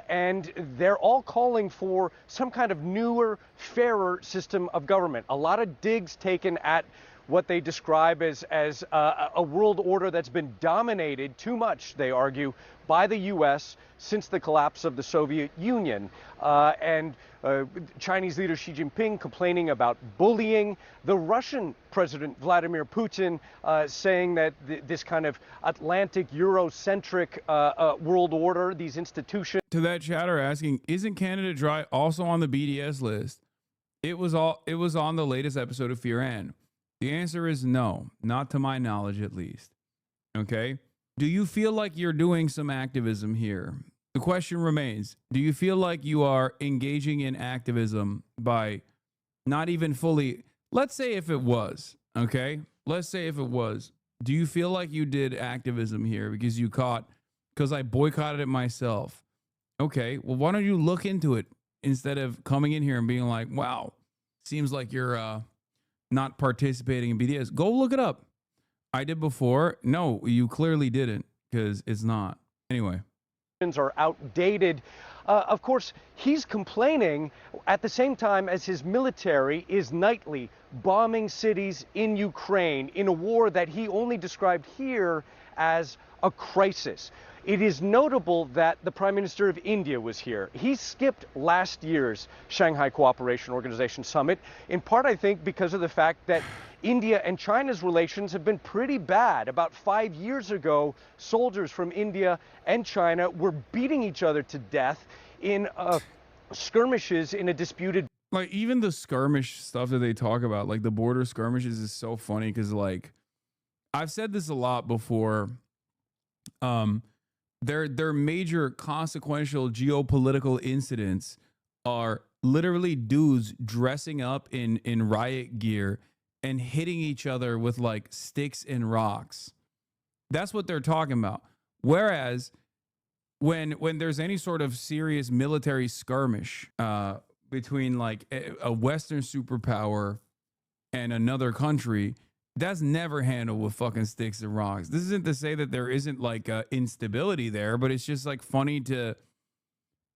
and they're all calling for some kind of newer, fairer system of government. A lot of digs taken at what they describe as a world order that's been dominated too much, they argue, by the U.S. since the collapse of the Soviet Union. Chinese leader Xi Jinping complaining about bullying. The Russian President Vladimir Putin saying that this kind of Atlantic Eurocentric world order, these institutions. To that chatter asking, isn't Canada Dry also on the BDS list? It was on the latest episode of Fear and. The answer is no, not to my knowledge at least. Okay? Do you feel like you're doing some activism here? The question remains, do you feel like you are engaging in activism by not even fully, let's say if it was, okay? Let's say if it was, do you feel like you did activism here because I boycotted it myself? Okay, well, why don't you look into it instead of coming in here and being like, wow, seems like you're not participating in BDS. Go look it up. I did before. No, you clearly didn't, because it's not. Anyway. Are outdated. Of course, he's complaining at the same time as his military is nightly bombing cities in Ukraine in a war that he only described here as a crisis. It is notable that the Prime Minister of India was here. He skipped last year's Shanghai Cooperation Organization summit, in part, I think, because of the fact that India and China's relations have been pretty bad. About 5 years ago, soldiers from India and China were beating each other to death in skirmishes in a disputed. Like, even the skirmish stuff that they talk about, like the border skirmishes, is so funny because, like, I've said this a lot before. Their major consequential geopolitical incidents are literally dudes dressing up in riot gear and hitting each other with like sticks and rocks. That's what they're talking about. Whereas when there's any sort of serious military skirmish between like a Western superpower and another country, that's never handled with fucking sticks and rocks. This isn't to say that there isn't like instability there, but it's just like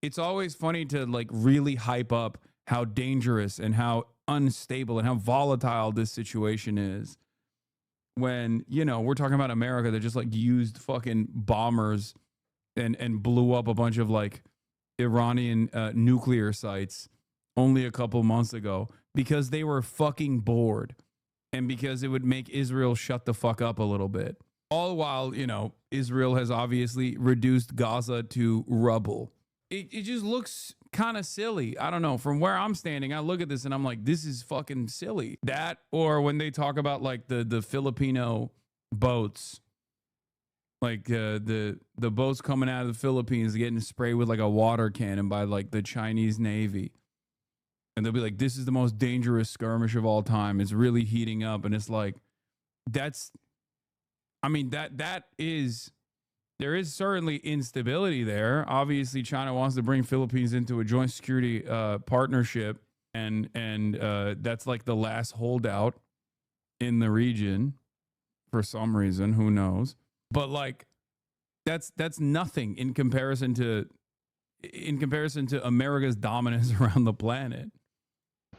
it's always funny to like really hype up how dangerous and how unstable and how volatile this situation is. When, you know, we're talking about America that just like used fucking bombers and blew up a bunch of like Iranian nuclear sites only a couple months ago because they were fucking bored and because it would make Israel shut the fuck up a little bit. All while, you know, Israel has obviously reduced Gaza to rubble. It just looks kind of silly. I don't know. From where I'm standing, I look at this and I'm like, this is fucking silly. That, or when they talk about like the Filipino boats, like the boats coming out of the Philippines getting sprayed with like a water cannon by like the Chinese Navy. And they'll be like, this is the most dangerous skirmish of all time. It's really heating up. And it's like, there is certainly instability there. Obviously, China wants to bring Philippines into a joint security partnership. And that's like the last holdout in the region for some reason. Who knows? But like, that's nothing in comparison to America's dominance around the planet.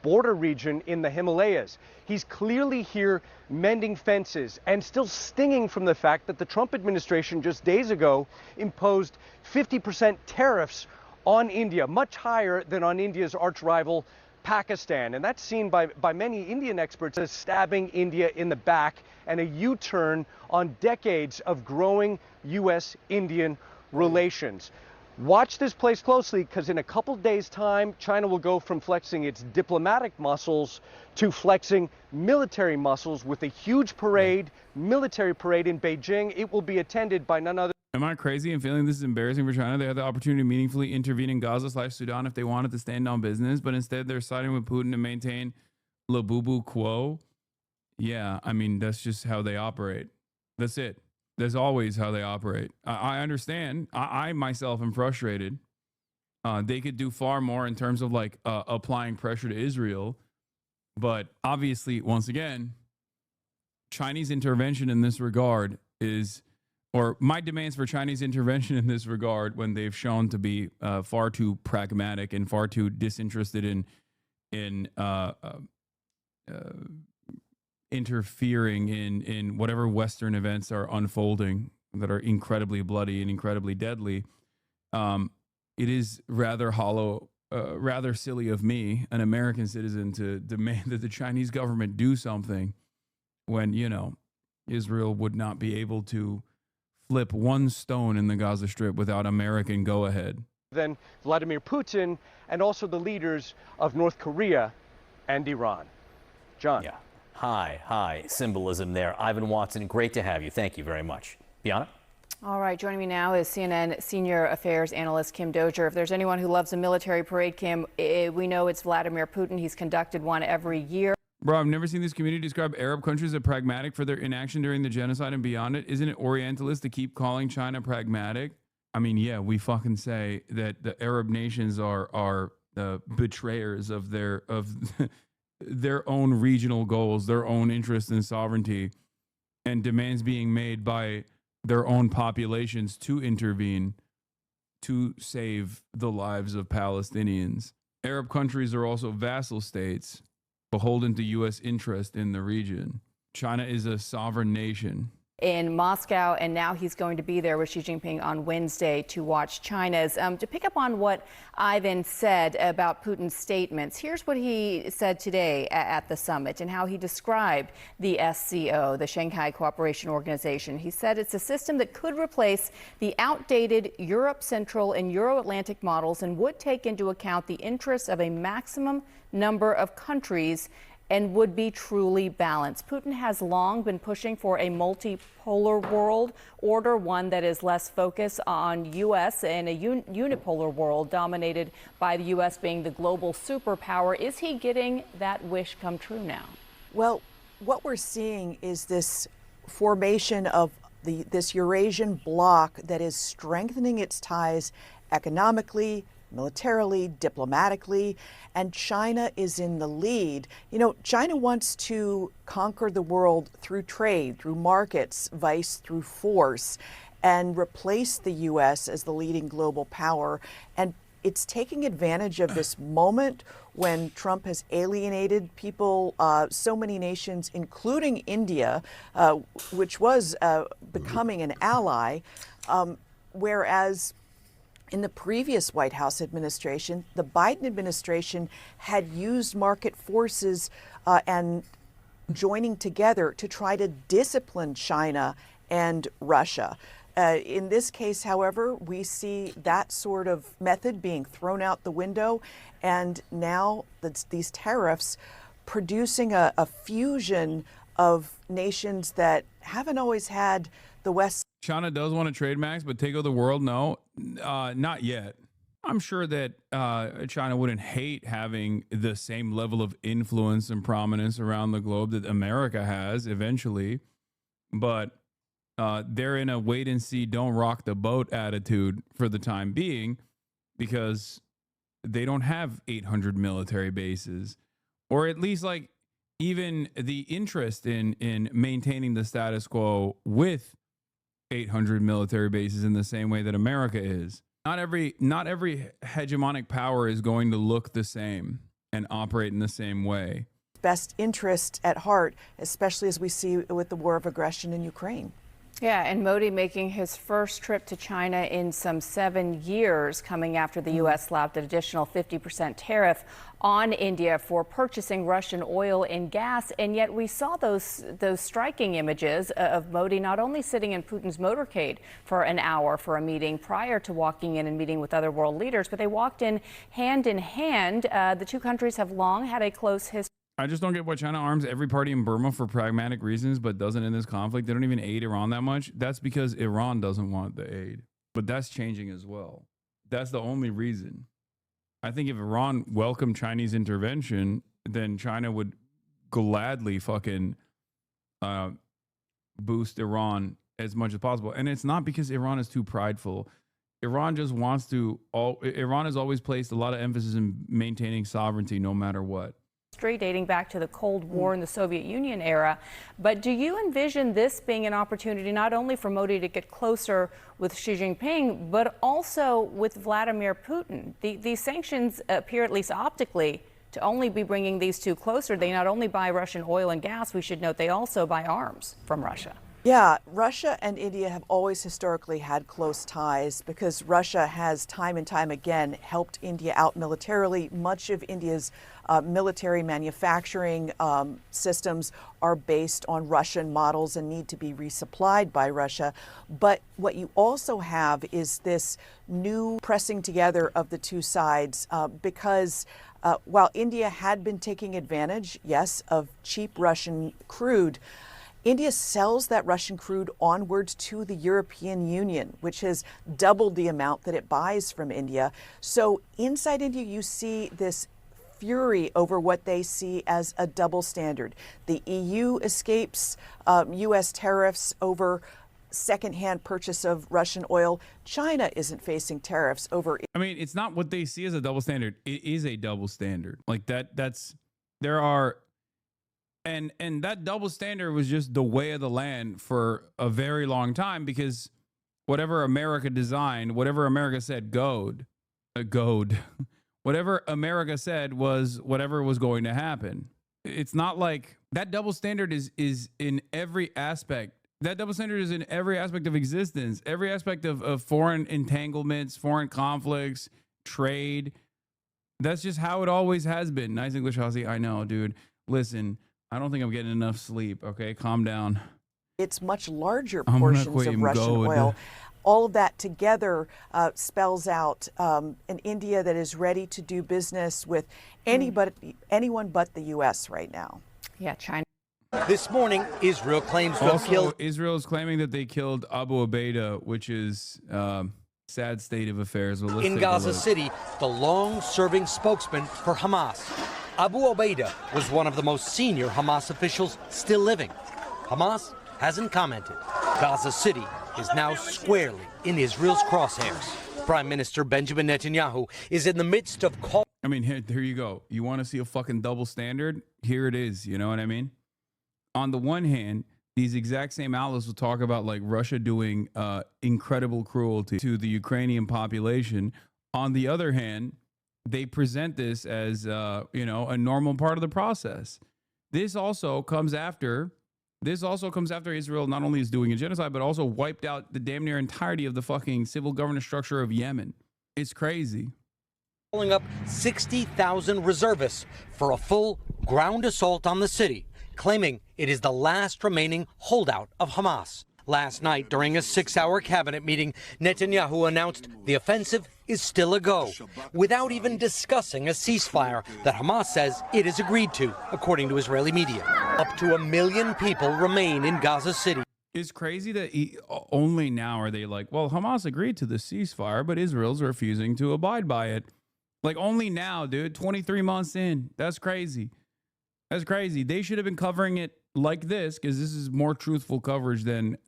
Border region in the Himalayas. He's clearly here mending fences and still stinging from the fact that the Trump administration just days ago imposed 50% tariffs on India, much higher than on India's arch rival Pakistan. And that's seen by many Indian experts as stabbing India in the back and a U-turn on decades of growing U.S.-Indian relations. Watch this place closely, because in a couple days' time, China will go from flexing its diplomatic muscles to flexing military muscles with a huge parade, military parade in Beijing. It will be attended by none other. Am I crazy and feeling this is embarrassing for China? They had the opportunity to meaningfully intervene in Gaza/Sudan if they wanted to stand on business, but instead they're siding with Putin to maintain le bubu quo. Yeah, I mean, that's just how they operate. That's it. That's always how they operate. I understand. I myself am frustrated. They could do far more in terms of like applying pressure to Israel. But obviously, once again, Chinese intervention in this regard or my demands for Chinese intervention in this regard, when they've shown to be far too pragmatic and far too disinterested in interfering in whatever Western events are unfolding that are incredibly bloody and incredibly deadly, it is rather rather silly of me, an American citizen, to demand that the Chinese government do something when, you know, Israel would not be able to flip one stone in the Gaza Strip without American go-ahead. Then Vladimir Putin and also the leaders of North Korea and Iran. John. Yeah. High symbolism there. Ivan Watson, great to have you. Thank you very much. Bianna? All right, joining me now is CNN senior affairs analyst Kim Dozier. If there's anyone who loves a military parade, Kim, we know it's Vladimir Putin. He's conducted one every year. Bro, I've never seen this community describe Arab countries as pragmatic for their inaction during the genocide and beyond it. Isn't it Orientalist to keep calling China pragmatic? I mean, yeah, we fucking say that the Arab nations are betrayers of their own regional goals, their own interests and sovereignty, and demands being made by their own populations to intervene to save the lives of Palestinians. Arab countries are also vassal states, beholden to U.S. interest in the region. China is a sovereign nation. In Moscow, and now he's going to be there with Xi Jinping on Wednesday to watch China's. To pick up on what Ivan said about Putin's statements, here's what he said today at the summit and how he described the SCO, the Shanghai Cooperation Organization. He said it's a system that could replace the outdated Europe Central and Euro-Atlantic models and would take into account the interests of a maximum number of countries and would be truly balanced. Putin has long been pushing for a multipolar world order, one that is less focused on U.S. and a unipolar world dominated by the U.S. being the global superpower. Is he getting that wish come true now? Well, what we're seeing is this formation of this Eurasian bloc that is strengthening its ties economically, militarily, diplomatically, and China is in the lead. You know, China wants to conquer the world through trade, through markets, vice through force, and replace the U.S. as the leading global power. And it's taking advantage of this moment when Trump has alienated people, so many nations, including India, which was becoming an ally, whereas in the previous White House administration, the Biden administration had used market forces and joining together to try to discipline China and Russia. In this case, however, we see that sort of method being thrown out the window, and now these tariffs producing a fusion of nations that haven't always had the West. China does want to trade, Max, but take over the world? No, not yet. I'm sure that China wouldn't hate having the same level of influence and prominence around the globe that America has eventually, but they're in a wait and see, don't rock the boat attitude for the time being, because they don't have 800 military bases, or at least like even the interest in maintaining the status quo with 800 military bases in the same way that America is. Not every hegemonic power is going to look the same and operate in the same way. Best interest at heart, especially as we see with the war of aggression in Ukraine. Yeah, and Modi making his first trip to China in some 7 years, coming after the U.S. slapped an additional 50% tariff on India for purchasing Russian oil and gas. And yet we saw those striking images of Modi not only sitting in Putin's motorcade for an hour for a meeting prior to walking in and meeting with other world leaders, but they walked in hand. The two countries have long had a close history. I just don't get why China arms every party in Burma for pragmatic reasons, but doesn't in this conflict. They don't even aid Iran that much. That's because Iran doesn't want the aid. But that's changing as well. That's the only reason. I think if Iran welcomed Chinese intervention, then China would gladly fucking boost Iran as much as possible. And it's not because Iran is too prideful. Iran just wants to. Iran has always placed a lot of emphasis in maintaining sovereignty no matter what. Dating back to the Cold War in the Soviet Union era. But do you envision this being an opportunity not only for Modi to get closer with Xi Jinping, but also with Vladimir Putin? These sanctions appear, at least optically, to only be bringing these two closer. They not only buy Russian oil and gas, we should note they also buy arms from Russia. Yeah, Russia and India have always historically had close ties because Russia has time and time again helped India out militarily. Much of India's military manufacturing systems are based on Russian models and need to be resupplied by Russia. But what you also have is this new pressing together of the two sides because while India had been taking advantage, yes, of cheap Russian crude, India sells that Russian crude onwards to the European Union, which has doubled the amount that it buys from India. So inside India, you see this fury over what they see as a double standard. The EU escapes U.S. tariffs over secondhand purchase of Russian oil. China isn't facing tariffs over. I mean, it's not what they see as a double standard. It is a double standard. Like And that double standard was just the way of the land for a very long time, because whatever America designed, whatever America said whatever America said was whatever was going to happen. It's not like that double standard is in every aspect. That double standard is in every aspect of existence, every aspect of foreign entanglements, foreign conflicts, trade. That's just how it always has been. Nice English, Aussie. I know, dude. Listen, I don't think I'm getting enough sleep. Okay, calm down. It's much larger portions of Russian oil. All of that together spells out an India that is ready to do business with anyone but the U.S. right now. Yeah, China. This morning, Israel claims to have killed. Israel is claiming that they killed Abu Ubaida, which is sad state of affairs. Well, in Gaza City, the long-serving spokesman for Hamas. Abu Ubaida was one of the most senior Hamas officials still living. Hamas hasn't commented. Gaza City is now squarely in Israel's crosshairs. Prime Minister Benjamin Netanyahu is in the midst of call. I mean, here you go. You want to see a fucking double standard? Here it is. You know what I mean? On the one hand, these exact same outlets will talk about like Russia doing incredible cruelty to the Ukrainian population. On the other hand, they present this as you know, a normal part of the process. This also comes after Israel not only is doing a genocide, but also wiped out the damn near entirety of the fucking civil governance structure of Yemen. It's crazy. Calling up 60,000 reservists for a full ground assault on the city, claiming it is the last remaining holdout of Hamas. Last night, during a 6-hour cabinet meeting, Netanyahu announced the offensive is still a go, without even discussing a ceasefire that Hamas says it has agreed to, according to Israeli media. Up to 1 million people remain in Gaza City. It's crazy that only now are they like, well, Hamas agreed to the ceasefire, but Israel's refusing to abide by it. Like, only now, dude, 23 months in. That's crazy. That's crazy. They should have been covering it like this, because this is more truthful coverage than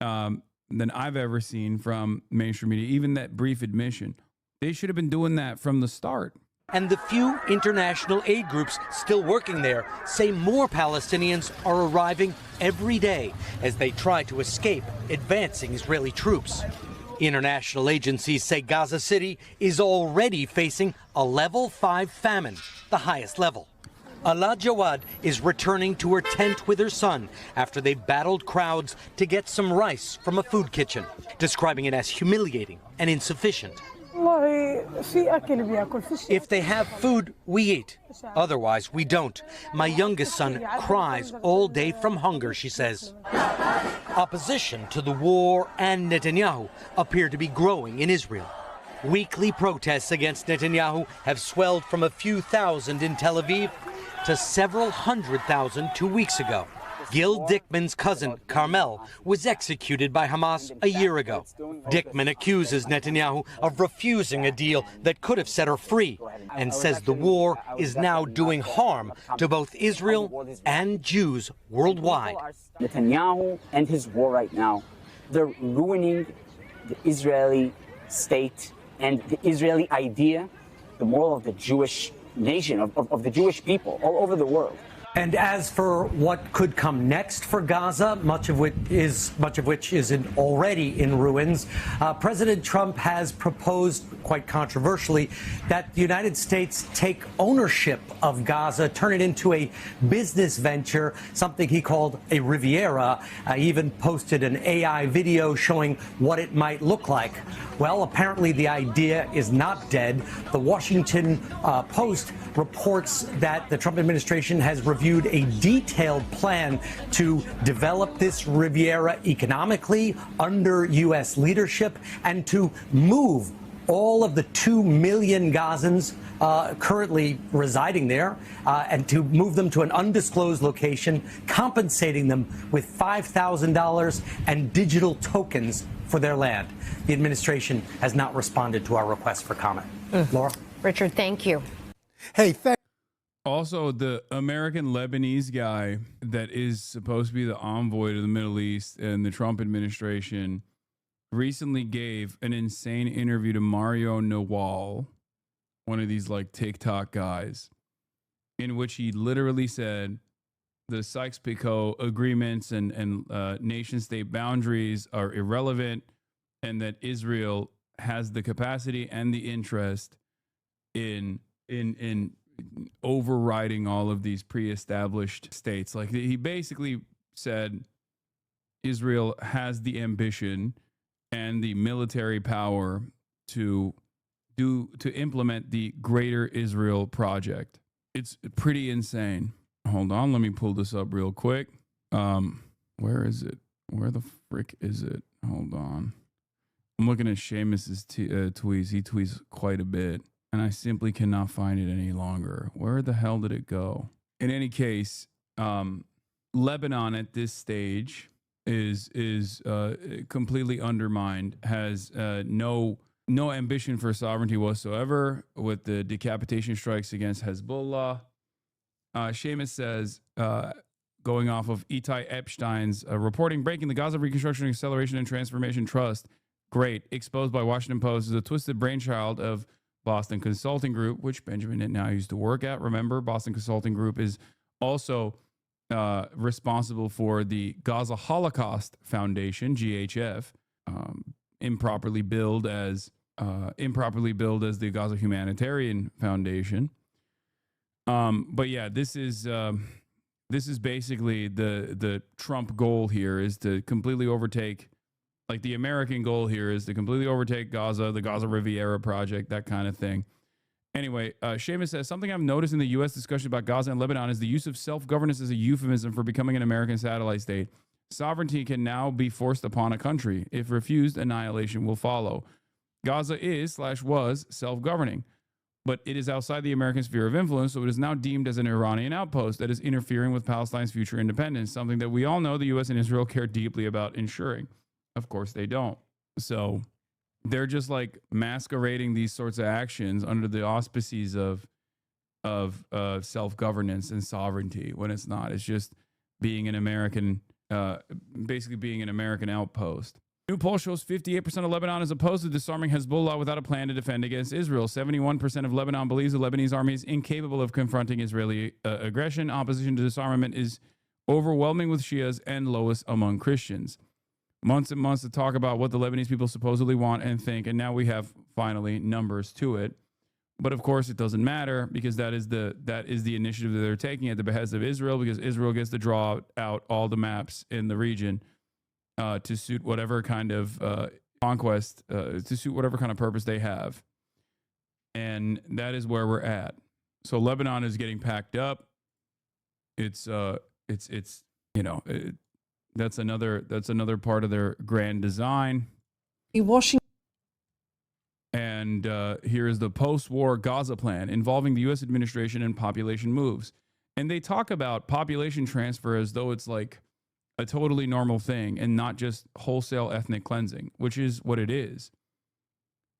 I've ever seen from mainstream media. Even that brief admission, they should have been doing that from the start. And the few international aid groups still working there say more Palestinians are arriving every day as they try to escape advancing Israeli troops. International agencies say Gaza City is already facing a level 5 famine, the highest level. Ala Jawad is returning to her tent with her son after they battled crowds to get some rice from a food kitchen, describing it as humiliating and insufficient. If they have food, we eat. Otherwise, we don't. My youngest son cries all day from hunger, she says. Opposition to the war and Netanyahu appear to be growing in Israel. Weekly protests against Netanyahu have swelled from a few thousand in Tel Aviv to several 100,000 2 weeks ago. Gil Dickman's cousin, Carmel, was executed by Hamas a year ago. Dickman accuses Netanyahu of refusing a deal that could have set her free and says the war is now doing harm to both Israel and Jews worldwide. Netanyahu and his war right now, they're ruining the Israeli state and the Israeli idea, the moral of the Jewish nation, of the Jewish people all over the world. And as for what could come next for Gaza, much of which is already in ruins, President Trump has proposed, quite controversially, that the United States take ownership of Gaza, turn it into a business venture, something he called a Riviera. He even posted an AI video showing what it might look like. Well, apparently the idea is not dead. The Washington Post reports that the Trump administration has reviewed a detailed plan to develop this Riviera economically under U.S. leadership and to move all of the 2 million Gazans currently residing there and to move them to an undisclosed location, compensating them with $5,000 and digital tokens for their land. The administration has not responded to our request for comment. Laura? Richard, thank you. Hey, also, the American Lebanese guy that is supposed to be the envoy to the Middle East and the Trump administration recently gave an insane interview to Mario Nawal, one of these like TikTok guys, in which he literally said the Sykes-Picot agreements and nation-state boundaries are irrelevant, and that Israel has the capacity and the interest in overriding all of these pre-established states. Like, he basically said Israel has the ambition and the military power to implement the Greater Israel Project. It's pretty insane. Hold on, let me pull this up real quick. Where is it? Where the frick is it? Hold on. I'm looking at Seamus's tweets. He tweets quite a bit, and I simply cannot find it any longer. Where the hell did it go? In any case, Lebanon at this stage is completely undermined, has no ambition for sovereignty whatsoever, with the decapitation strikes against Hezbollah. Seamus says, going off of Itai Epstein's reporting, breaking the Gaza Reconstruction, Acceleration, and Transformation Trust Great. Exposed by Washington Post is a twisted brainchild of Boston Consulting Group, which Benjamin Netanyahu used to work at. Remember, Boston Consulting Group is also responsible for the Gaza Holocaust Foundation, GHF, improperly billed as the Gaza Humanitarian Foundation. But yeah, this is basically the Trump goal here is to completely overtake. Like the American goal here is to completely overtake Gaza, the Gaza Riviera project, that kind of thing. Anyway, Seamus says, something I've noticed in the U.S. discussion about Gaza and Lebanon is the use of self-governance as a euphemism for becoming an American satellite state. Sovereignty can now be forced upon a country. If refused, annihilation will follow. Gaza is/was self-governing, but it is outside the American sphere of influence, so it is now deemed as an Iranian outpost that is interfering with Palestine's future independence, something that we all know the U.S. and Israel care deeply about ensuring. Of course they don't. So they're just like masquerading these sorts of actions under the auspices of self-governance and sovereignty when it's not. It's just being an American, basically being an American outpost. New poll shows 58% of Lebanon is opposed to disarming Hezbollah without a plan to defend against Israel. 71% of Lebanon believes the Lebanese army is incapable of confronting Israeli aggression. Opposition to disarmament is overwhelming with Shias and lowest among Christians. Months and months to talk about what the Lebanese people supposedly want and think, and now we have finally numbers to it. But of course, it doesn't matter because that is the initiative that they're taking at the behest of Israel, because Israel gets to draw out all the maps in the region to suit whatever kind of conquest, to suit whatever kind of purpose they have, and that is where we're at. So Lebanon is getting packed up. It's you know. That's another part of their grand design. And here is the post-war Gaza plan involving the U.S. administration and population moves. And they talk about population transfer as though it's like a totally normal thing and not just wholesale ethnic cleansing, which is what it is.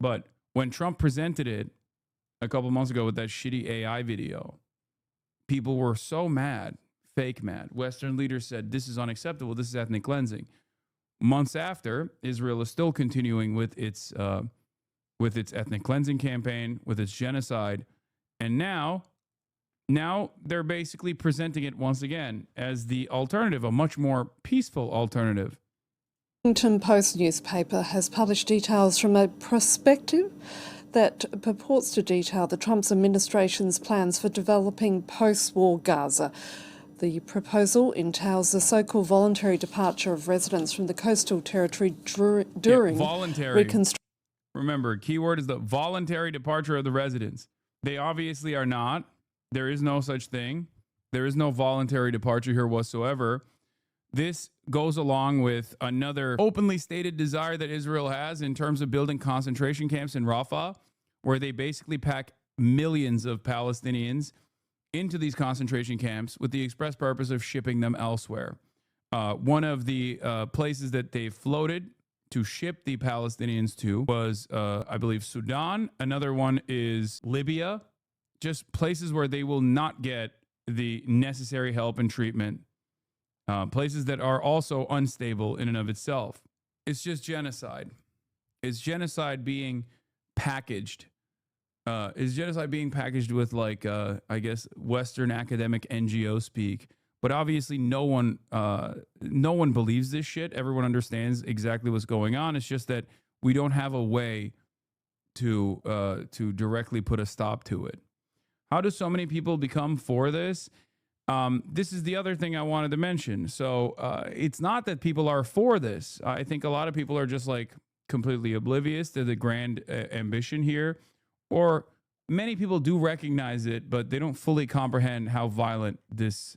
But when Trump presented it a couple months ago with that shitty AI video, people were so mad. Fake mad. Western leaders said this is unacceptable. This is ethnic cleansing. Months after, Israel is still continuing with its ethnic cleansing campaign, with its genocide, and now they're basically presenting it once again as the alternative, a much more peaceful alternative. The Washington Post newspaper has published details from a prospectus that purports to detail the Trump administration's plans for developing post-war Gaza. The proposal entails the so-called voluntary departure of residents from the coastal territory during reconstruction. Remember, keyword is the voluntary departure of the residents. They obviously are not. There is no such thing. There is no voluntary departure here whatsoever. This goes along with another openly stated desire that Israel has in terms of building concentration camps in Rafah, where they basically pack millions of Palestinians into these concentration camps with the express purpose of shipping them elsewhere. One of the places that they floated to ship the Palestinians to was, I believe, Sudan. Another one is Libya. Just places where they will not get the necessary help and treatment. Places that are also unstable in and of itself. It's just genocide. It's genocide being packaged. Is genocide being packaged with like I guess Western academic NGO speak, but obviously no one believes this shit. Everyone understands exactly what's going on. It's just that we don't have a way to directly put a stop to it. How do so many people become for this? This is the other thing I wanted to mention. So it's not that people are for this. I think a lot of people are just like completely oblivious to the grand ambition here. Or many people do recognize it, but they don't fully comprehend how violent these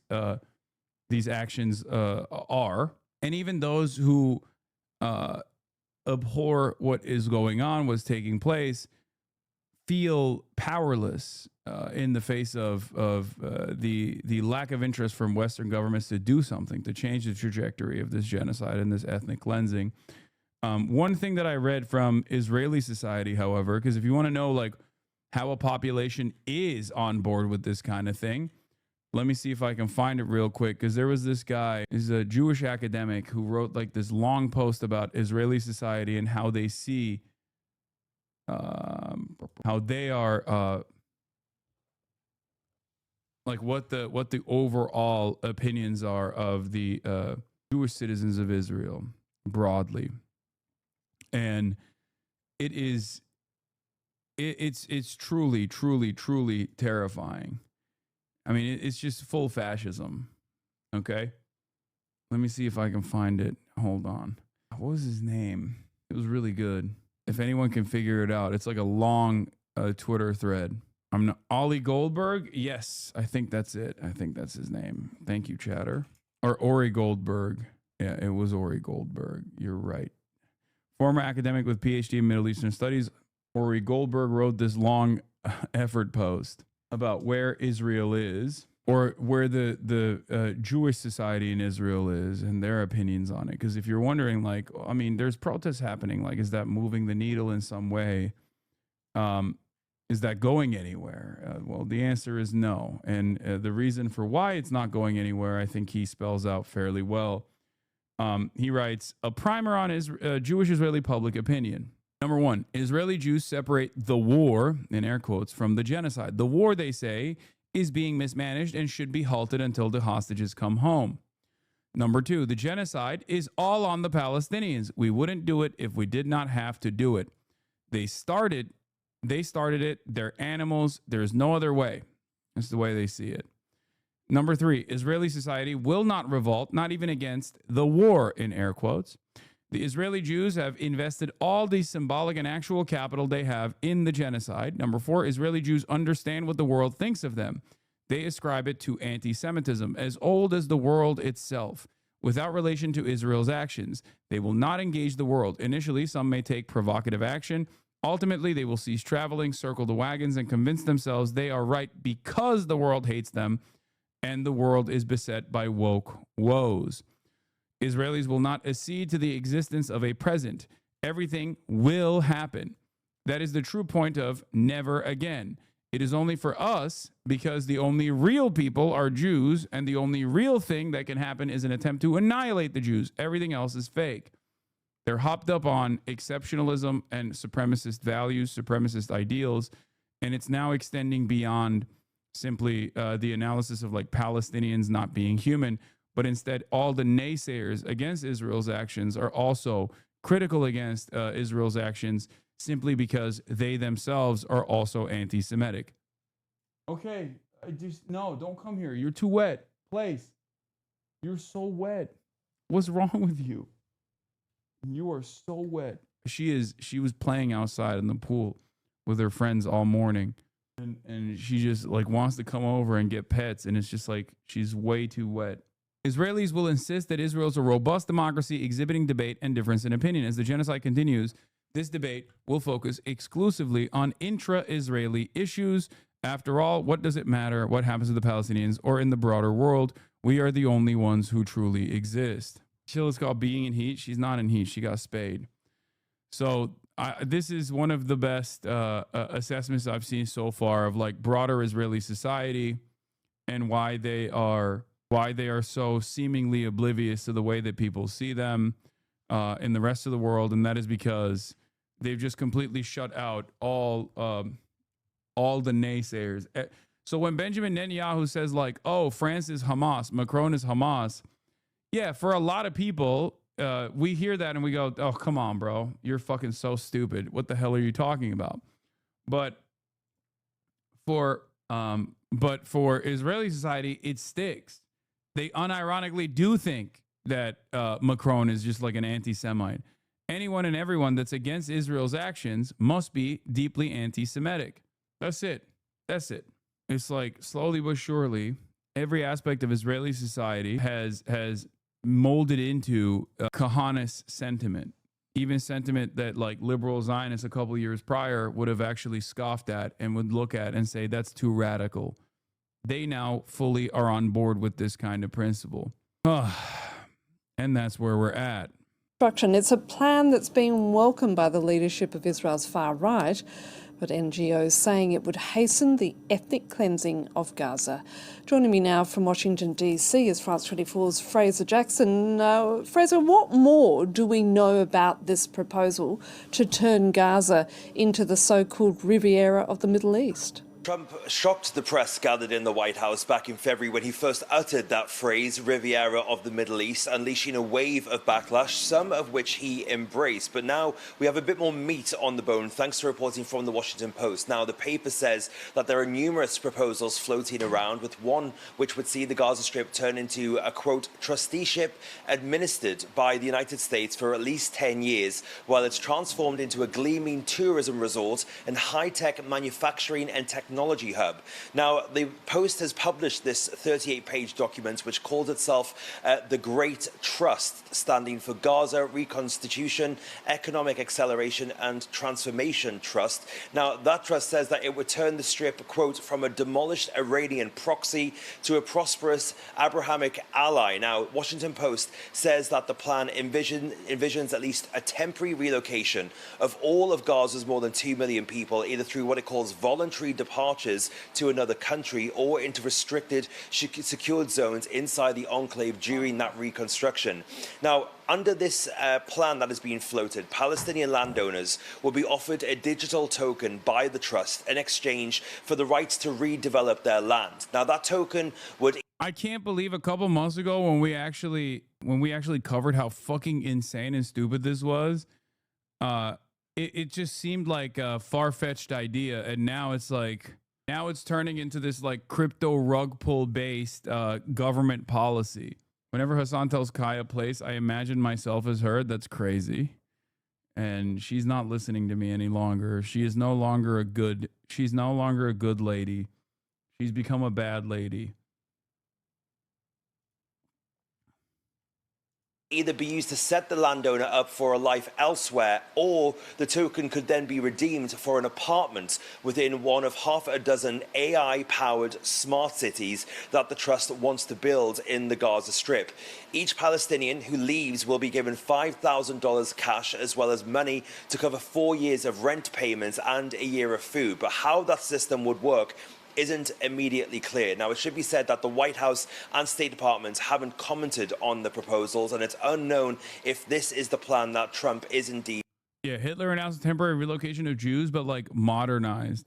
actions are. And even those who abhor what is going on, what's taking place, feel powerless in the face of the lack of interest from Western governments to do something to change the trajectory of this genocide and this ethnic cleansing. One thing that I read from Israeli society, however, because if you want to know like how a population is on board with this kind of thing, Let me see if I can find it real quick, because there was this guy, he's a Jewish academic who wrote like this long post about Israeli society and how they see, how they are, like what the overall opinions are of the Jewish citizens of Israel broadly, and it's truly terrifying. I mean, it's just full fascism. Okay, let me see if I can find it. Hold on. What was his name? It was really good. If anyone can figure it out, it's like a long Twitter thread. I'm not Ollie Goldberg. Yes, I think that's it. I think that's his name. Thank you, chatter. Or Ori Goldberg. Yeah, it was Ori Goldberg. You're right. Former academic with PhD in Middle Eastern Studies, Ori Goldberg wrote this long effort post about where Israel is, or where the Jewish society in Israel is, and their opinions on it. Because if you're wondering, like, I mean, there's protests happening. Like, is that moving the needle in some way? Is that going anywhere? Well, the answer is no. And the reason for why it's not going anywhere, I think he spells out fairly well. He writes, a primer on Jewish-Israeli public opinion. Number one, Israeli Jews separate the war, in air quotes, from the genocide. The war, they say, is being mismanaged and should be halted until the hostages come home. Number two, the genocide is all on the Palestinians. We wouldn't do it if we did not have to do it. They started it. They're animals. There's no other way. That's the way they see it. Number three, Israeli society will not revolt, not even against the war, in air quotes. The Israeli Jews have invested all the symbolic and actual capital they have in the genocide. Number four, Israeli Jews understand what the world thinks of them. They ascribe it to anti-Semitism, as old as the world itself, without relation to Israel's actions. They will not engage the world. Initially, some may take provocative action. Ultimately, they will cease traveling, circle the wagons, and convince themselves they are right because the world hates them and the world is beset by woke woes. Israelis will not accede to the existence of a present. Everything will happen. That is the true point of never again. It is only for us because the only real people are Jews, and the only real thing that can happen is an attempt to annihilate the Jews. Everything else is fake. They're hopped up on exceptionalism and supremacist values, supremacist ideals, and it's now extending beyond simply the analysis of like Palestinians not being human, but instead all the naysayers against Israel's actions are also critical against Israel's actions simply because they themselves are also anti-Semitic. Okay, no, don't come here. You're too wet. Place. You're so wet. What's wrong with you? You are so wet. She was playing outside in the pool with her friends all morning. And she just like wants to come over and get pets. And it's just like, she's way too wet. Israelis will insist that Israel is a robust democracy exhibiting debate and difference in opinion. As the genocide continues, this debate will focus exclusively on intra-Israeli issues. After all, what does it matter what happens to the Palestinians or in the broader world? We are the only ones who truly exist. Chill is called being in heat. She's not in heat. She got spayed. So this is one of the best assessments I've seen so far of like broader Israeli society and why they are so seemingly oblivious to the way that people see them in the rest of the world. And that is because they've just completely shut out all the naysayers. So when Benjamin Netanyahu says like, oh, France is Hamas, Macron is Hamas. Yeah, for a lot of people, we hear that and we go, oh, come on, bro. You're fucking so stupid. What the hell are you talking about? But for Israeli society, it sticks. They unironically do think that Macron is just like an anti-Semite. Anyone and everyone that's against Israel's actions must be deeply anti-Semitic. That's it. That's it. It's like slowly but surely, every aspect of Israeli society has molded into Kahanist sentiment, even sentiment that like liberal Zionists a couple years prior would have actually scoffed at and would look at and say that's too radical. They now fully are on board with this kind of principle. And that's where we're at. It's a plan that's being welcomed by the leadership of Israel's far right, but NGOs saying it would hasten the ethnic cleansing of Gaza. Joining me now from Washington, D.C. is France 24's Fraser Jackson. Fraser, what more do we know about this proposal to turn Gaza into the so-called Riviera of the Middle East? Trump shocked the press gathered in the White House back in February when he first uttered that phrase, Riviera of the Middle East, unleashing a wave of backlash, some of which he embraced. But now we have a bit more meat on the bone, thanks to reporting from the Washington Post. Now, the paper says that there are numerous proposals floating around, with one which would see the Gaza Strip turn into a, quote, trusteeship administered by the United States for at least 10 years, while it's transformed into a gleaming tourism resort and high-tech manufacturing and technology hub. Now, the Post has published this 38-page document, which calls itself the Great Trust, standing for Gaza Reconstitution, Economic Acceleration and Transformation Trust. Now, that trust says that it would turn the Strip, quote, from a demolished Iranian proxy to a prosperous Abrahamic ally. Now, Washington Post says that the plan envisions at least a temporary relocation of all of Gaza's more than 2 million people, either through what it calls voluntary departures to another country or into restricted, secured zones inside the enclave during that reconstruction. Now, under this plan that is being floated, Palestinian landowners will be offered a digital token by the trust in exchange for the rights to redevelop their land. Now, that token would... I can't believe a couple months ago when we actually covered how fucking insane and stupid this was, it just seemed like a far-fetched idea, and now it's turning into this like crypto rug pull based government policy. Whenever Hassan tells Kaya place, I imagine myself as her. That's crazy. And she's not listening to me any longer. She's no longer a good lady. She's become a bad lady. Either be used to set the landowner up for a life elsewhere, or the token could then be redeemed for an apartment within one of half a dozen AI-powered smart cities that the trust wants to build in the Gaza Strip. Each Palestinian who leaves will be given $5,000 cash, as well as money to cover 4 years of rent payments and a year of food. But how that system would work isn't immediately clear. Now, it should be said that the White House and State Departments haven't commented on the proposals, and it's unknown if this is the plan that Trump is indeed. Yeah, Hitler announced a temporary relocation of Jews, but like modernized,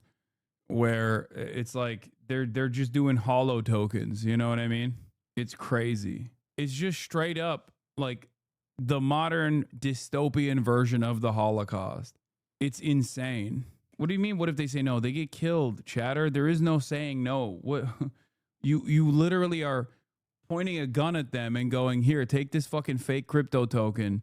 where it's like they're just doing hollow tokens. You know what I mean? It's crazy. It's just straight up like the modern dystopian version of the Holocaust. It's insane. What do you mean? What if they say no? They get killed, chatter. There is no saying no. What you literally are pointing a gun at them and going, here, take this fucking fake crypto token.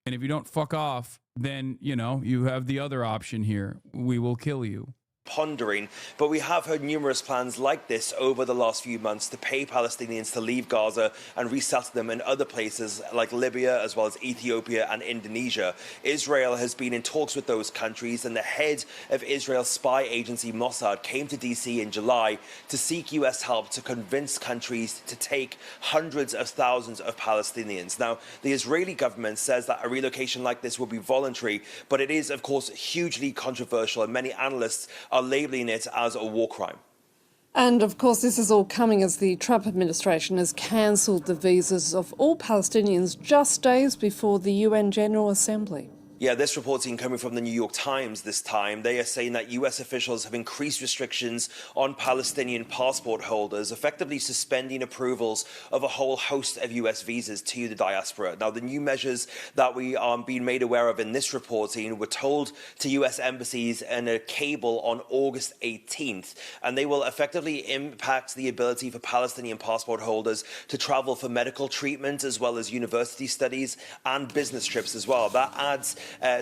And if you don't fuck off, then, you know, you have the other option here. We will kill you. Pondering, but we have heard numerous plans like this over the last few months to pay Palestinians to leave Gaza and resettle them in other places like Libya, as well as Ethiopia and Indonesia. Israel has been in talks with those countries, and the head of Israel's spy agency Mossad came to DC in July to seek US help to convince countries to take hundreds of thousands of Palestinians. Now, the Israeli government says that a relocation like this will be voluntary, but it is, of course, hugely controversial, and many analysts are labeling it as a war crime. And of course, this is all coming as the Trump administration has cancelled the visas of all Palestinians just days before the UN General Assembly. Yeah, this reporting coming from the New York Times this time. They are saying that US officials have increased restrictions on Palestinian passport holders, effectively suspending approvals of a whole host of US visas to the diaspora. Now, the new measures that we are being made aware of in this reporting were told to US embassies in a cable on August 18th, and they will effectively impact the ability for Palestinian passport holders to travel for medical treatment, as well as university studies and business trips as well. That adds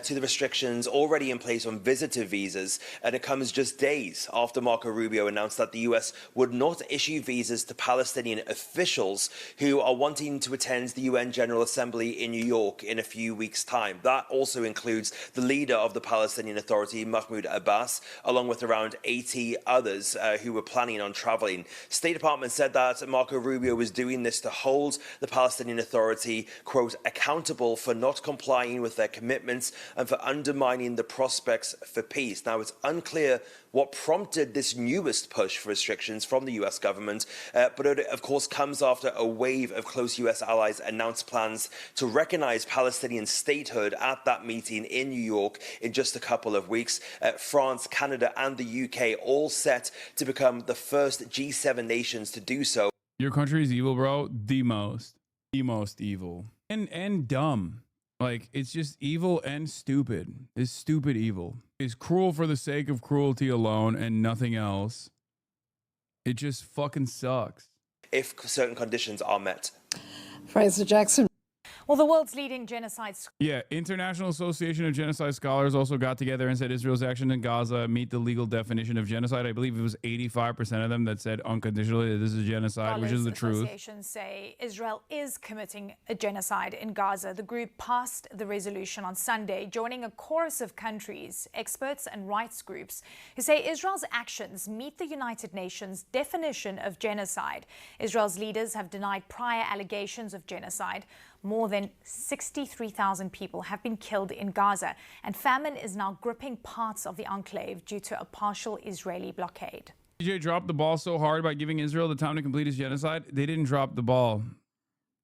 to the restrictions already in place on visitor visas, and it comes just days after Marco Rubio announced that the US would not issue visas to Palestinian officials who are wanting to attend the UN General Assembly in New York in a few weeks' time. That also includes the leader of the Palestinian Authority, Mahmoud Abbas, along with around 80 others who were planning on traveling. State Department said that Marco Rubio was doing this to hold the Palestinian Authority, quote, accountable for not complying with their commitment statements and for undermining the prospects for peace. Now, it's unclear what prompted this newest push for restrictions from the US government, but it, of course, comes after a wave of close US allies announced plans to recognize Palestinian statehood at that meeting in New York in just a couple of weeks. France, Canada, and the UK all set to become the first G7 nations to do so. Your country is evil, bro. The most evil and dumb. Like, it's just evil and stupid. It's stupid evil. It's cruel for the sake of cruelty alone and nothing else. It just fucking sucks. If certain conditions are met. Fraser Jackson. Well, the world's leading genocide. Yeah, International Association of Genocide Scholars also got together and said Israel's actions in Gaza meet the legal definition of genocide. I believe it was 85% of them that said unconditionally that this is genocide, which is the truth. Associations say Israel is committing a genocide in Gaza. The group passed the resolution on Sunday, joining a chorus of countries, experts and rights groups who say Israel's actions meet the United Nations definition of genocide. Israel's leaders have denied prior allegations of genocide. More than 63,000 people have been killed in Gaza, and famine is now gripping parts of the enclave due to a partial Israeli blockade. DJ dropped the ball so hard by giving Israel the time to complete its genocide. They didn't drop the ball.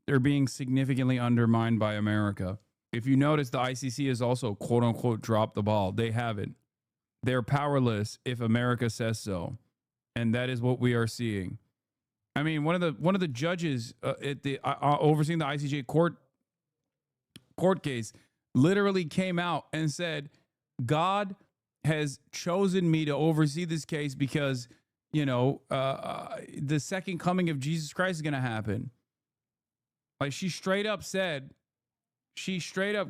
They're being significantly undermined by America. If you notice, the ICC has also, quote unquote, dropped the ball. They haven't. They're powerless if America says so. And that is what we are seeing. I mean, one of the judges at the overseeing the ICJ court case literally came out and said, God has chosen me to oversee this case because, you know, the second coming of Jesus Christ is going to happen. Like, she straight up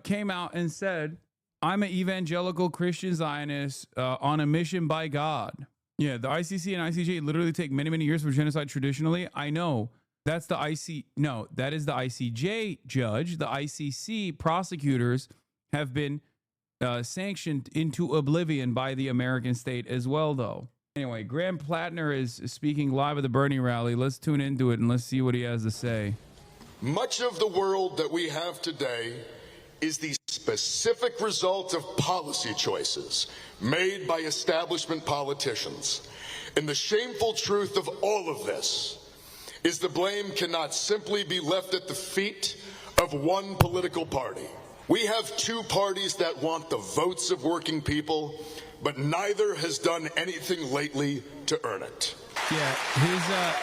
came out and said, I'm an evangelical Christian Zionist on a mission by God. Yeah, the ICC and ICJ literally take many, many years for genocide traditionally. I know. That's the that is the ICJ judge. The ICC prosecutors have been sanctioned into oblivion by the American state as well, though. Anyway, Graham Plattner is speaking live at the Bernie rally. Let's tune into it and let's see what he has to say. Much of the world that we have today is the specific result of policy choices made by establishment politicians. And the shameful truth of all of this is the blame cannot simply be left at the feet of one political party. We have two parties that want the votes of working people, but neither has done anything lately to earn it. Yeah,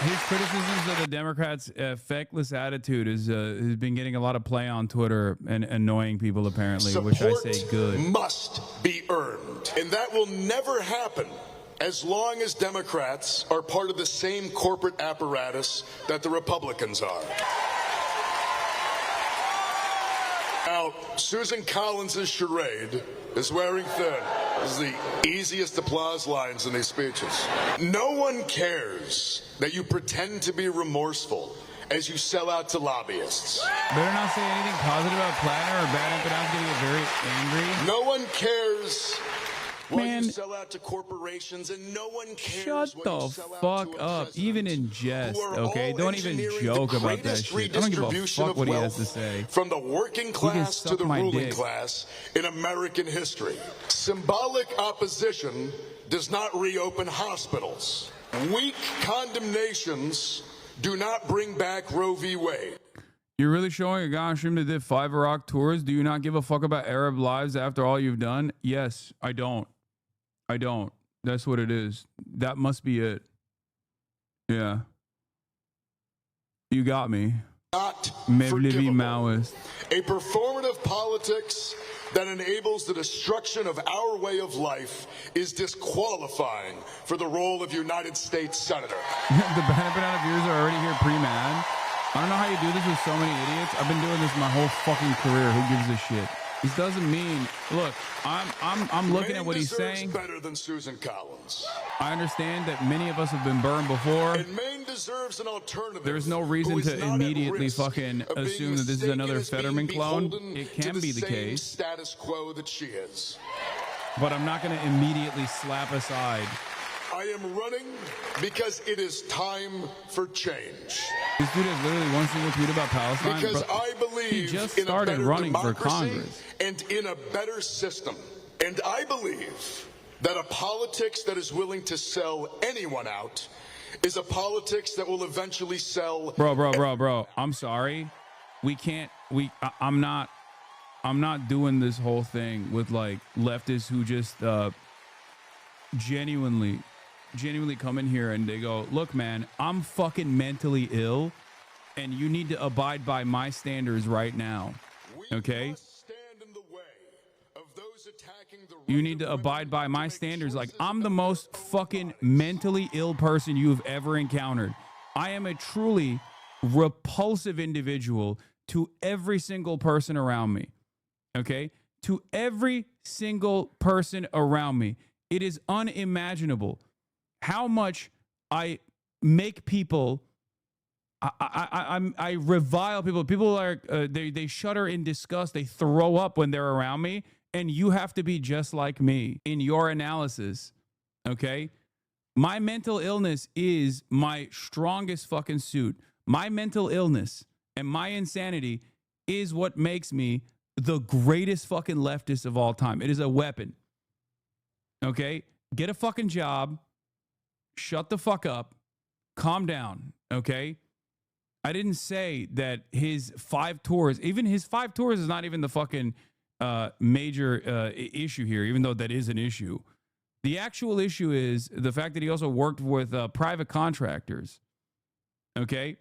his criticisms of the Democrats' feckless attitude has been getting a lot of play on Twitter and annoying people apparently, which I say good. Must be earned, and that will never happen as long as Democrats are part of the same corporate apparatus that the Republicans are. Now, Susan Collins' charade is wearing thin. This is the easiest applause lines in these speeches. No one cares that you pretend to be remorseful as you sell out to lobbyists. Better not say anything positive about Platter or bad if I'm going to get very angry. No one cares when you sell out to corporations, and no one cares. Shut the fuck up, even in jest, okay? Don't even joke about that shit. I don't give a fuck what he has to say. From the working class to the ruling class in American history. Symbolic opposition does not reopen hospitals. Weak condemnations do not bring back Roe v. Wade. You're really showing a guy on stream that did 5 Iraq tours? Do you not give a fuck about Arab lives after all you've done? Yes, I don't. I don't. That's what it is. That must be it. Yeah. You got me. Not forgivable. Maoist. A performative politics that enables the destruction of our way of life is disqualifying for the role of United States Senator. The Banana viewers are already here pre-mad. I don't know how you do this with so many idiots. I've been doing this my whole fucking career. Who gives a shit? This doesn't mean. Look, I'm looking at what he's saying. Better than Susan Collins. I understand that many of us have been burned before. And Maine deserves an alternative. There's no reason to immediately fucking assume that this is another Fetterman clone. It can be the case. Status quo that she is. But I'm not going to immediately slap aside I am running because it is time for change. This dude has literally one single tweet about Palestine. Because bro. I believe He just in a started better running for democracy Congress. and in a better system. And I believe that a politics that is willing to sell anyone out is a politics that will eventually sell. Bro. I'm sorry. We can't. I'm not doing this whole thing with like leftists who just genuinely come in here and they go, look, man, I'm fucking mentally ill, and you need to abide by my standards right now. Okay. You need to abide by my standards. Like, I'm the most fucking mentally ill person you've ever encountered. I am a truly repulsive individual to every single person around me. Okay? To every single person around me. It is unimaginable how much I make people, I revile people. People are, they shudder in disgust. They throw up when they're around me. And you have to be just like me in your analysis, okay? My mental illness is my strongest fucking suit. My mental illness and my insanity is what makes me the greatest fucking leftist of all time. It is a weapon, okay? Get a fucking job. Shut the fuck up. Calm down, okay? I didn't say that his 5 tours, even his 5 tours is not even the fucking major issue here, even though that is an issue. The actual issue is the fact that he also worked with private contractors. Okay,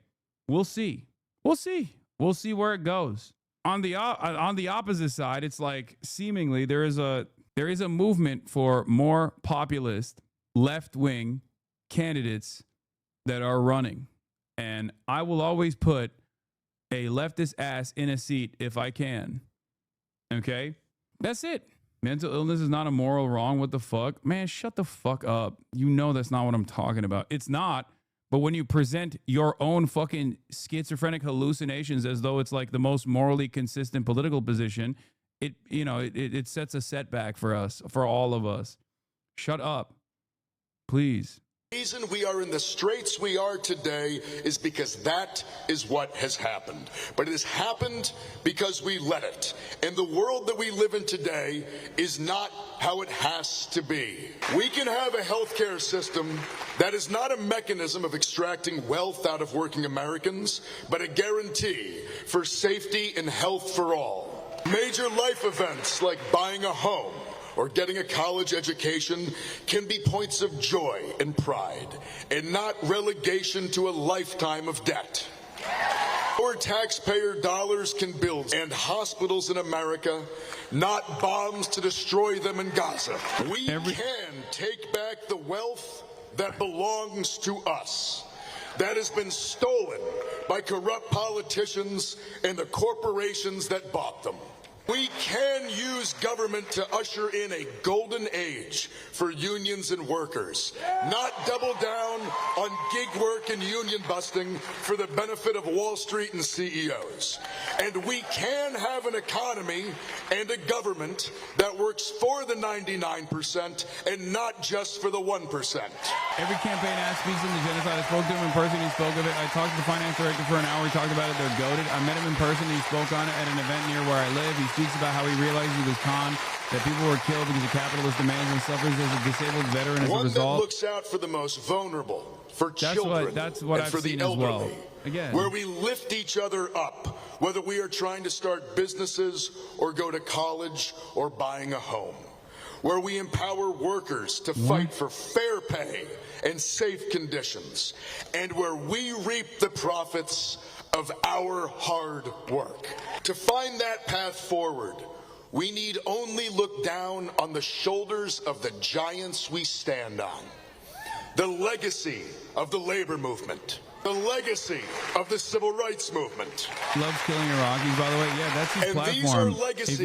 we'll see. We'll see where it goes. On the opposite side, it's like seemingly there is a movement for more populist left-wing candidates that are running, and I will always put a leftist ass in a seat if I can. Okay, that's it. Mental illness is not a moral wrong. What the fuck? Man, shut the fuck up. You know that's not what I'm talking about. It's not. But when you present your own fucking schizophrenic hallucinations as though it's like the most morally consistent political position, it sets a setback for us, for all of us. Shut up, please. The reason we are in the straits we are today is because that is what has happened. But it has happened because we let it. And the world that we live in today is not how it has to be. We can have a healthcare system that is not a mechanism of extracting wealth out of working Americans, but a guarantee for safety and health for all. Major life events like buying a home or getting a college education can be points of joy and pride, and not relegation to a lifetime of debt. Our taxpayer dollars can build and hospitals in America, not bombs to destroy them in Gaza. We can take back the wealth that belongs to us, that has been stolen by corrupt politicians and the corporations that bought them. We can use government to usher in a golden age for unions and workers, not double down on gig work and union busting for the benefit of Wall Street and CEOs. And we can have an economy and a government that works for the 99% and not just for the 1%. Every campaign ass speaks on the genocide. I spoke to him in person. He spoke of it. I talked to the finance director for an hour. We talked about it. They're goated. I met him in person. He spoke on it at an event near where I live. He speaks about how he realizes he was conned, that people were killed because of capitalist demands, and suffers as a disabled veteran as a result. One that looks out for the most vulnerable, for children, that's what and I've for the seen elderly. as well. Again, where we lift each other up, whether we are trying to start businesses or go to college or buying a home. Where we empower workers to fight for fair pay and safe conditions, and where we reap the profits of our hard work. To find that path forward, we need only look down on the shoulders of the giants we stand on. The legacy of the labor movement, the legacy of the civil rights movement. Loves killing Iraqis, by the way. Yeah, that's his and platform. These are legacies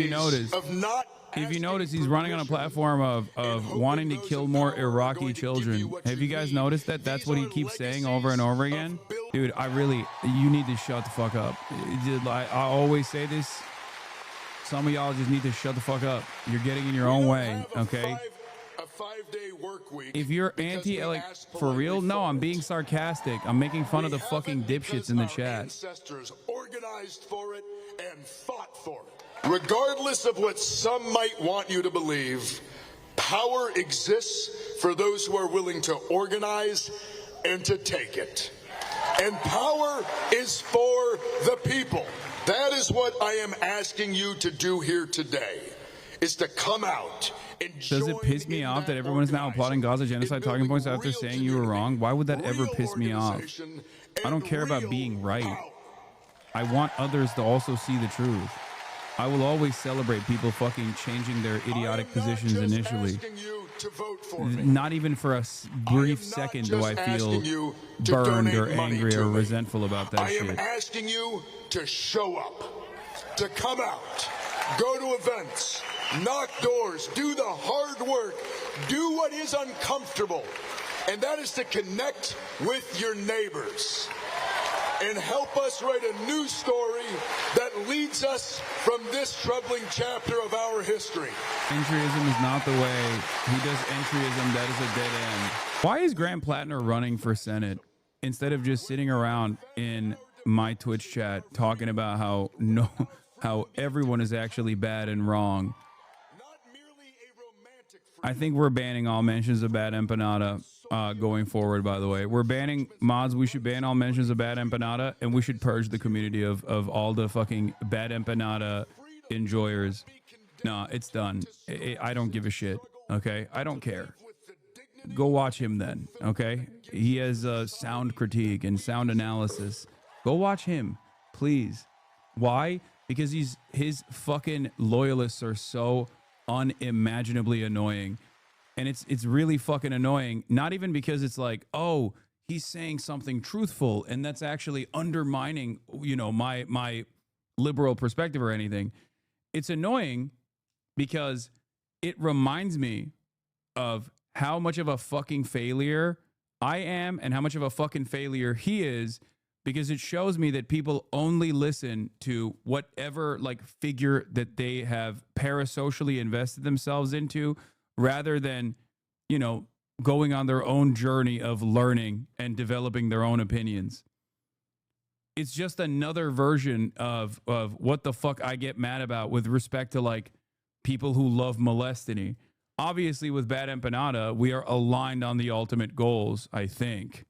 if you notice, he's running on a platform of wanting to kill more Iraqi children. Have you guys noticed that? That's what he keeps saying over and over again. Dude, you need to shut the fuck up. I always say this. Some of y'all just need to shut the fuck up. You're getting in your own way, okay? a 5-day work week. If you're like for real, no, I'm being sarcastic. I'm making fun of the fucking dipshits in the chat. Ancestors organized for it and fought for it. Regardless of what some might want you to believe, power exists for those who are willing to organize and to take it. And power is for the people. That is what I am asking you to do here today, is to come out and Does it piss me off that everyone is now applauding Gaza genocide talking points after saying you were wrong? Why would that ever piss me off? I don't care about being right. I want others to also see the truth. I will always celebrate people fucking changing their idiotic positions initially. Not even for a brief second do I feel burned or angry or resentful about that shit. I am asking you to show up, to come out, go to events, knock doors, do the hard work, do what is uncomfortable, and that is to connect with your neighbors and help us write a new story that leads us from this troubling chapter of our history. Entryism is not the way. He does entryism. That is a dead end. Why is Graham Plattner running for Senate instead of just sitting around in my Twitch chat talking about how everyone is actually bad and wrong? I think we're banning all mentions of bad empanada going forward, by the way. We're banning mods. We should ban all mentions of bad empanada, and we should purge the community of all the fucking bad empanada enjoyers. No, it's done. I don't give a shit, okay? I don't care. Go watch him then, okay? He has sound critique and sound analysis. Go watch him, please. Why? Because his fucking loyalists are so unimaginably annoying, and it's really fucking annoying. Not even because it's like, oh, he's saying something truthful and that's actually undermining, you know, my liberal perspective or anything. It's annoying because it reminds me of how much of a fucking failure I am and how much of a fucking failure he is, because it shows me that people only listen to whatever like figure that they have parasocially invested themselves into, rather than, you know, going on their own journey of learning and developing their own opinions. It's just another version of what the fuck I get mad about with respect to like people who love molestiny. Obviously with Bad Empanada, we are aligned on the ultimate goals, I think.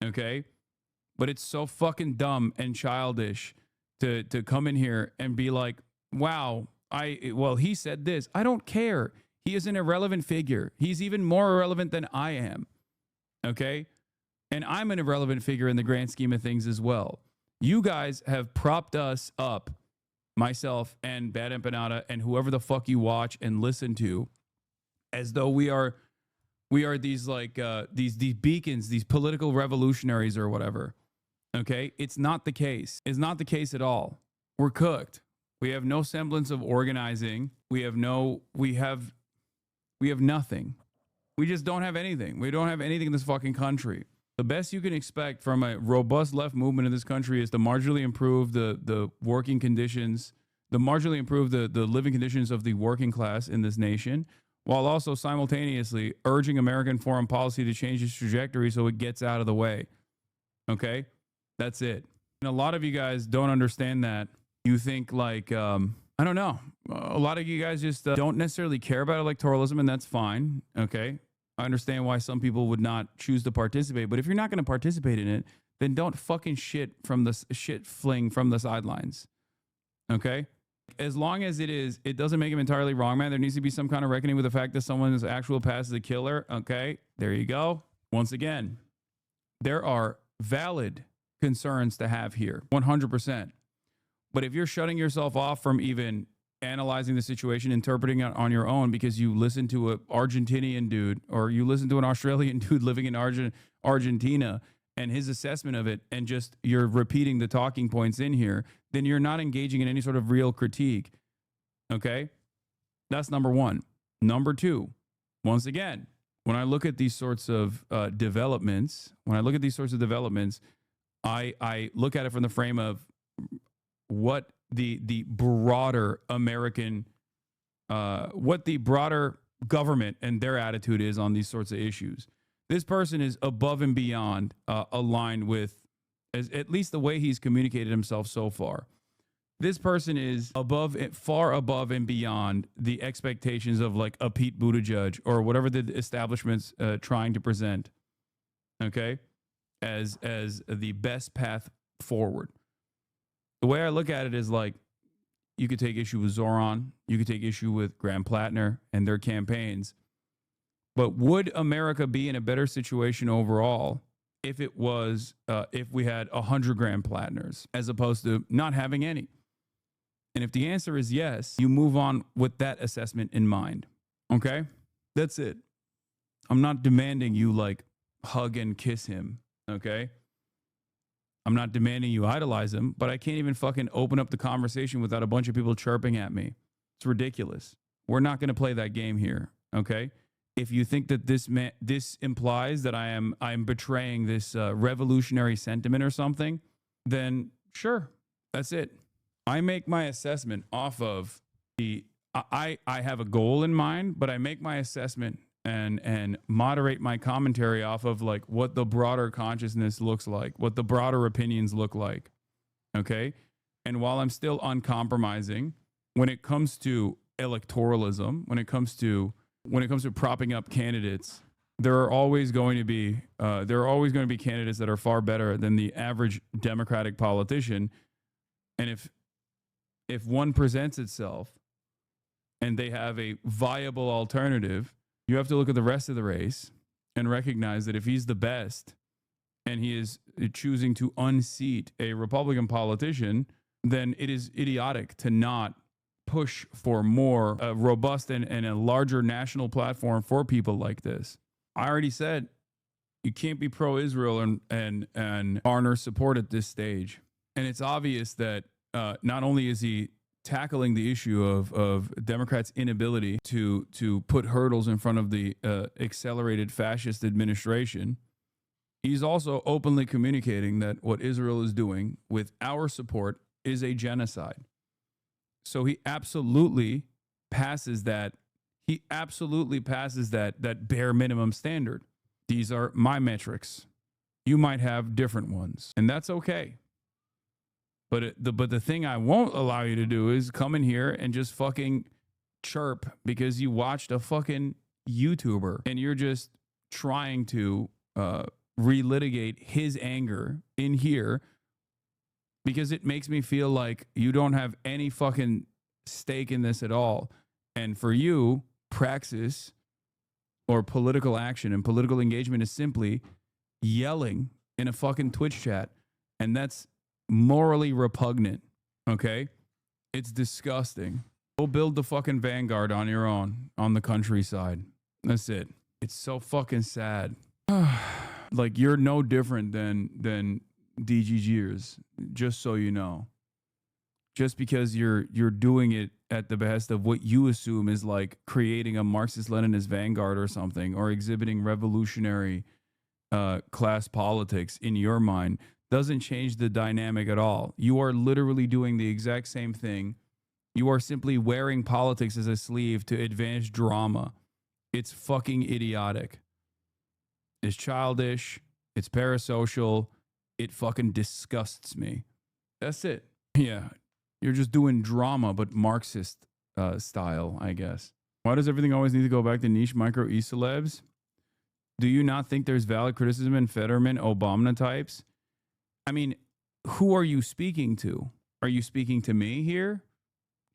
Okay? But it's so fucking dumb and childish to come in here and be like, wow, he said this. I don't care. He is an irrelevant figure. He's even more irrelevant than I am. Okay? And I'm an irrelevant figure in the grand scheme of things as well. You guys have propped us up, myself and Bad Empanada and whoever the fuck you watch and listen to, as though we are these like these beacons, these political revolutionaries or whatever. Okay, it's not the case. It's not the case at all. We're cooked. We have no semblance of organizing. We have nothing. We just don't have anything. We don't have anything in this fucking country. The best you can expect from a robust left movement in this country is to marginally improve the working conditions, marginally improve the living conditions of the working class in this nation, while also simultaneously urging American foreign policy to change its trajectory so it gets out of the way. Okay? That's it. And a lot of you guys don't understand that. You think like, I don't know. A lot of you guys just don't necessarily care about electoralism, and that's fine. Okay? I understand why some people would not choose to participate, but if you're not going to participate in it, then don't fucking shit fling from the sidelines. Okay? As long as it doesn't make him entirely wrong, man. There needs to be some kind of reckoning with the fact that someone's actual past is a killer. Okay? There you go. Once again, there are valid concerns to have here, 100%. But if you're shutting yourself off from even analyzing the situation, interpreting it on your own because you listen to an Argentinian dude or you listen to an Australian dude living in Argentina and his assessment of it, and just you're repeating the talking points in here, then you're not engaging in any sort of real critique. Okay? That's number one. Number two, once again, when I look at these sorts of developments, I look at it from the frame of what the broader American, what the broader government and their attitude is on these sorts of issues. This person is above and beyond aligned with, as at least the way he's communicated himself so far. This person is far above and beyond the expectations of like a Pete Buttigieg or whatever the establishment's trying to present, okay, as the best path forward. The way I look at it is like, you could take issue with Zoran, you could take issue with Graham Plattner and their campaigns, but would America be in a better situation overall if it was if we had 100 Graham Plattners as opposed to not having any? And if the answer is yes, you move on with that assessment in mind. Okay? That's it. I'm not demanding you like hug and kiss him. Okay? I'm not demanding you idolize him, but I can't even fucking open up the conversation without a bunch of people chirping at me. It's ridiculous. We're not going to play that game here. Okay? If you think that this implies that I am betraying this revolutionary sentiment or something, then sure, that's it. I make my assessment off of I have a goal in mind, but I make my assessment and moderate my commentary off of like what the broader consciousness looks like, what the broader opinions look like. Okay? And while I'm still uncompromising when it comes to electoralism, when it comes to propping up candidates, there are always going to be candidates that are far better than the average Democratic politician. And if one presents itself and they have a viable alternative, you have to look at the rest of the race and recognize that if he's the best and he is choosing to unseat a Republican politician, then it is idiotic to not push for more robust and a larger national platform for people like this. I already said you can't be pro-Israel and garner support at this stage. And it's obvious that not only is he tackling the issue of Democrats' inability to put hurdles in front of the accelerated fascist administration, he's also openly communicating that what Israel is doing with our support is a genocide. So he absolutely passes that. He absolutely passes that bare minimum standard. These are my metrics. You might have different ones, and that's okay. But the thing I won't allow you to do is come in here and just fucking chirp because you watched a fucking YouTuber and you're just trying to relitigate his anger in here because it makes me feel like you don't have any fucking stake in this at all. And for you, praxis or political action and political engagement is simply yelling in a fucking Twitch chat. And that's morally repugnant, okay? It's disgusting. Go build the fucking Vanguard on your own on the countryside. That's it. It's so fucking sad. Like, you're no different than DGGers, just so you know. Just because you're doing it at the behest of what you assume is like creating a Marxist-Leninist vanguard or something, or exhibiting revolutionary class politics in your mind, doesn't change the dynamic at all. You are literally doing the exact same thing. You are simply wearing politics as a sleeve to advance drama. It's fucking idiotic. It's childish. It's parasocial. It fucking disgusts me. That's it. Yeah. You're just doing drama, but Marxist style, I guess. Why does everything always need to go back to niche micro e-celebs? Do you not think there's valid criticism in Fetterman, Obama types? I mean, who are you speaking to? Are you speaking to me here?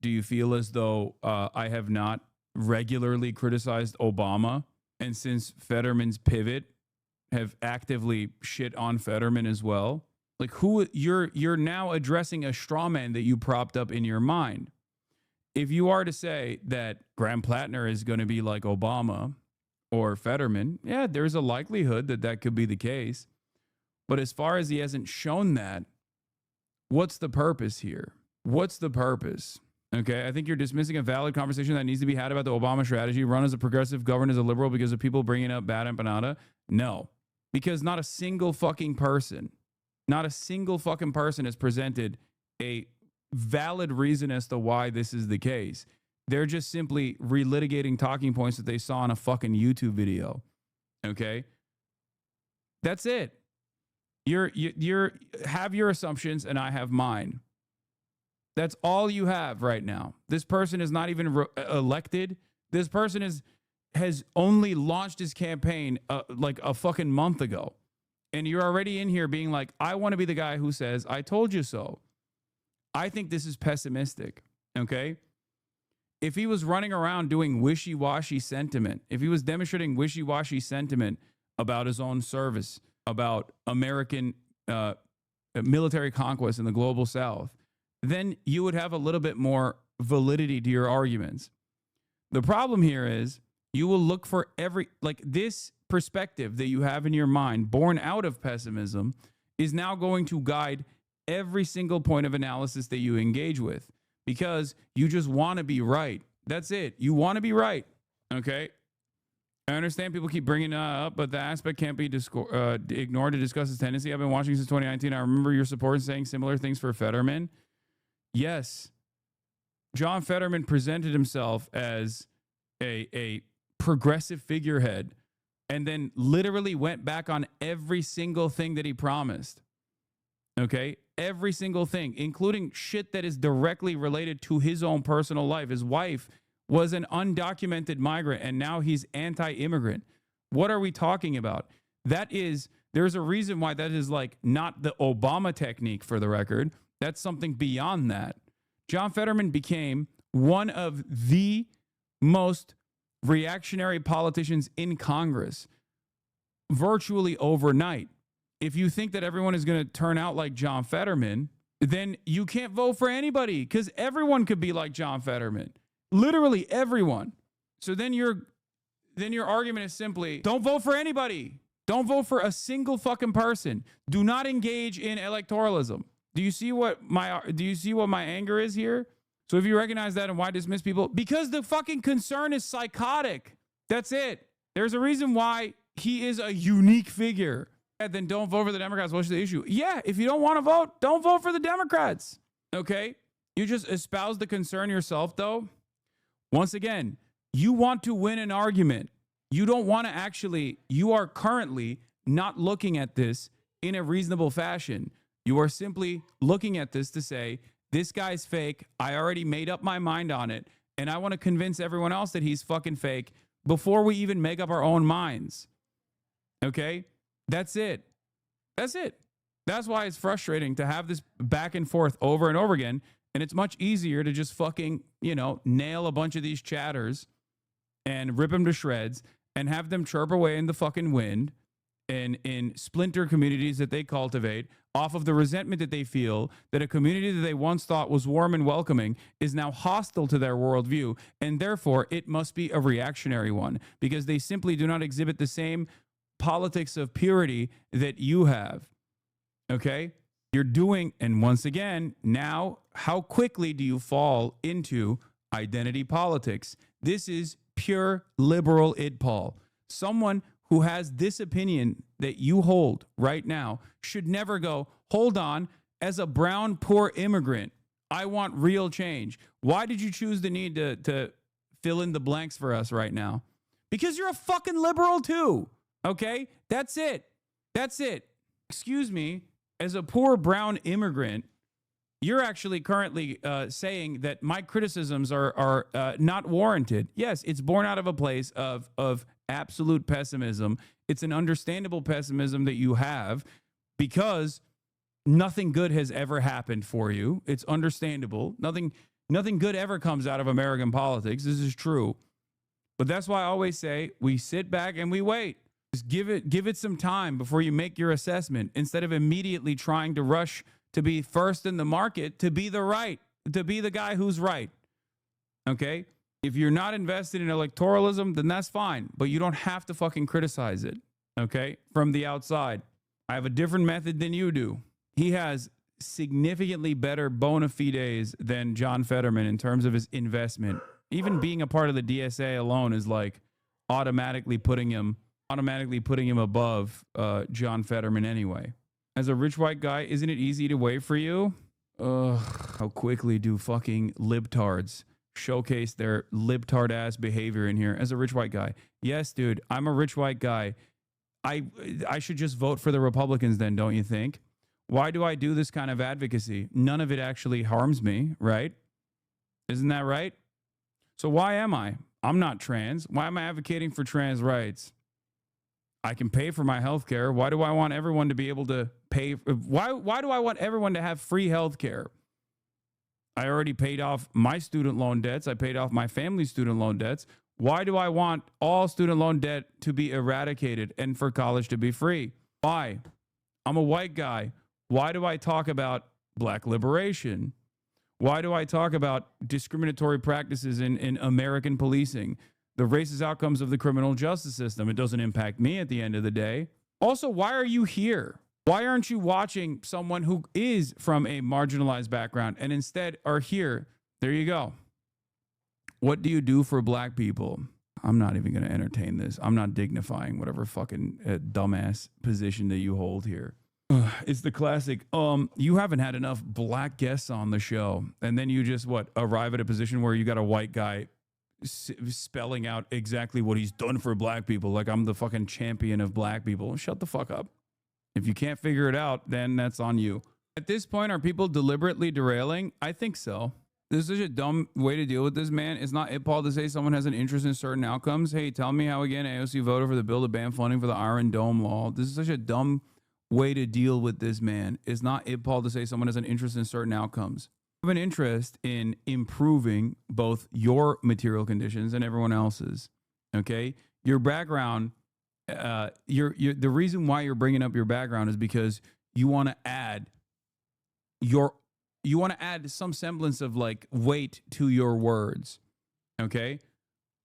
Do you feel as though I have not regularly criticized Obama? And since Fetterman's pivot, have actively shit on Fetterman as well? Like, who you're now addressing a straw man that you propped up in your mind. If you are to say that Graham Plattner is going to be like Obama or Fetterman, yeah, there's a likelihood that that could be the case. But as far as he hasn't shown that, what's the purpose here? What's the purpose? Okay, I think you're dismissing a valid conversation that needs to be had about the Obama strategy. Run as a progressive, govern as a liberal because of people bringing up bad empanada? No, because not a single fucking person has presented a valid reason as to why this is the case. They're just simply relitigating talking points that they saw in a fucking YouTube video. Okay? That's it. You're have your assumptions and I have mine. That's all you have right now. This person is not even elected. This person has only launched his campaign like a fucking month ago. And you're already in here being like, I want to be the guy who says, I told you so. I think this is pessimistic. Okay? If he was running around doing wishy-washy sentiment, if he was demonstrating wishy-washy sentiment about his own service, about American military conquest in the global South, then you would have a little bit more validity to your arguments. The problem here is you will look for this perspective that you have in your mind, born out of pessimism, is now going to guide every single point of analysis that you engage with because you just want to be right. That's it. You want to be right. Okay? I understand people keep bringing it up, but the aspect can't be ignored to discuss its tendency. I've been watching since 2019. I remember your support saying similar things for Fetterman. Yes, John Fetterman presented himself as a progressive figurehead and then literally went back on every single thing that he promised. Okay? Every single thing, including shit that is directly related to his own personal life. His wife was an undocumented migrant and now he's anti-immigrant. What are we talking about? There's a reason why that is like not the Obama technique, for the record. That's something beyond that. John Fetterman became one of the most reactionary politicians in Congress virtually overnight. If you think that everyone is going to turn out like John Fetterman, then you can't vote for anybody because everyone could be like John Fetterman. Literally everyone. So then your argument is simply, don't vote for anybody. Don't vote for a single fucking person. Do not engage in electoralism. Do you see what my anger is here? So if you recognize that and why dismiss people? Because the fucking concern is psychotic. That's it. There's a reason why he is a unique figure. And then don't vote for the Democrats. What's the issue? Yeah, if you don't want to vote, don't vote for the Democrats. Okay? You just espouse the concern yourself, though. Once again, you want to win an argument. You don't want to you are currently not looking at this in a reasonable fashion. You are simply looking at this to say, this guy's fake. I already made up my mind on it. And I want to convince everyone else that he's fucking fake before we even make up our own minds. Okay? That's it. That's it. That's why it's frustrating to have this back and forth over and over again. And it's much easier to just fucking, nail a bunch of these chatters and rip them to shreds and have them chirp away in the fucking wind and in splinter communities that they cultivate off of the resentment that they feel that a community that they once thought was warm and welcoming is now hostile to their worldview. And therefore, it must be a reactionary one because they simply do not exhibit the same politics of purity that you have. Okay? You're doing, and once again, now, how quickly do you fall into identity politics? This is pure liberal idpol. Someone who has this opinion that you hold right now should never go, hold on, as a brown, poor immigrant, I want real change. Why did you choose the need to fill in the blanks for us right now? Because you're a fucking liberal too. Okay? That's it. That's it. Excuse me. As a poor brown immigrant, you're actually currently saying that my criticisms are not warranted. Yes, it's born out of a place of absolute pessimism. It's an understandable pessimism that you have because nothing good has ever happened for you. It's understandable. Nothing good ever comes out of American politics. This is true. But that's why I always say we sit back and we wait. Just give it some time before you make your assessment instead of immediately trying to rush to be first in the market, to be the guy who's right. Okay? If you're not invested in electoralism, then that's fine, but you don't have to fucking criticize it. Okay? From the outside. I have a different method than you do. He has significantly better bona fides than John Fetterman in terms of his investment. Even being a part of the DSA alone is like automatically putting him above John Fetterman anyway. As a rich white guy, isn't it easy to wait for you? How quickly do fucking libtards showcase their libtard ass behavior in here as a rich white guy. Yes, dude, I'm a rich white guy. I should just vote for the Republicans then, don't you think? Why do I do this kind of advocacy? None of it actually harms me, right? Isn't that right? So why am I? I'm not trans. Why am I advocating for trans rights? I can pay for my health care. Why do I want everyone to be able to pay? Why do I want everyone to have free health care? I already paid off my student loan debts. I paid off my family's student loan debts. Why do I want all student loan debt to be eradicated and for college to be free? Why? I'm a white guy. Why do I talk about black liberation? Why do I talk about discriminatory practices in American policing? The racist outcomes of the criminal justice system. It doesn't impact me at the end of the day. Also, why are you here? Why aren't you watching someone who is from a marginalized background and instead are here? There you go. What do you do for black people? I'm not even going to entertain this. I'm not dignifying whatever fucking dumbass position that you hold here. It's the classic, you haven't had enough black guests on the show. And then you just, arrive at a position where you got a white guy spelling out exactly what he's done for black people. Like I'm the fucking champion of black people. Shut the fuck up. If you can't figure it out, then that's on you. At this point, are people deliberately derailing? I think so. This is such a dumb way to deal with this, man. It's not it, Paul, to say someone has an interest in certain outcomes. Hey, tell me how, again, AOC voted for the bill to ban funding for the Iron Dome law. This is such a dumb way to deal with this, man. It's not it, Paul, to say someone has an interest in certain outcomes. You have an interest in improving both your material conditions and everyone else's, okay? Your background, the reason why you're bringing up your background is because you want to add some semblance of like weight to your words, okay?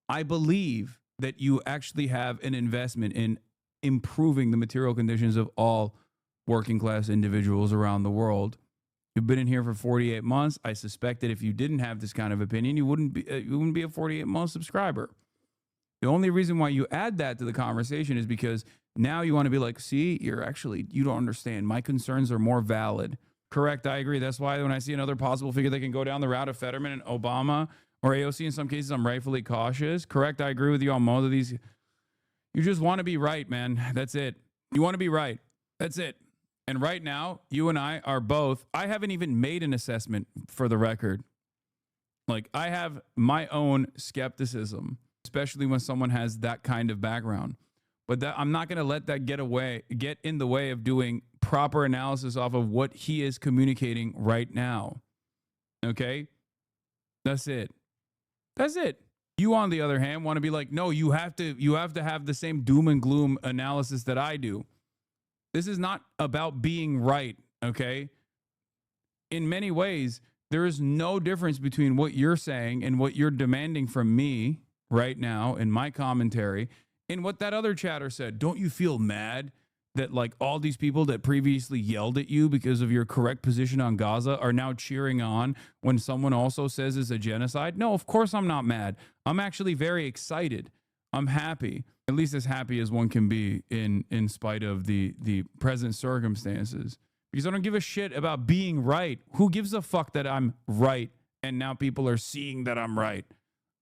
I believe that you actually have an investment in improving the material conditions of all working class individuals around the world. You've been in here for 48 months. I suspect that if you didn't have this kind of opinion, you wouldn't be a 48-month subscriber. The only reason why you add that to the conversation is because now you want to be like, see, you don't understand. My concerns are more valid. Correct, I agree. That's why when I see another possible figure that can go down the route of Fetterman and Obama or AOC in some cases, I'm rightfully cautious. Correct, I agree with you on most of these. You just want to be right, man. That's it. You want to be right. That's it. And right now, you and I are both, I haven't even made an assessment for the record. Like, I have my own skepticism, especially when someone has that kind of background. But I'm not going to let that get in the way of doing proper analysis off of what he is communicating right now. Okay? That's it. That's it. You, on the other hand, want to be like, no, you have to have the same doom and gloom analysis that I do. This is not about being right, okay? In many ways, there is no difference between what you're saying and what you're demanding from me right now in my commentary and what that other chatter said. Don't you feel mad that like all these people that previously yelled at you because of your correct position on Gaza are now cheering on when someone also says it's a genocide? No, of course I'm not mad. I'm actually very excited. I'm happy, at least as happy as one can be in spite of the present circumstances, because I don't give a shit about being right. Who gives a fuck that I'm right and now people are seeing that I'm right?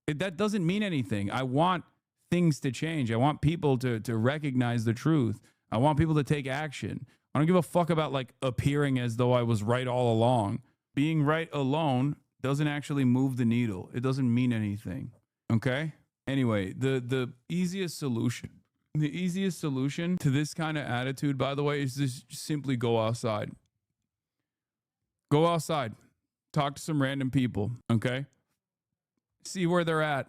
That doesn't mean anything. I want things to change. I want people to recognize the truth. I want people to take action. I don't give a fuck about like appearing as though I was right all along. Being right alone doesn't actually move the needle. It doesn't mean anything. Okay? Anyway, the easiest solution to this kind of attitude, by the way, is just simply go outside. Go outside. Talk to some random people, okay? See where they're at.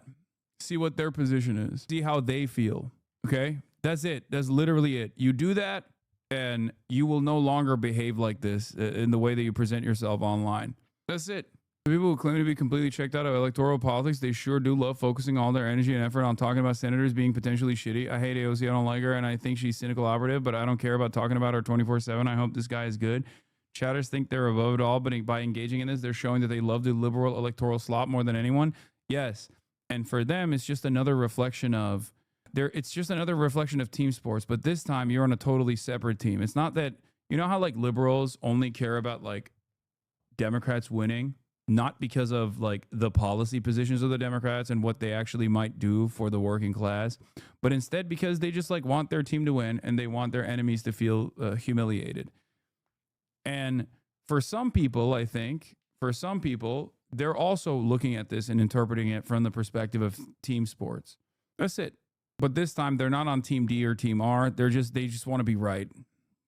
See what their position is. See how they feel, okay? That's it. That's literally it. You do that, and you will no longer behave like this in the way that you present yourself online. That's it. The people who claim to be completely checked out of electoral politics, they sure do love focusing all their energy and effort on talking about senators being potentially shitty. I hate AOC. I don't like her, and I think she's cynical operative, but I don't care about talking about her 24/7. I hope this guy is good. Chatters think they're above it all, but by engaging in this, they're showing that they love the liberal electoral slop more than anyone. Yes. And for them, it's just another reflection of team sports, but this time you're on a totally separate team. It's not that, you know how like liberals only care about like Democrats winning? not because of like the policy positions of the Democrats and what they actually might do for the working class, but instead because they just like want their team to win and they want their enemies to feel humiliated. And for some people, I think, they're also looking at this and interpreting it from the perspective of team sports. That's it. But this time they're not on team D or team R. They just want to be right.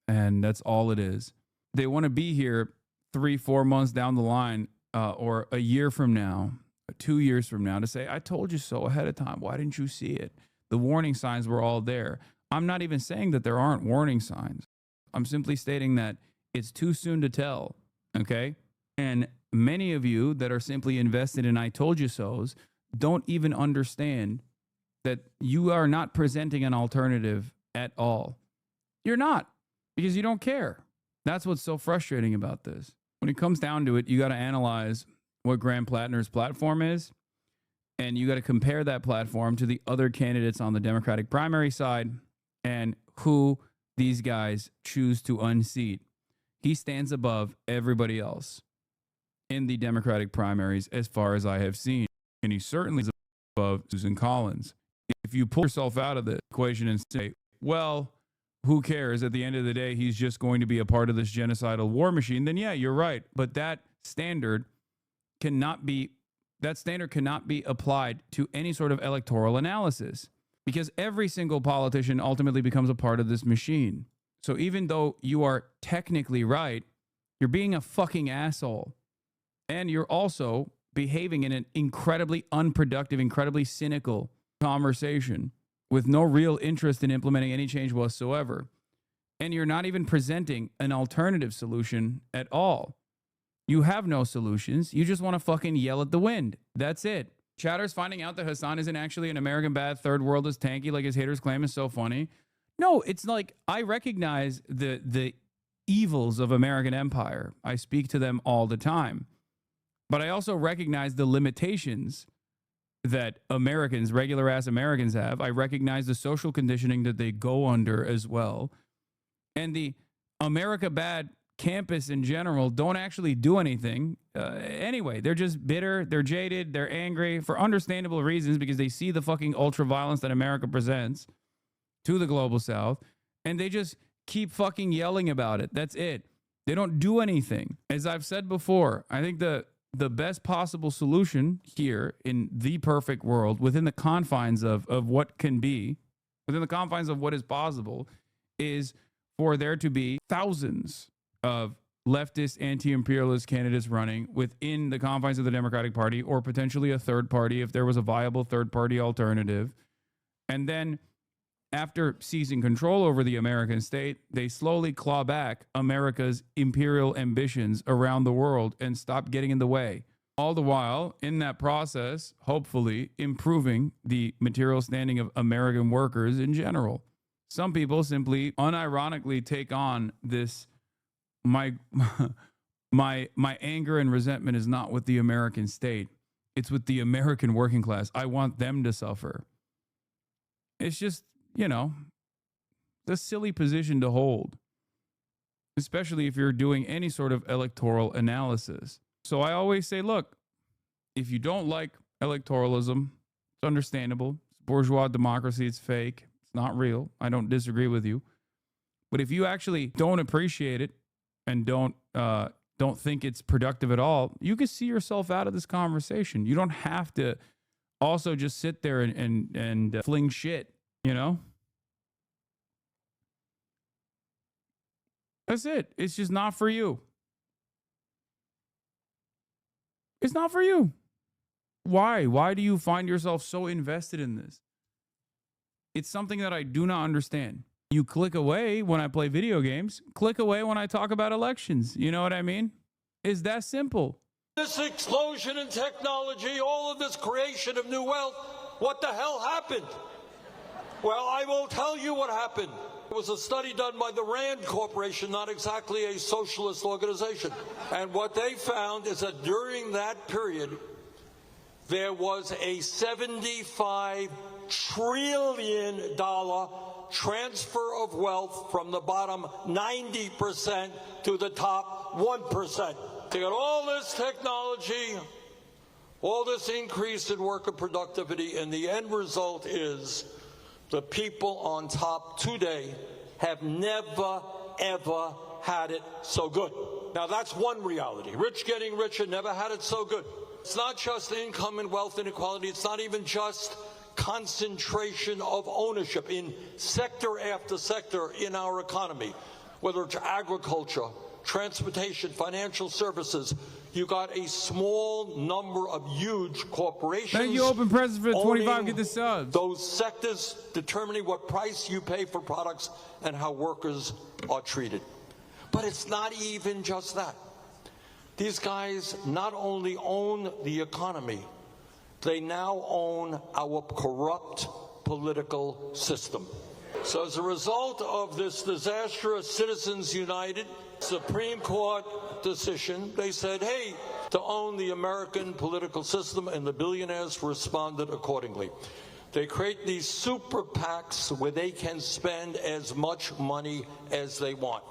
And that's all it is. They want to be here 3-4 months down the line, or a year from now, 2 years from now, to say, I told you so ahead of time. Why didn't you see it? The warning signs were all there. I'm not even saying that there aren't warning signs. I'm simply stating that it's too soon to tell. Okay? And many of you that are simply invested in I told you so's don't even understand that you are not presenting an alternative at all. You're not, because you don't care. That's what's so frustrating about this. When it comes down to it, you got to analyze what Graham Plattner's platform is, and you got to compare that platform to the other candidates on the Democratic primary side and who these guys choose to unseat. He stands above everybody else in the Democratic primaries as far as I have seen, and he certainly is above Susan Collins. If you pull yourself out of the equation and say, well, who cares? At the end of the day, he's just going to be a part of this genocidal war machine, then yeah, you're right. But that standard cannot be applied to any sort of electoral analysis, because every single politician ultimately becomes a part of this machine. So even though you are technically right, you're being a fucking asshole. And you're also behaving in an incredibly unproductive, incredibly cynical conversation with no real interest in implementing any change whatsoever. And you're not even presenting an alternative solution at all. You have no solutions. You just want to fucking yell at the wind. That's it. Chatter's finding out that Hassan isn't actually an American bad third world is tanky like his haters claim is so funny. No, it's like I recognize the evils of American empire. I speak to them all the time. But I also recognize the limitations that Americans, regular ass Americans have. I recognize the social conditioning that they go under as well. And the America bad campus in general don't actually do anything. Anyway, they're just bitter, they're jaded, they're angry for understandable reasons because they see the fucking ultra violence that America presents to the global south. And they just keep fucking yelling about it. That's it. They don't do anything. As I've said before, I think the best possible solution here in the perfect world, within the confines of what can be, within the confines of what is possible, is for there to be thousands of leftist anti-imperialist candidates running within the confines of the Democratic Party, or potentially a third party if there was a viable third party alternative. And then after seizing control over the American state, they slowly claw back America's imperial ambitions around the world and stop getting in the way. All the while, in that process, hopefully improving the material standing of American workers in general. Some people simply unironically take on this, my anger and resentment is not with the American state. It's with the American working class. I want them to suffer. It's just, you know, it's a silly position to hold, especially if you're doing any sort of electoral analysis. So I always say, look, if you don't like electoralism, it's understandable. It's bourgeois democracy. It's fake. It's not real. I don't disagree with you. But if you actually don't appreciate it and don't think it's productive at all, you can see yourself out of this conversation. You don't have to also just sit there and fling shit. You know, that's it. It's just not for you. It's not for you. Why? Why do you find yourself so invested in this? It's something that I do not understand. You click away when I play video games, click away when I talk about elections. You know what I mean? It's that simple. This explosion in technology, all of this creation of new wealth, what the hell happened? Well, I will tell you what happened. It was a study done by the Rand Corporation, not exactly a socialist organization. And what they found is that during that period, there was a $75 trillion transfer of wealth from the bottom 90% to the top 1%. They got all this technology, all this increase in worker productivity, and the end result is the people on top today have never, ever had it so good. Now, that's one reality. Rich getting richer, never had it so good. It's not just income and wealth inequality. It's not even just concentration of ownership in sector after sector in our economy, whether it's agriculture, transportation, financial services. You got a small number of huge corporations. Thank you, Open President, for the 25. Get the subs. Those sectors determining what price you pay for products and how workers are treated. But it's not even just that. These guys not only own the economy, they now own our corrupt political system. So as a result of this disastrous Citizens United Supreme Court decision, they said, hey, to own the American political system, and the billionaires responded accordingly. They create these super PACs where they can spend as much money as they want.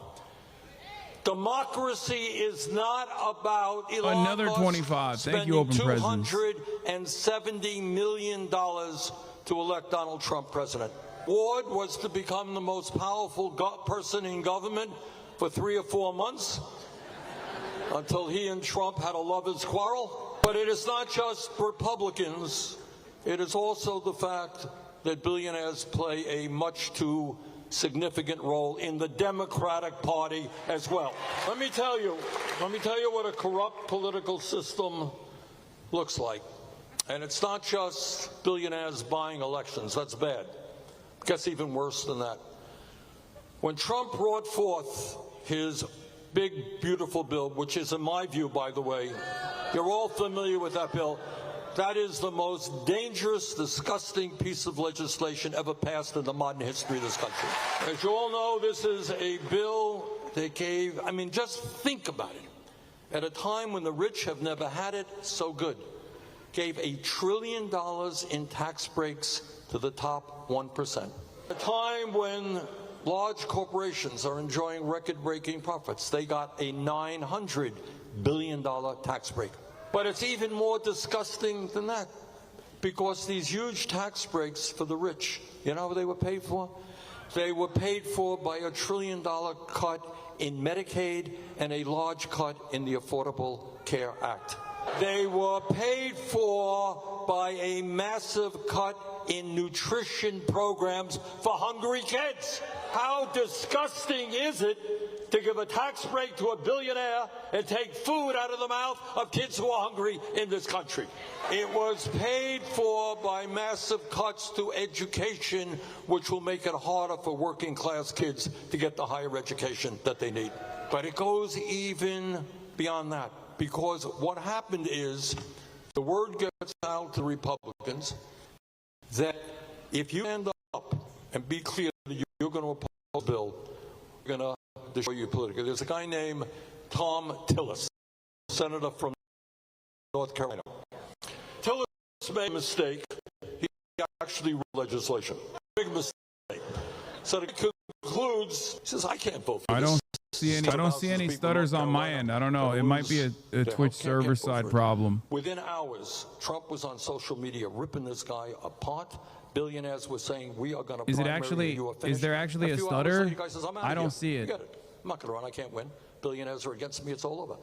Democracy is not about Elon Another Musk 25. Thank you, Open spending President. $270 million to elect Donald Trump president. Ward was to become the most powerful person in government for 3 or 4 months until he and Trump had a lover's quarrel. But it is not just Republicans. It is also the fact that billionaires play a much too significant role in the Democratic Party as well. Let me tell you what a corrupt political system looks like. And it's not just billionaires buying elections. That's bad. It gets even worse than that. When Trump brought forth his big, beautiful bill, which is, in my view, by the way, you're all familiar with that bill. That is the most dangerous, disgusting piece of legislation ever passed in the modern history of this country. As you all know, this is a bill that gave, I mean, just think about it. At a time when the rich have never had it so good, gave $1 trillion in tax breaks to the top 1%. At a time when large corporations are enjoying record-breaking profits, they got a $900 billion tax break. But it's even more disgusting than that, because these huge tax breaks for the rich, you know what they were paid for? They were paid for by a $1 trillion cut in Medicaid and a large cut in the Affordable Care Act. They were paid for by a massive cut in nutrition programs for hungry kids. How disgusting is it to give a tax break to a billionaire and take food out of the mouth of kids who are hungry in this country? It was paid for by massive cuts to education, which will make it harder for working class kids to get the higher education that they need. But it goes even beyond that, because what happened is the word gets out to Republicans that if you end up and be clear that you're going to oppose the bill, you're going to destroy you politically. There's a guy named Tom Tillis, senator from North Carolina. Tillis made a mistake. He actually wrote legislation. Big mistake. So he concludes, he says, I can't vote for this. I don't see any stutters on my end. I don't know. It might be a Twitch server side problem. Within hours, Trump was on social media ripping this guy apart. Billionaires were saying, we are going to primary you. Is there actually a stutter? Later, guy says, I don't see it. Forget it. I'm not going to run. I can't win. Billionaires are against me. It's all over.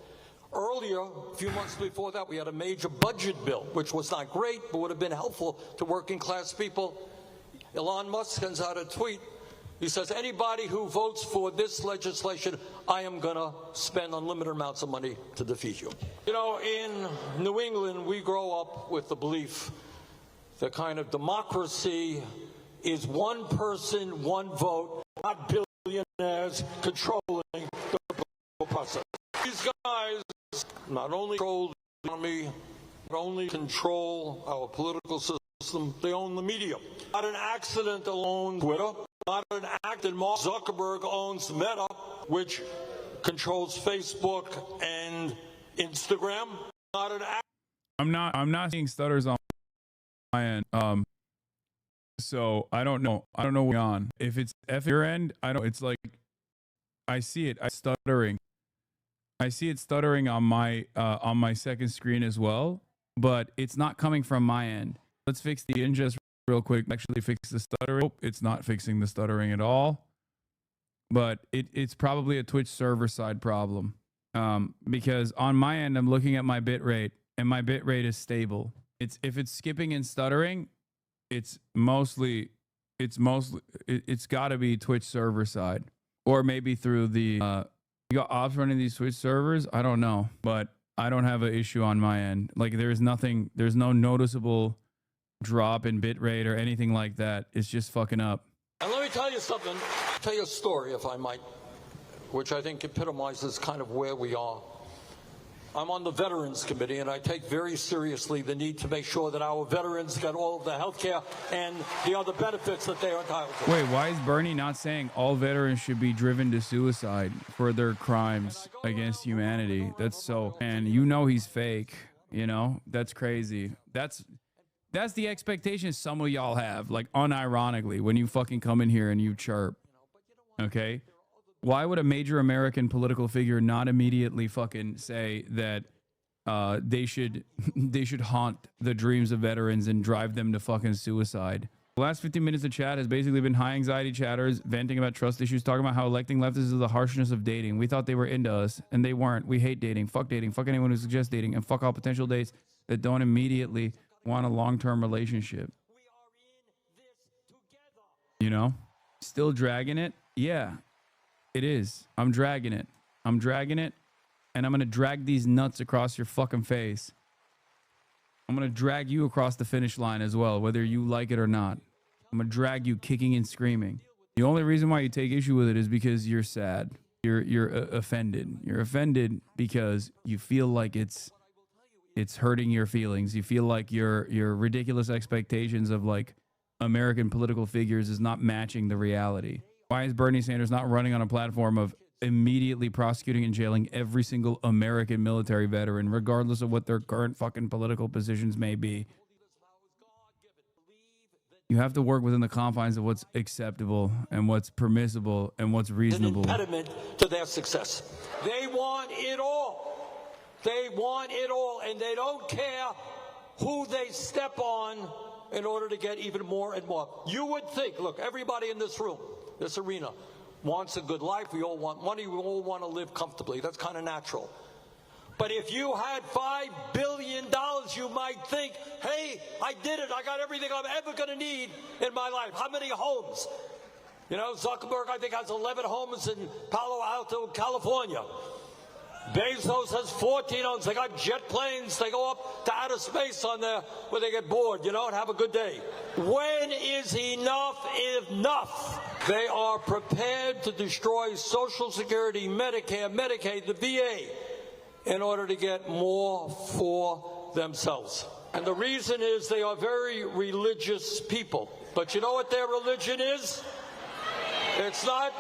Earlier, a few months before that, we had a major budget bill, which was not great, but would have been helpful to working class people. Elon Musk sends out a tweet. He says, anybody who votes for this legislation, I am going to spend unlimited amounts of money to defeat you. You know, in New England, we grow up with the belief that kind of democracy is one person, one vote, not billionaires controlling the process. These guys not only control the economy, not only control our political system, they own the media. Not an accident alone, Twitter. Not an accident, Mark Zuckerberg owns Meta, which controls Facebook and Instagram. Not an accident. I'm not seeing stutters on my end. So I don't know. I don't know what's going on. If it's F your end, I don't. It's like I see it. I'm stuttering. I see it stuttering on my second screen as well, but it's not coming from my end. Let's fix the ingest real quick. Actually fix the stuttering. Oh, it's not fixing the stuttering at all. But it's probably a Twitch server side problem. Because on my end, I'm looking at my bit rate, and my bit rate is stable. If it's skipping and stuttering, it's got to be Twitch server side, or maybe through the you got ops running these Twitch servers. I don't know, but I don't have an issue on my end. Like there's no noticeable drop in bit rate or anything like that. It's just fucking up. And let me tell you something, tell you a story, if I might, which I think epitomizes kind of where we are. I'm on the Veterans Committee, and I take very seriously the need to make sure that our veterans get all of the health care and the other benefits that they are entitled to. Wait, why is Bernie not saying all veterans should be driven to suicide for their crimes against humanity? That's so, and you know he's fake, you know? That's crazy. That's the expectation some of y'all have, like unironically, when you fucking come in here and you chirp, okay? Why would a major American political figure not immediately fucking say that they should haunt the dreams of veterans and drive them to fucking suicide? The last 15 minutes of chat has basically been high anxiety chatters, venting about trust issues, talking about how electing leftists is the harshness of dating. We thought they were into us, and they weren't. We hate dating. Fuck anyone who suggests dating, and fuck all potential dates that don't immediately want a long-term relationship. You know? Still dragging it? Yeah. It is. I'm dragging it. I'm dragging it. And I'm going to drag these nuts across your fucking face. I'm going to drag you across the finish line as well, whether you like it or not. I'm going to drag you kicking and screaming. The only reason why you take issue with it is because you're sad. You're offended. You're offended because you feel like it's hurting your feelings. You feel like your ridiculous expectations of like American political figures is not matching the reality. Why is Bernie Sanders not running on a platform of immediately prosecuting and jailing every single American military veteran, regardless of what their current fucking political positions may be? You have to work within the confines of what's acceptable and what's permissible and what's reasonable. An impediment to their success. They want it all. They want it all, and they don't care who they step on in order to get even more and more. You would think, look, everybody in this room, this arena, wants a good life. We all want money. We all want to live comfortably. That's kind of natural. But if you had $5 billion, you might think, hey, I did it. I got everything I'm ever going to need in my life. How many homes? You know, Zuckerberg, I think, has 11 homes in Palo Alto, California. Bezos has 14 homes. They got jet planes. They go up to outer space on there where they get bored, you know, and have a good day. When is enough enough? They are prepared to destroy Social Security, Medicare, Medicaid, the VA, in order to get more for themselves. And the reason is they are very religious people. But you know what their religion is? It's not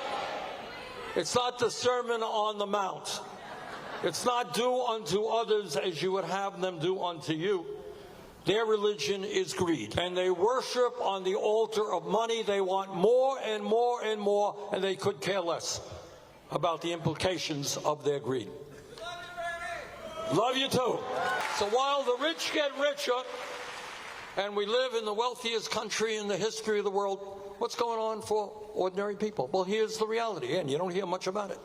the Sermon on the Mount. It's not do unto others as you would have them do unto you. Their religion is greed. And they worship on the altar of money. They want more and more and more, and they could care less about the implications of their greed. Love you too. So while the rich get richer, and we live in the wealthiest country in the history of the world, what's going on for ordinary people? Well, here's the reality, and you don't hear much about it.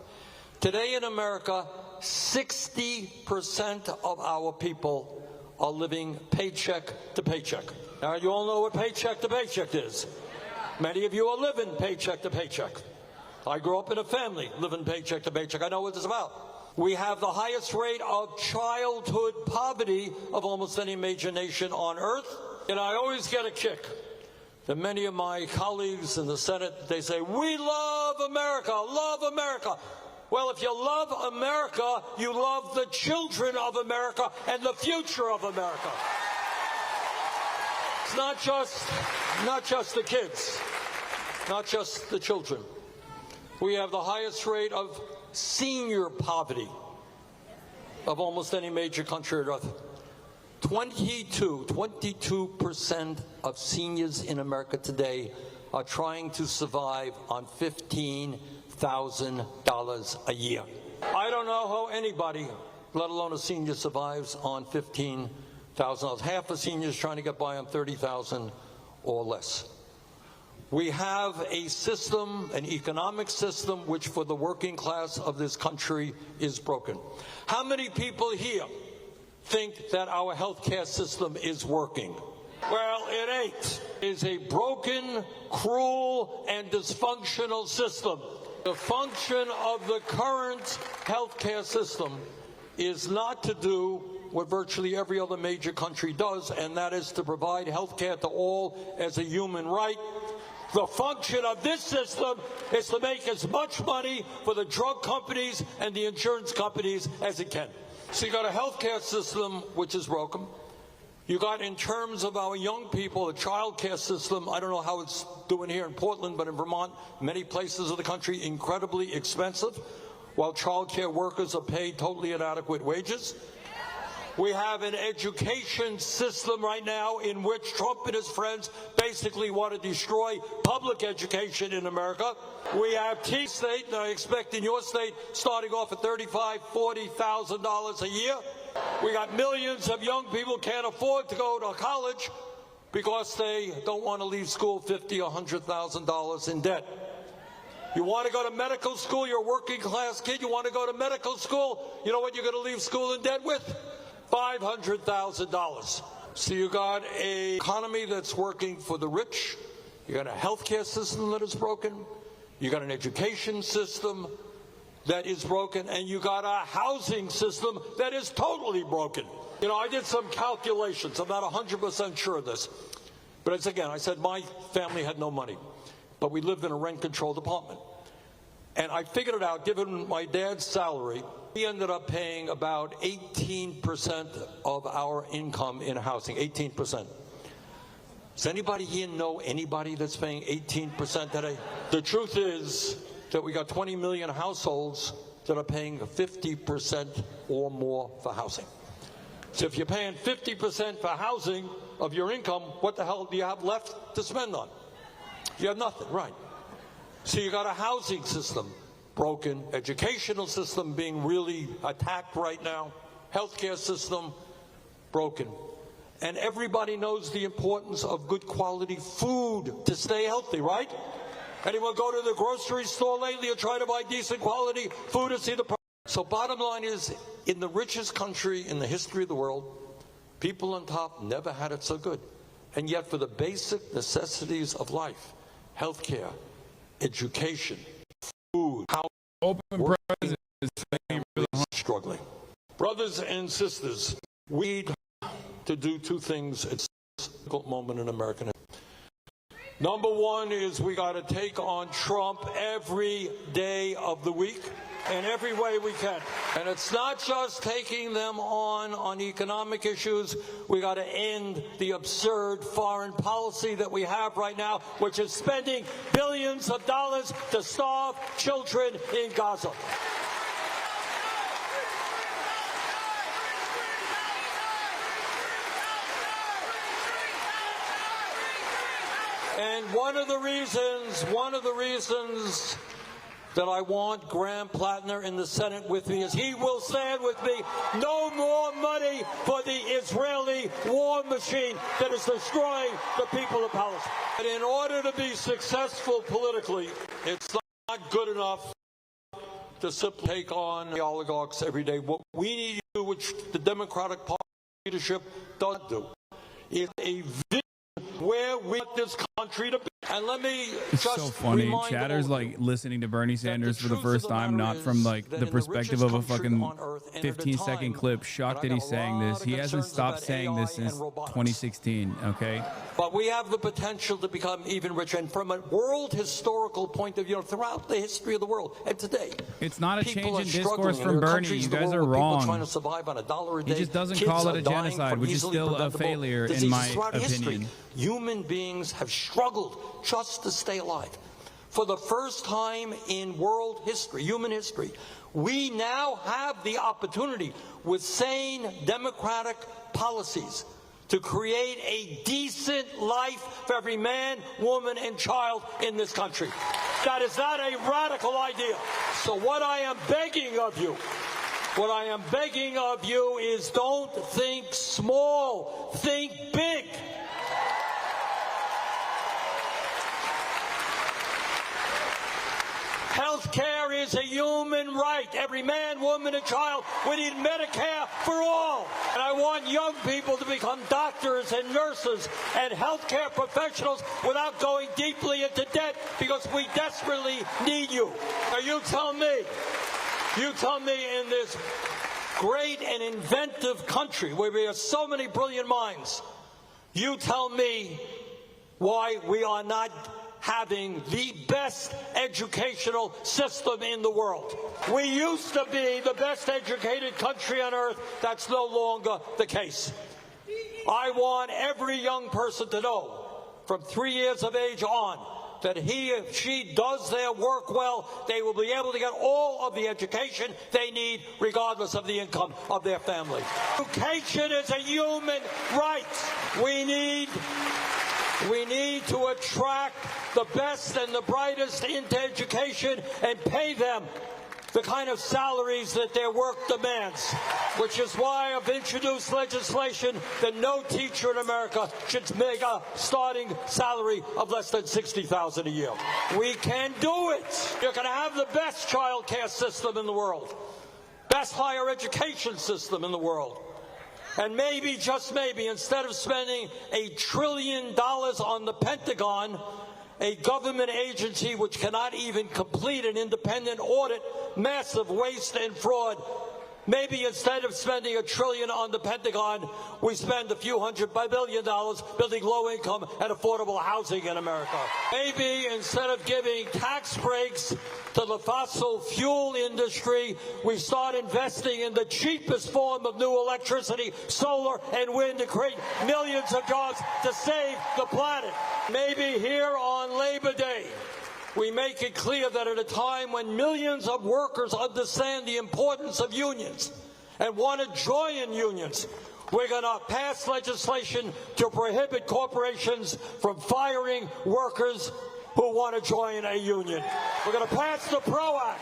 Today in America, 60% of our people are living paycheck to paycheck. Now, you all know what paycheck to paycheck is. Many of you are living paycheck to paycheck. I grew up in a family living paycheck to paycheck. I know what it's about. We have the highest rate of childhood poverty of almost any major nation on earth. And I always get a kick that many of my colleagues in the Senate, they say, we love America, love America. Well, if you love America, you love the children of America and the future of America. It's not just the kids, not just the children. We have the highest rate of senior poverty of almost any major country on earth. 22% of seniors in America today are trying to survive on $15,000 a year. I don't know how anybody, let alone a senior, survives on $15,000. Half a senior is trying to get by on $30,000 or less. We have a system, an economic system, which for the working class of this country is broken. How many people here think that our healthcare system is working? Well, it ain't. It is a broken, cruel, and dysfunctional system. The function of the current healthcare system is not to do what virtually every other major country does, and that is to provide healthcare to all as a human right. The function of this system is to make as much money for the drug companies and the insurance companies as it can. So you got a healthcare system which is broken. You got, in terms of our young people, a child care system. I don't know how it's doing here in Portland, but in Vermont, many places of the country, incredibly expensive, while child care workers are paid totally inadequate wages. We have an education system right now in which Trump and his friends basically want to destroy public education in America. We have state, and I expect in your state, starting off at $35,000, $40,000 a year. We got millions of young people can't afford to go to college because they don't want to leave school $50,000 or $100,000 in debt. You want to go to medical school, you're a working class kid, you want to go to medical school, you know what you're going to leave school in debt with? $500,000. So you got an economy that's working for the rich, you got a healthcare system that is broken, you got an education system that is broken, and you got a housing system that is totally broken. You know, I did some calculations. I'm not 100% sure of this. But it's, again, I said my family had no money, but we lived in a rent-controlled apartment. And I figured it out, given my dad's salary, we ended up paying about 18% of our income in housing, 18%. Does anybody here know anybody that's paying 18% today? The truth is that we got 20 million households that are paying 50% or more for housing. So if you're paying 50% for housing of your income, what the hell do you have left to spend on? You have nothing, right? So you got a housing system broken, educational system being really attacked right now, healthcare system broken. And everybody knows the importance of good quality food to stay healthy, right? Anyone go to the grocery store lately or try to buy decent quality food to see the price? So bottom line is, in the richest country in the history of the world, people on top never had it so good. And yet for the basic necessities of life, healthcare, education, food, housing, open presence is struggling. Brothers and sisters, we need to do two things at this difficult moment in American history. Number one is we got to take on Trump every day of the week in every way we can. And it's not just taking them on economic issues. We got to end the absurd foreign policy that we have right now, which is spending billions of dollars to starve children in Gaza. And one of the reasons that I want Graham Plattner in the Senate with me is he will stand with me. No more money for the Israeli war machine that is destroying the people of Palestine. And in order to be successful politically, it's not good enough to simply take on the oligarchs every day. What we need to do, which the Democratic Party leadership doesn't do, is a vision where we want this country to be. And let me it's just so funny. remind Chatter's like listening to Bernie Sanders for the first time, not from like the perspective of a fucking 15-second clip. Shocked that he's saying this. He hasn't stopped saying this since 2016, okay? But we have the potential to become even richer. And from a world historical point of view, throughout the history of the world, and today, it's not a change in discourse struggling. from Bernie. You guys are wrong. Trying to survive on $1 a day. He just doesn't Kids call it a are dying genocide, from which is easily still a preventable failure in diseases my throughout history. opinion. Human beings have struggled just to stay alive. For the first time in world history, human history, we now have the opportunity with sane democratic policies to create a decent life for every man, woman, and child in this country. That is not a radical idea. So what I am begging of you, is don't think small, think big. Health care is a human right. Every man, woman, and child. We need Medicare for all. And I want young people to become doctors and nurses and health care professionals without going deeply into debt, because we desperately need you. Now you tell me in this great and inventive country where we have so many brilliant minds, you tell me why we are not having the best educational system in the world. We used to be the best educated country on earth. That's no longer the case. I want every young person to know from 3 years of age on that he or she does their work well, they will be able to get all of the education they need regardless of the income of their family. Education is a human right. We need to attract the best and the brightest into education and pay them the kind of salaries that their work demands, which is why I've introduced legislation that no teacher in America should make a starting salary of less than $60,000 a year. We can do it. You're going to have the best child care system in the world, best higher education system in the world. And maybe, just maybe, instead of spending $1 trillion on the Pentagon, a government agency which cannot even complete an independent audit, massive waste and fraud, maybe instead of spending $1 trillion on the Pentagon, we spend a few $100 billion building low-income and affordable housing in America. Maybe instead of giving tax breaks to the fossil fuel industry, we start investing in the cheapest form of new electricity, solar and wind, to create millions of jobs to save the planet. Maybe here on Labor Day, we make it clear that at a time when millions of workers understand the importance of unions and want to join unions, we're going to pass legislation to prohibit corporations from firing workers who want to join a union. We're going to pass the PRO Act.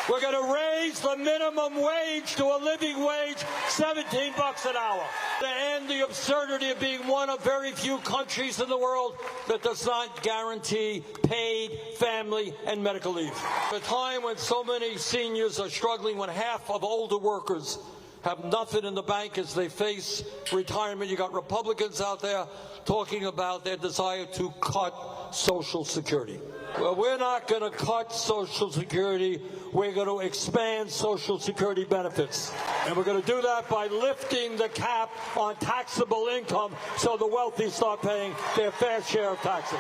We're going to raise the minimum wage to a living wage, $17 an hour. To end the absurdity of being one of very few countries in the world that does not guarantee paid family and medical leave. At a time when so many seniors are struggling, when half of older workers have nothing in the bank as they face retirement, you got Republicans out there talking about their desire to cut Social Security. Well, we're not going to cut Social Security. We're going to expand Social Security benefits. And we're going to do that by lifting the cap on taxable income so the wealthy start paying their fair share of taxes.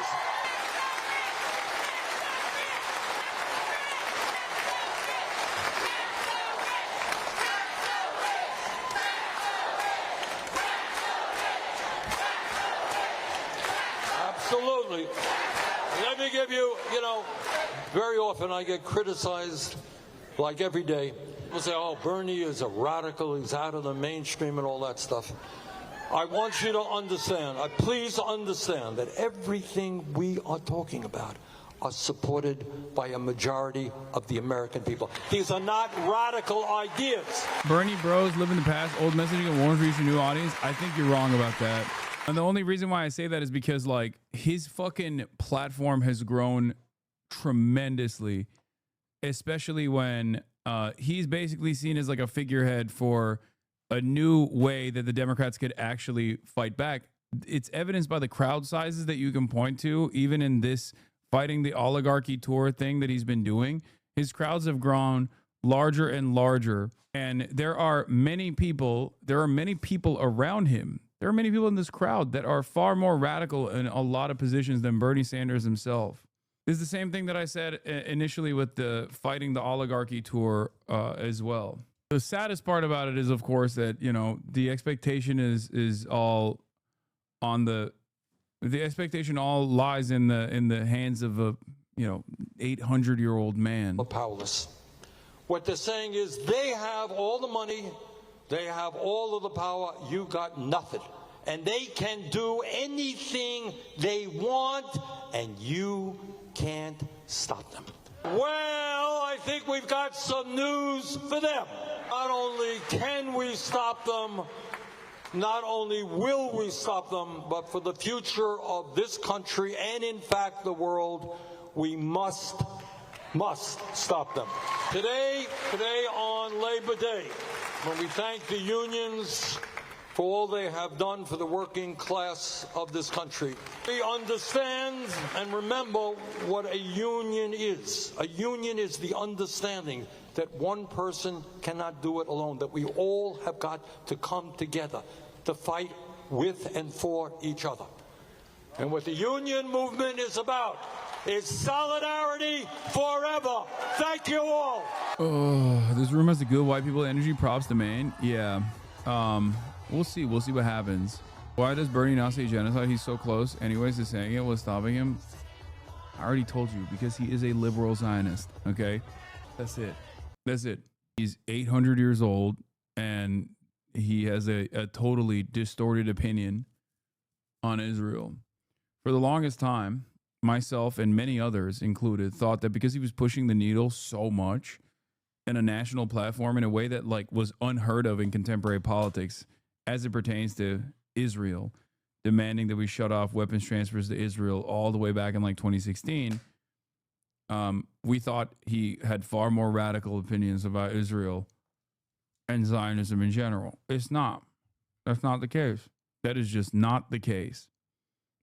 Absolutely. Let me give you, very often I get criticized, like every day. People say, oh, Bernie is a radical, he's out of the mainstream and all that stuff. I want you to understand, please understand that everything we are talking about are supported by a majority of the American people. These are not radical ideas. Bernie bros live in the past, old messaging and warns reach a new audience. I think you're wrong about that. And the only reason why I say that is because, like, his fucking platform has grown tremendously, especially when he's basically seen as like a figurehead for a new way that the Democrats could actually fight back. It's evidenced by the crowd sizes that you can point to, even in this fighting the oligarchy tour thing that he's been doing. His crowds have grown larger and larger, and there are many people around him. There are many people in this crowd that are far more radical in a lot of positions than Bernie Sanders himself. This is the same thing that I said initially with the fighting the oligarchy tour as well. The saddest part about it is, of course, that, the expectation is all on the expectation all lies in the hands of a 800-year-old man. Powerless. What they're saying is they have all the money, they have all of the power, you got nothing. And they can do anything they want, and you can't stop them. Well, I think we've got some news for them. Not only can we stop them, not only will we stop them, but for the future of this country and, in fact, the world, we must stop them. Today on Labor Day, when we thank the unions for all they have done for the working class of this country, we understand and remember what a union is. A union is the understanding that one person cannot do it alone, that we all have got to come together to fight with and for each other. And what the union movement is about is solidarity forever. Thank you all. Oh, this room has the good white people energy. Props to Maine. Yeah. We'll see. We'll see what happens. Why does Bernie not say genocide? He's so close. Anyways, to saying it was stopping him. I already told you, because he is a liberal Zionist. Okay? That's it. That's it. He's 800 years old, and he has a totally distorted opinion on Israel. For the longest time, myself and many others included thought that because he was pushing the needle so much in a national platform in a way that like was unheard of in contemporary politics as it pertains to Israel, demanding that we shut off weapons transfers to Israel all the way back in like 2016, we thought he had far more radical opinions about Israel and Zionism in general. It's not. That's not the case. That is just not the case.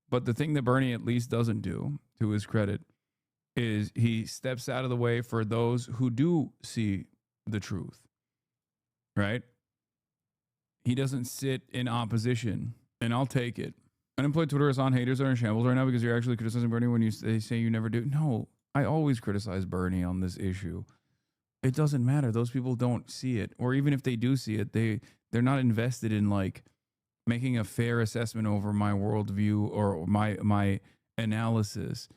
But the thing that Bernie at least doesn't do, to his credit, is he steps out of the way for those who do see the truth, right? He doesn't sit in opposition, and I'll take it. Unemployed Twitter is on. Haters are in shambles right now because you're actually criticizing Bernie when they say you never do. No, I always criticize Bernie on this issue. It doesn't matter. Those people don't see it. Or even if they do see it, they're not invested in like making a fair assessment over my worldview or my analysis.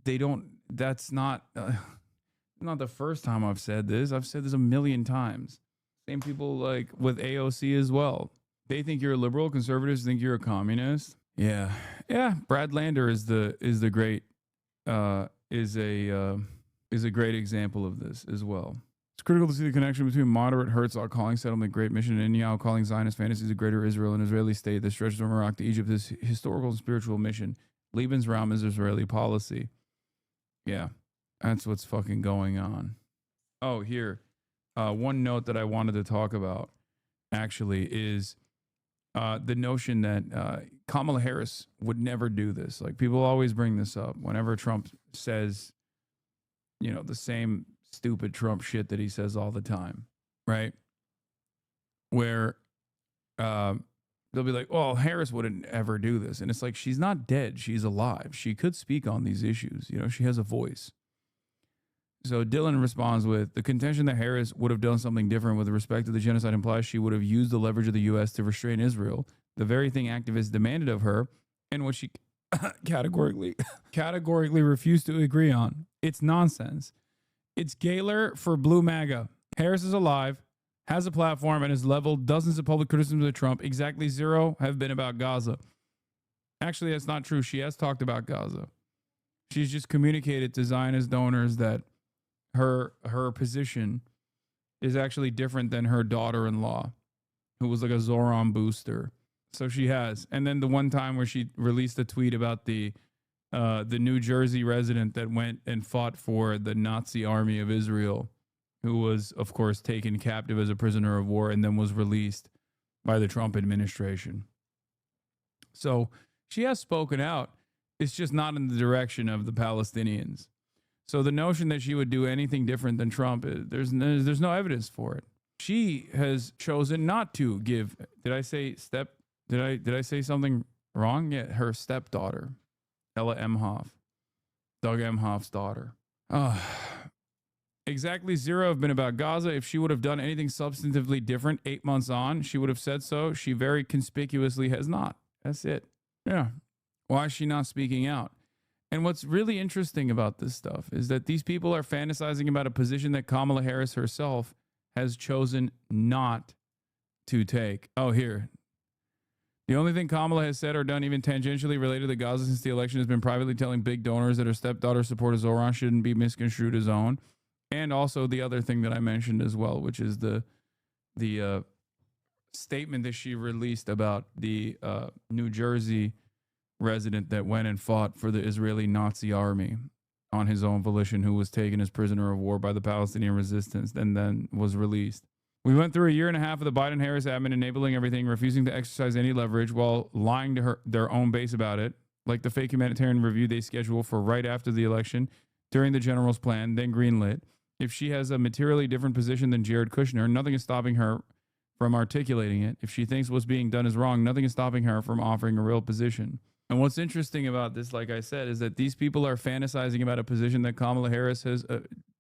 They don't. That's not the first time I've said this. I've said this a million times. Same people like with AOC as well. They think you're a liberal. Conservatives think you're a communist. Yeah. Brad Lander is a great example of this as well. It's critical to see the connection between moderate Herzog calling settlement a great mission and Netanyahu calling Zionist fantasies a greater Israel, an Israeli state that stretches from Iraq to Egypt. This historical and spiritual mission. Lebensraum is Israeli policy. Yeah, that's what's fucking going on. Oh, here. One note that I wanted to talk about, actually, is the notion that Kamala Harris would never do this. Like, people always bring this up whenever Trump says, the same stupid Trump shit that he says all the time, right? Where they'll be like, well, Harris wouldn't ever do this. And it's like, she's not dead. She's alive. She could speak on these issues. She has a voice. So Dylan responds with, the contention that Harris would have done something different with respect to the genocide implies she would have used the leverage of the U.S. to restrain Israel, the very thing activists demanded of her, and what she categorically refused to agree on. It's nonsense. It's Gaylor for Blue MAGA. Harris is alive, has a platform, and has leveled dozens of public criticisms of Trump. Exactly 0 have been about Gaza. Actually, that's not true. She has talked about Gaza. She's just communicated to Zionist donors that her position is actually different than her daughter-in-law, who was like a Zoran booster. So she has. And then the one time where she released a tweet about the New Jersey resident that went and fought for the Nazi army of Israel, who was, of course, taken captive as a prisoner of war and then was released by the Trump administration. So she has spoken out. It's just not in the direction of the Palestinians. So the notion that she would do anything different than Trump, there's no evidence for it. She has chosen not to give. Did I say something wrong? Yeah, her stepdaughter, Ella Emhoff, Doug Emhoff's daughter. Exactly 0 have been about Gaza. If she would have done anything substantively different 8 months on, she would have said so. She very conspicuously has not. That's it. Yeah. Why is she not speaking out? And what's really interesting about this stuff is that these people are fantasizing about a position that Kamala Harris herself has chosen not to take. Oh, here. The only thing Kamala has said or done even tangentially related to Gaza since the election has been privately telling big donors that her stepdaughter's support of Zoran shouldn't be misconstrued as own. And also the other thing that I mentioned as well, which is the statement that she released about the New Jersey resident that went and fought for the Israeli Nazi army on his own volition, who was taken as prisoner of war by the Palestinian resistance and then was released. We went through a year and a half of the Biden-Harris admin enabling everything, refusing to exercise any leverage while lying to their own base about it, like the fake humanitarian review they schedule for right after the election, during the general's plan, then greenlit. If she has a materially different position than Jared Kushner, nothing is stopping her from articulating it. If she thinks what's being done is wrong, nothing is stopping her from offering a real position. And what's interesting about this, like I said, is that these people are fantasizing about a position that Kamala Harris has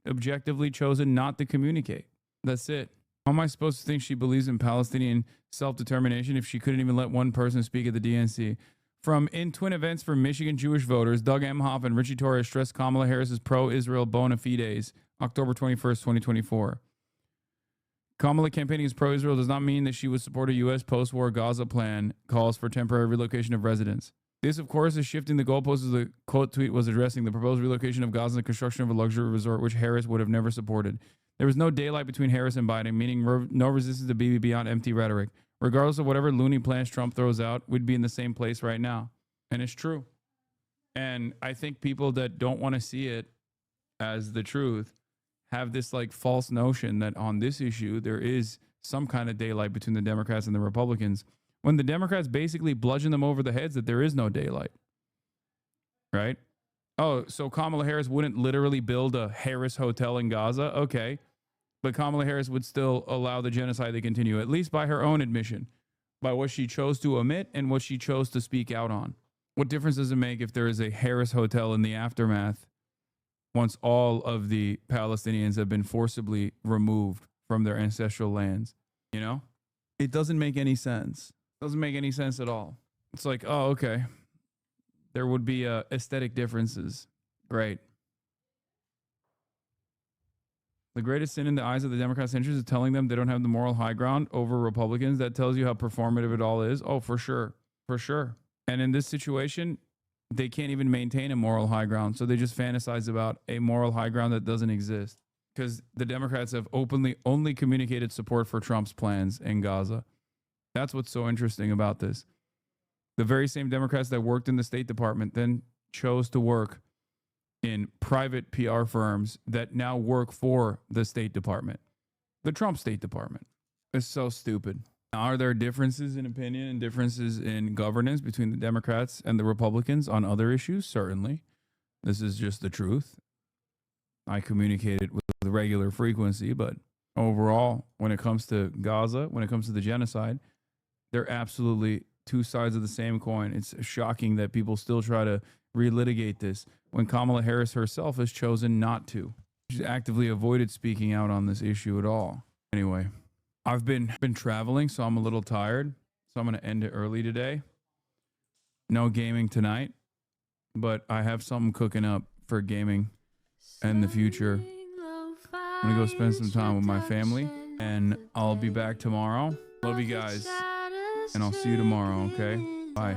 objectively chosen not to communicate. That's it. How am I supposed to think she believes in Palestinian self-determination if she couldn't even let one person speak at the DNC? From in twin events for Michigan Jewish voters, Doug Emhoff and Richie Torres stressed Kamala Harris's pro-Israel bona fides, October 21st, 2024. Kamala campaigning as pro-Israel does not mean that she would support a U.S. post-war Gaza plan calls for temporary relocation of residents. This, of course, is shifting the goalposts as the quote tweet was addressing the proposed relocation of Gaza and the construction of a luxury resort, which Harris would have never supported. There was no daylight between Harris and Biden, meaning no resistance to Bibi beyond empty rhetoric. Regardless of whatever loony plans Trump throws out, we'd be in the same place right now. And it's true. And I think people that don't want to see it as the truth have this like false notion that on this issue, there is some kind of daylight between the Democrats and the Republicans, when the Democrats basically bludgeon them over the heads that there is no daylight. Right? Oh, so Kamala Harris wouldn't literally build a Harris hotel in Gaza? Okay. But Kamala Harris would still allow the genocide to continue, at least by her own admission, by what she chose to omit and what she chose to speak out on. What difference does it make if there is a Harris hotel in the aftermath once all of the Palestinians have been forcibly removed from their ancestral lands? You know? It doesn't make any sense. It doesn't make any sense at all. It's like, oh, okay. There would be aesthetic differences. Great. The greatest sin in the eyes of the Democrats' interest is telling them they don't have the moral high ground over Republicans. That tells you how performative it all is. Oh, for sure. For sure. And in this situation, they can't even maintain a moral high ground. So they just fantasize about a moral high ground that doesn't exist. Because the Democrats have openly only communicated support for Trump's plans in Gaza. That's what's so interesting about this. The very same Democrats that worked in the State Department then chose to work in private PR firms that now work for the State Department, the Trump State Department. It's so stupid. Are there differences in opinion and differences in governance between the Democrats and the Republicans on other issues? Certainly. This is just the truth. I communicate it with regular frequency, but overall, when it comes to Gaza, when it comes to the genocide, they're absolutely two sides of the same coin. It's shocking that people still try to relitigate this when Kamala Harris herself has chosen not to. She's actively avoided speaking out on this issue at all. Anyway, I've been traveling, so I'm a little tired. So I'm going to end it early today. No gaming tonight, but I have something cooking up for gaming in the future. I'm going to go spend some time with my family, and I'll be back tomorrow. Love you guys, and I'll see you tomorrow, okay? Bye.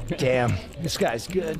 Damn, this guy's good.